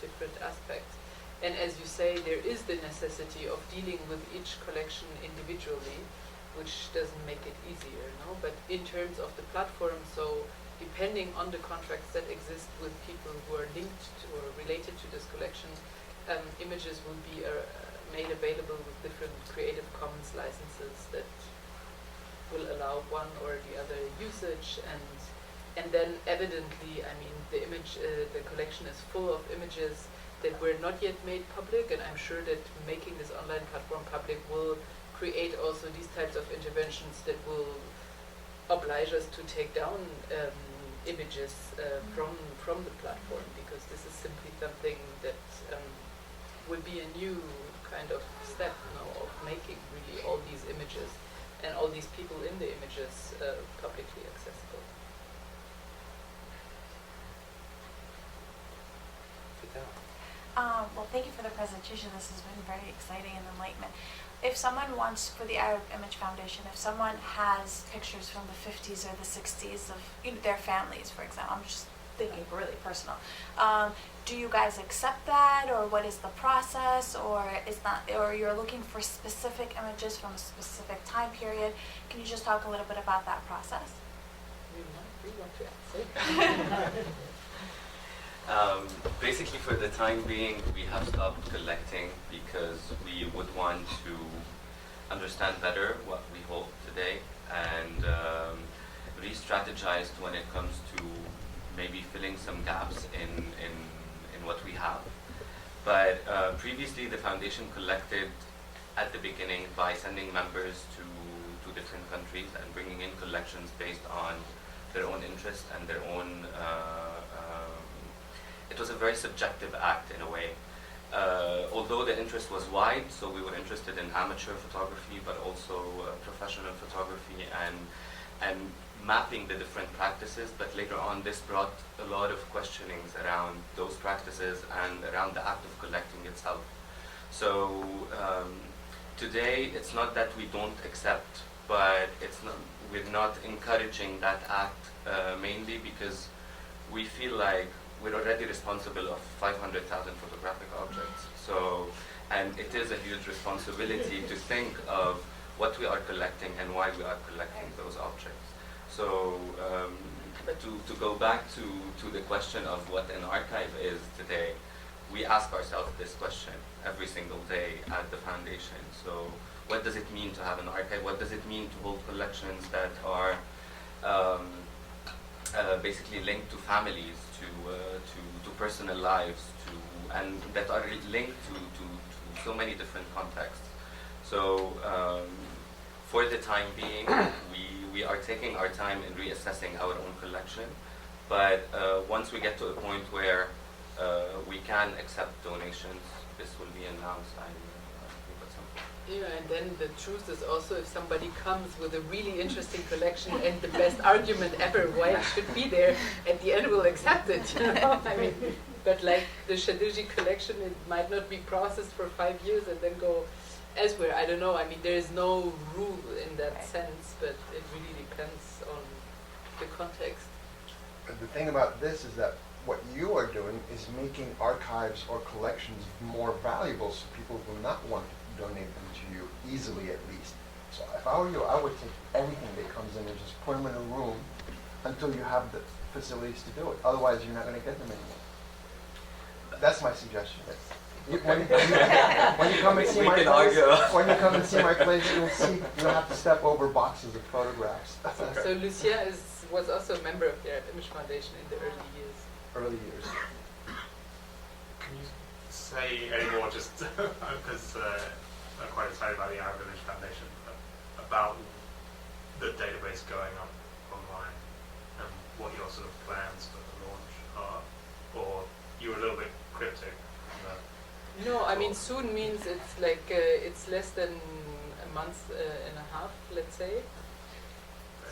different aspects. And as you say, there is the necessity of dealing with each collection individually, which doesn't make it easier, no? But in terms of the platform, so depending on the contracts that exist with people who are linked to or related to this collection, images will be made available with different Creative Commons licenses that will allow one or the other usage. And then evidently, I mean, the collection is full of images that were not yet made public, and I'm sure that making this online platform public will create also these types of interventions that will oblige us to take down images from the platform, because this is simply something that will be a new kind of step now of making really all these images and all these people in the images publicly accessible. Well, thank you for the presentation. This has been very exciting and enlightenment. If someone wants, for the Arab Image Foundation, if someone has pictures from the 50s or the 60s of their families, for example, I'm just thinking really personal, do you guys accept that, or what is the process, or you're looking for specific images from a specific time period? Can you just talk a little bit about that process? We want to answer. Basically, for the time being, we have stopped collecting because we would want to understand better what we hold today and re-strategize when it comes to maybe filling some gaps in what we have. But previously, the foundation collected at the beginning by sending members to different countries and bringing in collections based on their own interest and their own it was a very subjective act in a way. Although the interest was wide, so we were interested in amateur photography, but also professional photography and mapping the different practices. But later on, this brought a lot of questionings around those practices and around the act of collecting itself. So today, it's not that we don't accept, but we're not encouraging that act mainly because we feel like we're already responsible of 500,000 photographic objects. So, and it is a huge responsibility to think of what we are collecting and why we are collecting those objects. So, to go back to the question of what an archive is today, we ask ourselves this question every single day at the foundation. So, what does it mean to have an archive? What does it mean to hold collections that are basically linked to families, to personal lives, and that are linked to so many different contexts. So for the time being, we are taking our time in reassessing our own collection, but once we get to a point where we can accept donations, this will be announced. I think at some point. Yeah, and then the truth is also if somebody comes with a really interesting collection and the best argument ever why it should be there, at the end we'll accept it, you know? I mean, but like the Shadurji collection, it might not be processed for 5 years and then go elsewhere. I don't know. I mean, there is no rule in that sense, but it really depends on the context. And the thing about this is that what you are doing is making archives or collections more valuable, so people will not want to donate them to you easily, at least. So if I were you, I would take everything that comes in and just put them in a room until you have the facilities to do it. Otherwise, you're not going to get them anymore. That's my suggestion. When you come and see my place, when you come and see my place, you'll have to step over boxes of photographs. So Lucien was also a member of the Image Foundation in the early years. Early years. Can you say any more, just because I'm quite excited about the Arab Image Foundation, about the database going up online and what your sort of plans for the launch are? Or you were a little bit cryptic. No, I mean soon means it's like it's less than a month and a half, let's say.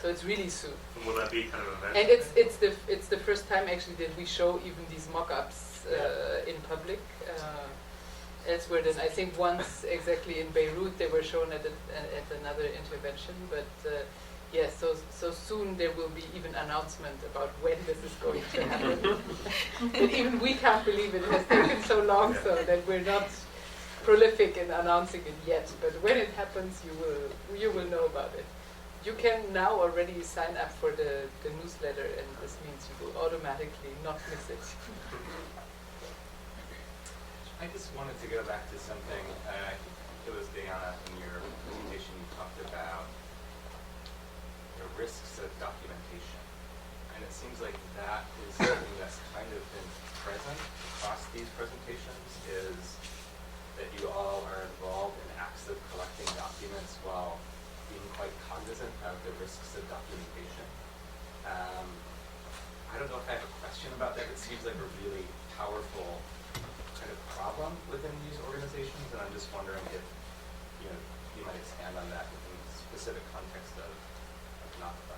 So it's really soon. And will that be kind of event? And it's the first time actually that we show even these mock-ups in public. Elsewhere than I think once exactly in Beirut they were shown at another intervention, but yes, so soon there will be even announcement about when this is going to happen. And even we can't believe it has taken so long, so that we're not prolific in announcing it yet. But when it happens, you will know about it. You can now already sign up for the newsletter, and this means you will automatically not miss it. I just wanted to go back to something. I think it was Diana in your presentation you talked about the risks of documentation, and it seems like that is something that's kind of been present across these presentations. Is that you all are involved in acts of collecting documents while being quite cognizant of the risks of documentation. I don't know if I have a question about that. It seems like a really powerful kind of problem within these organizations, and I'm just wondering if you might expand on that within the specific context of Nakba.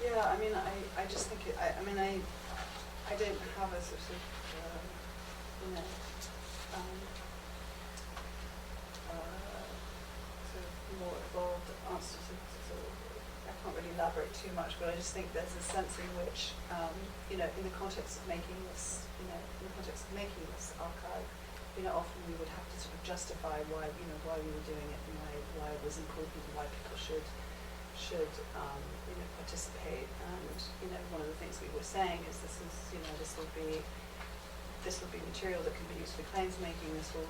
Yeah, I mean, I just think I don't have a sort of sort of more evolved answer to I can't really elaborate too much, but I just think there's a sense in which, in the context of making this, archive, often we would have to sort of justify why we were doing it and why it was important and why people should participate. And one of the things we were saying is this will be material that can be used for claims making. This will,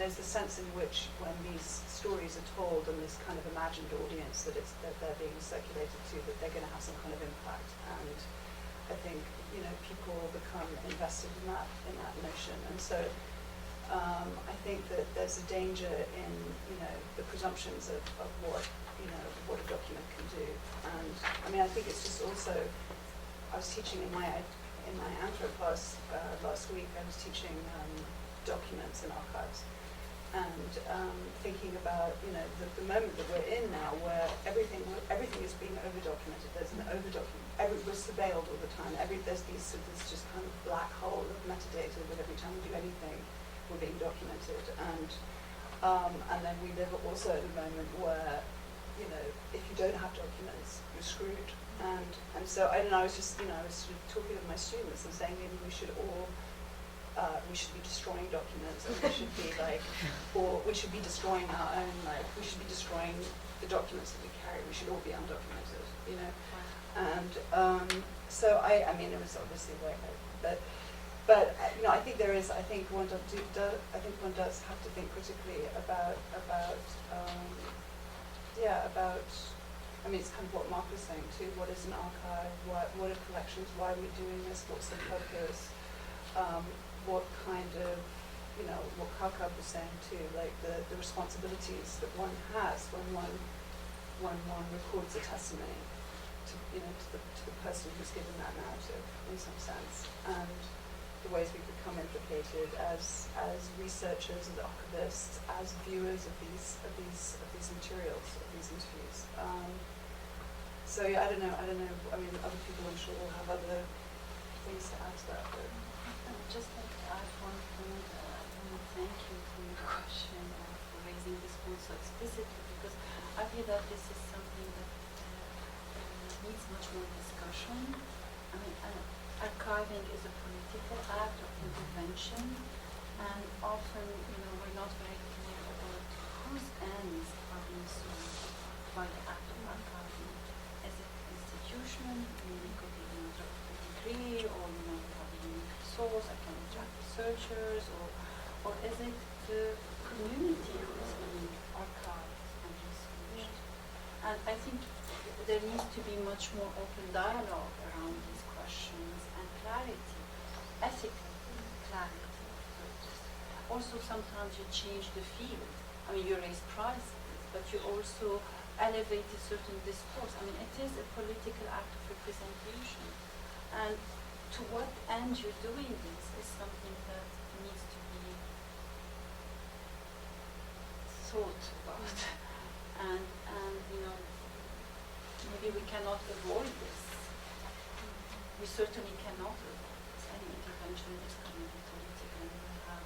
there's a sense in which when these stories are told and this kind of imagined audience that they're being circulated to, that they're going to have some kind of impact. And I think people become invested in that notion. And so I think that there's a danger in the presumptions of what a document can do. And I mean, I think it's just also, I was teaching in my Anthrop class last week. I was teaching documents and archives, and thinking about the moment that we're in now, where everything is being over-documented. There's an over-document. We're surveilled all the time. There's this just kind of black hole of metadata that every time we do anything, we're being documented. And then we live also at a moment where if you don't have documents, you're screwed. And so I don't know. I was sort of talking with my students and saying maybe we should be destroying documents, and we should be or we should be destroying our own we should be destroying the documents that we carry. We should all be undocumented, And so I mean it was obviously but I think there is. I think one does have to think critically about. I mean, it's kind of what Mark was saying too. What is an archive? What are collections? Why are we doing this? What's the purpose? What kind of, what Kaoukab was saying too, like the responsibilities that one has when one records a testimony to the person who's given that narrative in some sense. And the ways we become implicated as researchers, as archivists, as viewers of these materials, of these interviews. So yeah, I don't know. I mean, other people I'm sure will have other things to add to that. But just like to add one point, I want to thank you for your question and for raising this point so explicitly, because I feel that this is something that needs much more discussion. I mean, archiving is a political act of intervention, and often, we're not very clear about whose ends are being served by the act of archiving. Is it institution? It could be a degree, or have a unique source. I can attract researchers, or is it the community who is being archived and researched? And I think there needs to be much more open dialogue around these questions and clarity, ethical clarity. Also, sometimes you change the field. I mean, you raise prices, but you also elevate a certain discourse. I mean, it is a political act of representation. And to what end you're doing this is something that needs to be thought about. And maybe we cannot avoid this. We certainly cannot avoid this. Any intervention is going to be political and will have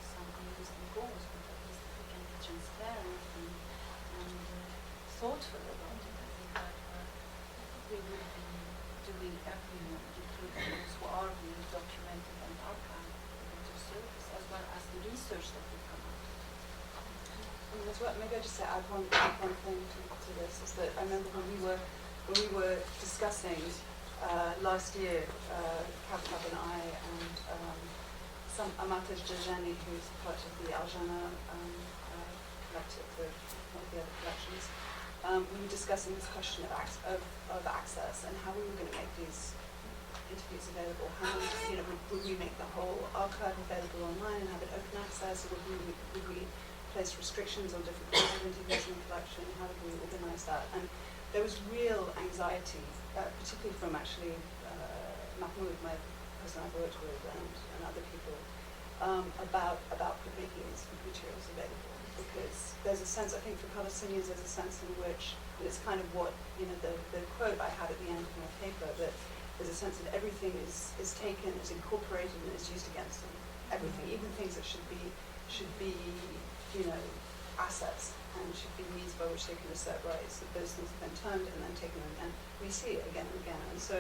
some aims and goals, but at least if we can be transparent and thoughtful about it, I think that we will be doing everyone, including those who are being documented and archived, a better service, as well as the research that will come out. Maybe I just add one thing to this, is that I remember when we were discussing last year, Kaoukab and I and some Amatej Djajani, who's part of the Aljana collective, one of the other collections, we were discussing this question of access and how we were going to make these interviews available. How would we make the whole archive available online and have it open access, or would we place restrictions on different kinds of interviews in the collection? How did we organise that? And there was real anxiety, particularly from actually Mahmoud, my person I've worked with, and other people, about making these materials available. Because there's a sense, I think for Palestinians, there's a sense in which, and it's kind of what, the quote I had at the end of my paper, that there's a sense that everything is taken, is incorporated, and is used against them. Everything, even things that should be assets and should be means by which they can assert rights, that those things have been turned and then taken and we see it again and again. And so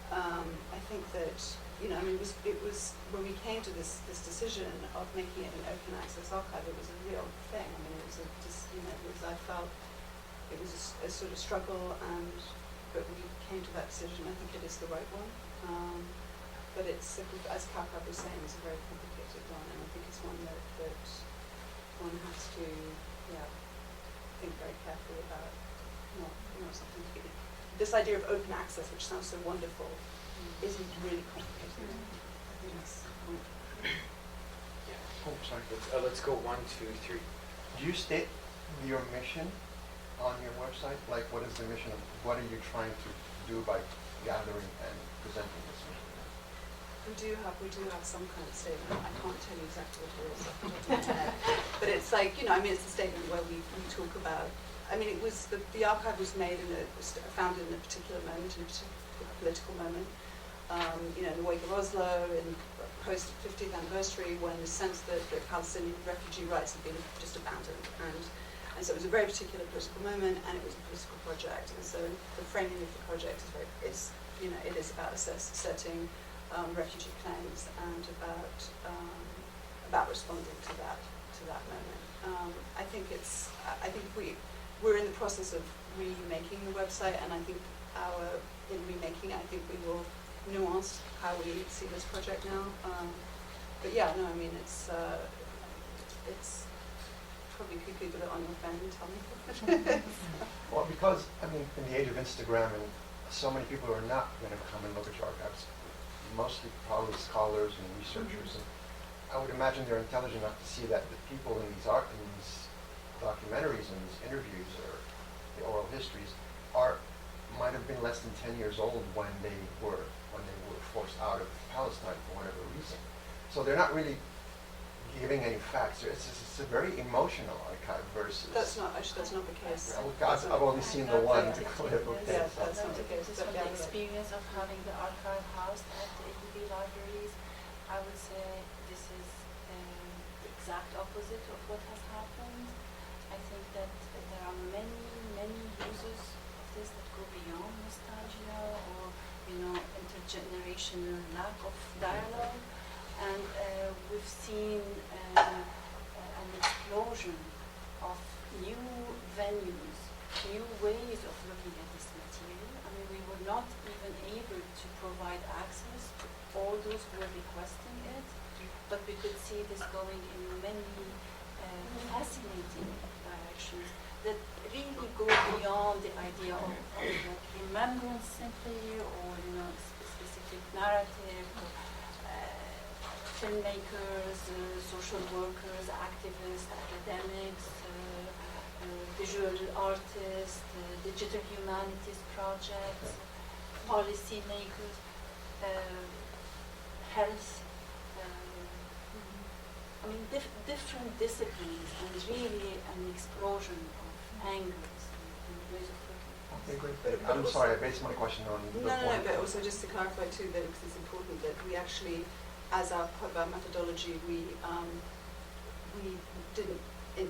I think that, it was when we came to this decision of making it an open access archive, it was a real thing. I mean, it was I felt it was a sort of struggle, but we came to that decision. I think it is the right one. But it's, as Kaoukab was saying, it's a very complicated one, and I think it's one that one has to, think very carefully about. Not something to be. This idea of open access, which sounds so wonderful, isn't really complicated. I think that's the point. Oh, sorry. Let's go 1, 2, 3. Do you state your mission on your website? Like, what is the mission? What are you trying to do by gathering and presenting this mission? We do have some kind of statement. I can't tell you exactly what it is off the top of my head. But it's like, it's a statement where we talk about, it was, the archive was made founded in a particular moment, in a particular political moment. In the wake of Oslo, in post 50th anniversary, when the sense that Palestinian refugee rights had been just abandoned. And so it was a very particular political moment, and it was a political project. And so the framing of the project it is about asserting refugee claims and about responding to that moment. I think we're in the process of remaking the website, and I think in remaking it, I think we will nuance how we see this project now. But it's probably you could Google it on your phone and tell me. Well, because in the age of Instagram, and so many people are not going to come and look at your archives. Mostly probably scholars and researchers, and I would imagine they're intelligent enough to see that the people in these documentaries and these interviews or the oral histories might have been less than 10 years old when when they were forced out of Palestine for whatever reason. So they're not really giving any facts. It's a very emotional archive versus... That's not the case. Well, God, I've only seen the one clip of Yeah, this. that's not the case. Just from the experience of having the archive housed at the AUB libraries, I would say this is the exact opposite of what has happened. I think that there are many users of this that go beyond nostalgia or, intergenerational lack of dialogue. And we've seen an explosion of new venues, new ways of looking at this material. I mean, we were not even able to provide access to all those who were requesting it, but we could see this going in many fascinating directions that really go beyond the idea of like remembrance simply, or specific narrative. Filmmakers, social workers, activists, academics, visual artists, digital humanities projects, policy makers, health. I mean, different disciplines, and really an explosion of angles and ways of looking. Okay, great. I'm sorry, I based my question on the No, point. but also just to clarify too, that because it's important that we actually, as our part of our methodology, we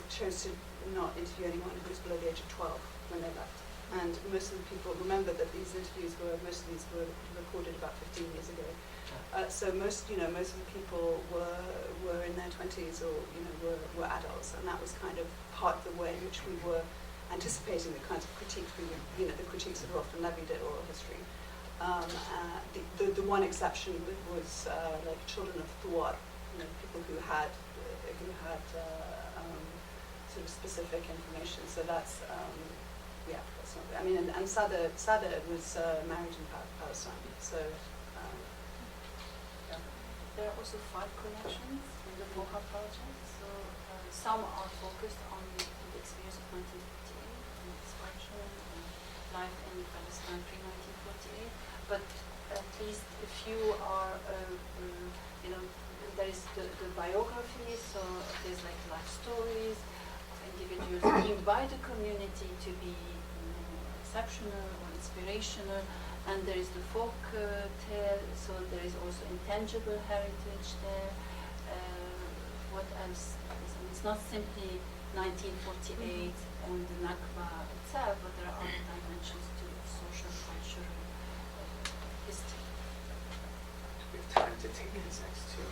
chose to not interview anyone who was below the age of 12 when they left. And most of the people, remember that most of these were recorded about 15 years ago. So most of the people were in their 20s or were adults, and that was kind of part of the way in which we were anticipating the kinds of critiques the critiques that were often levied at oral history. The one exception was like children of Thuar, people who had sort of specific information. So that's that's not. I mean, and Sabbagh was married in Palestine. So there are also 5 collections in the Moha project. So some are focused on the experience of 1948 and its function and life in Palestine pre-1948. But at least a few are, there is the biography, so there's like life stories of individuals deemed by the community to be exceptional or inspirational, and there is the folk tale, so there is also intangible heritage there. What else? It's not simply 1948 and the Nakba itself, but there are other dimensions to social, cultural history. We have time to take these next 2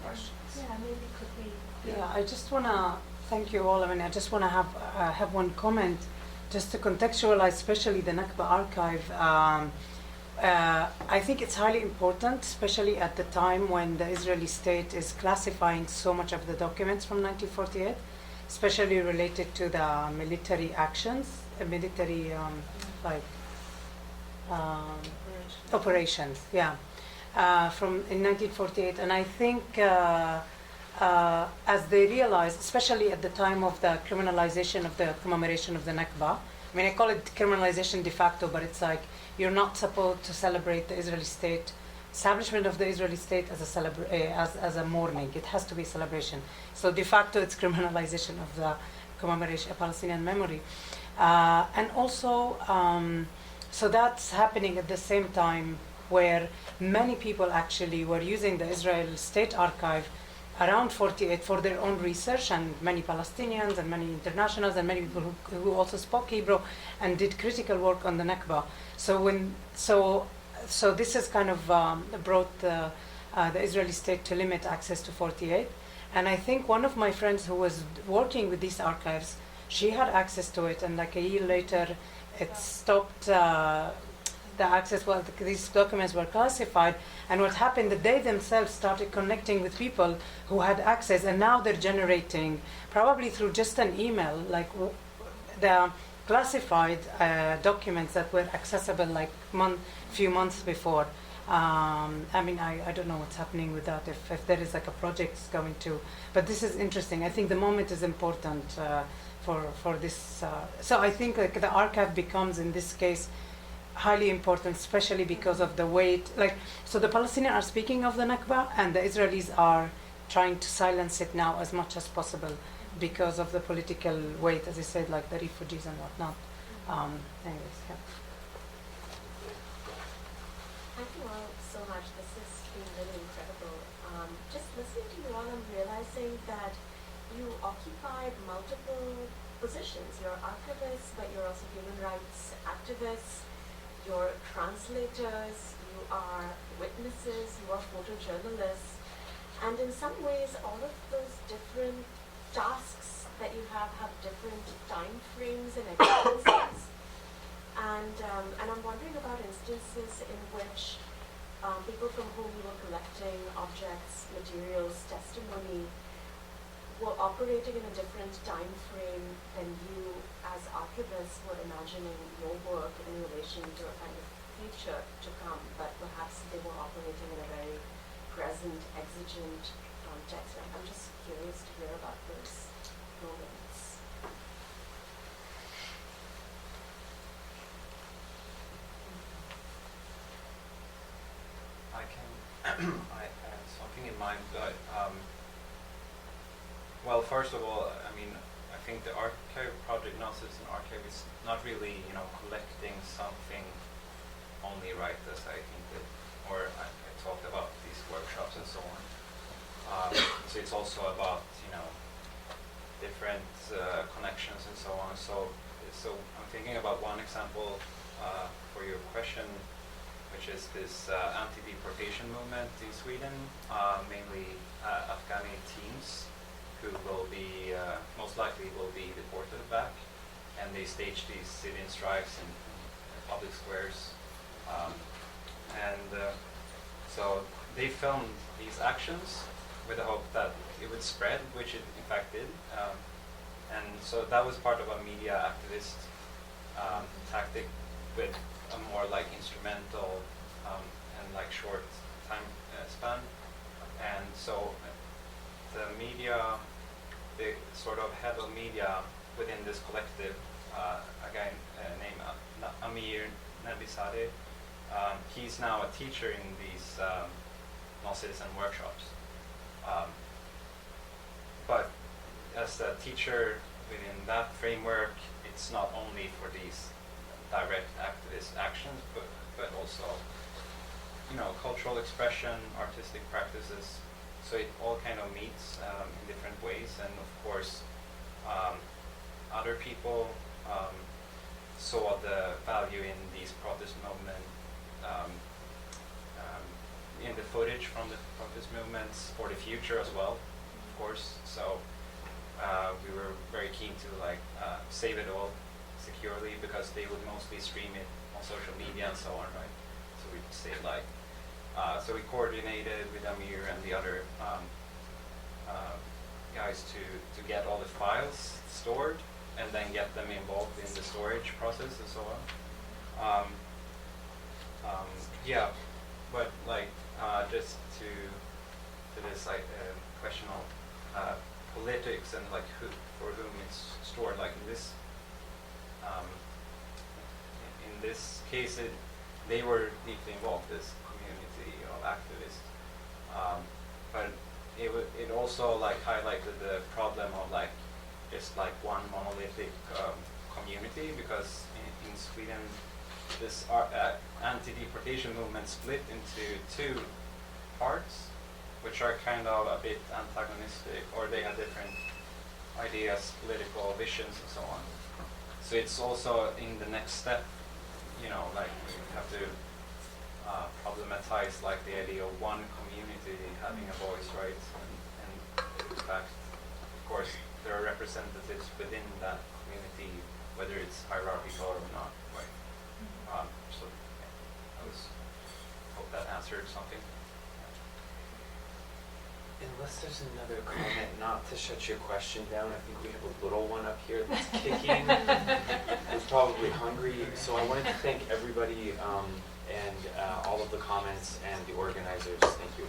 questions. Yeah, maybe could we? Yeah, I just want to thank you all. I mean, I just want to have one comment, just to contextualize, especially the Nakba archive. I think it's highly important, especially at the time when the Israeli state is classifying so much of the documents from 1948, especially related to the military actions, military operations. Yeah. From in 1948, and I think as they realized, especially at the time of the criminalization of the commemoration of the Nakba, I mean, I call it criminalization de facto, but it's like you're not supposed to celebrate the Israeli state, establishment of the Israeli state as a mourning. It has to be a celebration. So de facto, it's criminalization of the commemoration of Palestinian memory, and also so that's happening at the same time where many people actually were using the Israel State Archive around 48 for their own research, and many Palestinians and many internationals and many people who also spoke Hebrew and did critical work on the Nakba. So this has kind of brought the Israeli state to limit access to 48. And I think one of my friends who was working with these archives, she had access to it, and like a year later it stopped the access. Well, these documents were classified, and what happened that they themselves started connecting with people who had access, and now they're generating, probably through just an email, like the classified documents that were accessible like few months before. I mean, I don't know what's happening with that, if there is like a project going to, but this is interesting. I think the moment is important for this. So I think like the archive becomes, in this case, highly important, especially because of the weight. Like, so the Palestinians are speaking of the Nakba, and the Israelis are trying to silence it now as much as possible because of the political weight, as I said, like the refugees and whatnot. Anyways, yeah. Thank you all so much. This has been really incredible. Just listening to you all, I'm realizing that you occupy multiple positions. You're archivists, but you're also human rights activists. You're translators. You are witnesses. You are photojournalists. And in some ways, all of those different tasks that you have different time frames and experiences. And I'm wondering about instances in which people from whom you were collecting objects, materials, testimony were operating in a different time frame than you as archivists were imagining your work in relation to a kind of future to come, but perhaps they were operating in a very present, exigent context. I'm just curious to hear about those moments. I have something in mind, but well, first of all, I mean, I think the archive project, Noncitizen Archive, is not really, collecting something only, right, as I think that, or I talked about these workshops and so on. So it's also about, different connections and so on. So I'm thinking about one example for your question, which is this anti-deportation movement in Sweden, mainly Afghani teens who will be, most likely will be deported back, and they stage these sit-in strikes in public squares. So they filmed these actions with the hope that it would spread, which it in fact did. And so that was part of a media activist tactic with a more like instrumental and like short time span. And so the media, the sort of head of media within this collective, a guy named Amir Nabizadeh, he's now a teacher in these Noncitizen workshops. But as a teacher within that framework, it's not only for these direct activist actions, but also, cultural expression, artistic practices. So it all kind of meets in different ways, and of course, other people saw the value in these protest movement, in the footage from the protest movements for the future as well, of course. So we were very keen to save it all securely, because they would mostly stream it on social media and so on, right? So we saved so we coordinated with Amir and the other guys to get all the files stored and then get them involved in the storage process and so on. Yeah, but just to this question of politics and who, for whom it's stored, in this case, they were deeply involved, this community of activists, but it also highlighted the problem of just one monolithic community, because in Sweden this anti-deportation movement split into two parts, which are kind of a bit antagonistic, or they have different ideas, political visions, and so on. So it's also in the next step, we have to problematize the idea of one community having a voice, right? And in fact, of course, there are representatives within that community, whether it's hierarchical or not, right? So hope that answered something. Unless there's another comment, not to shut your question down, I think we have a little one up here that's kicking. It's probably hungry. So I wanted to thank everybody and all of the comments and the organizers. Thank you.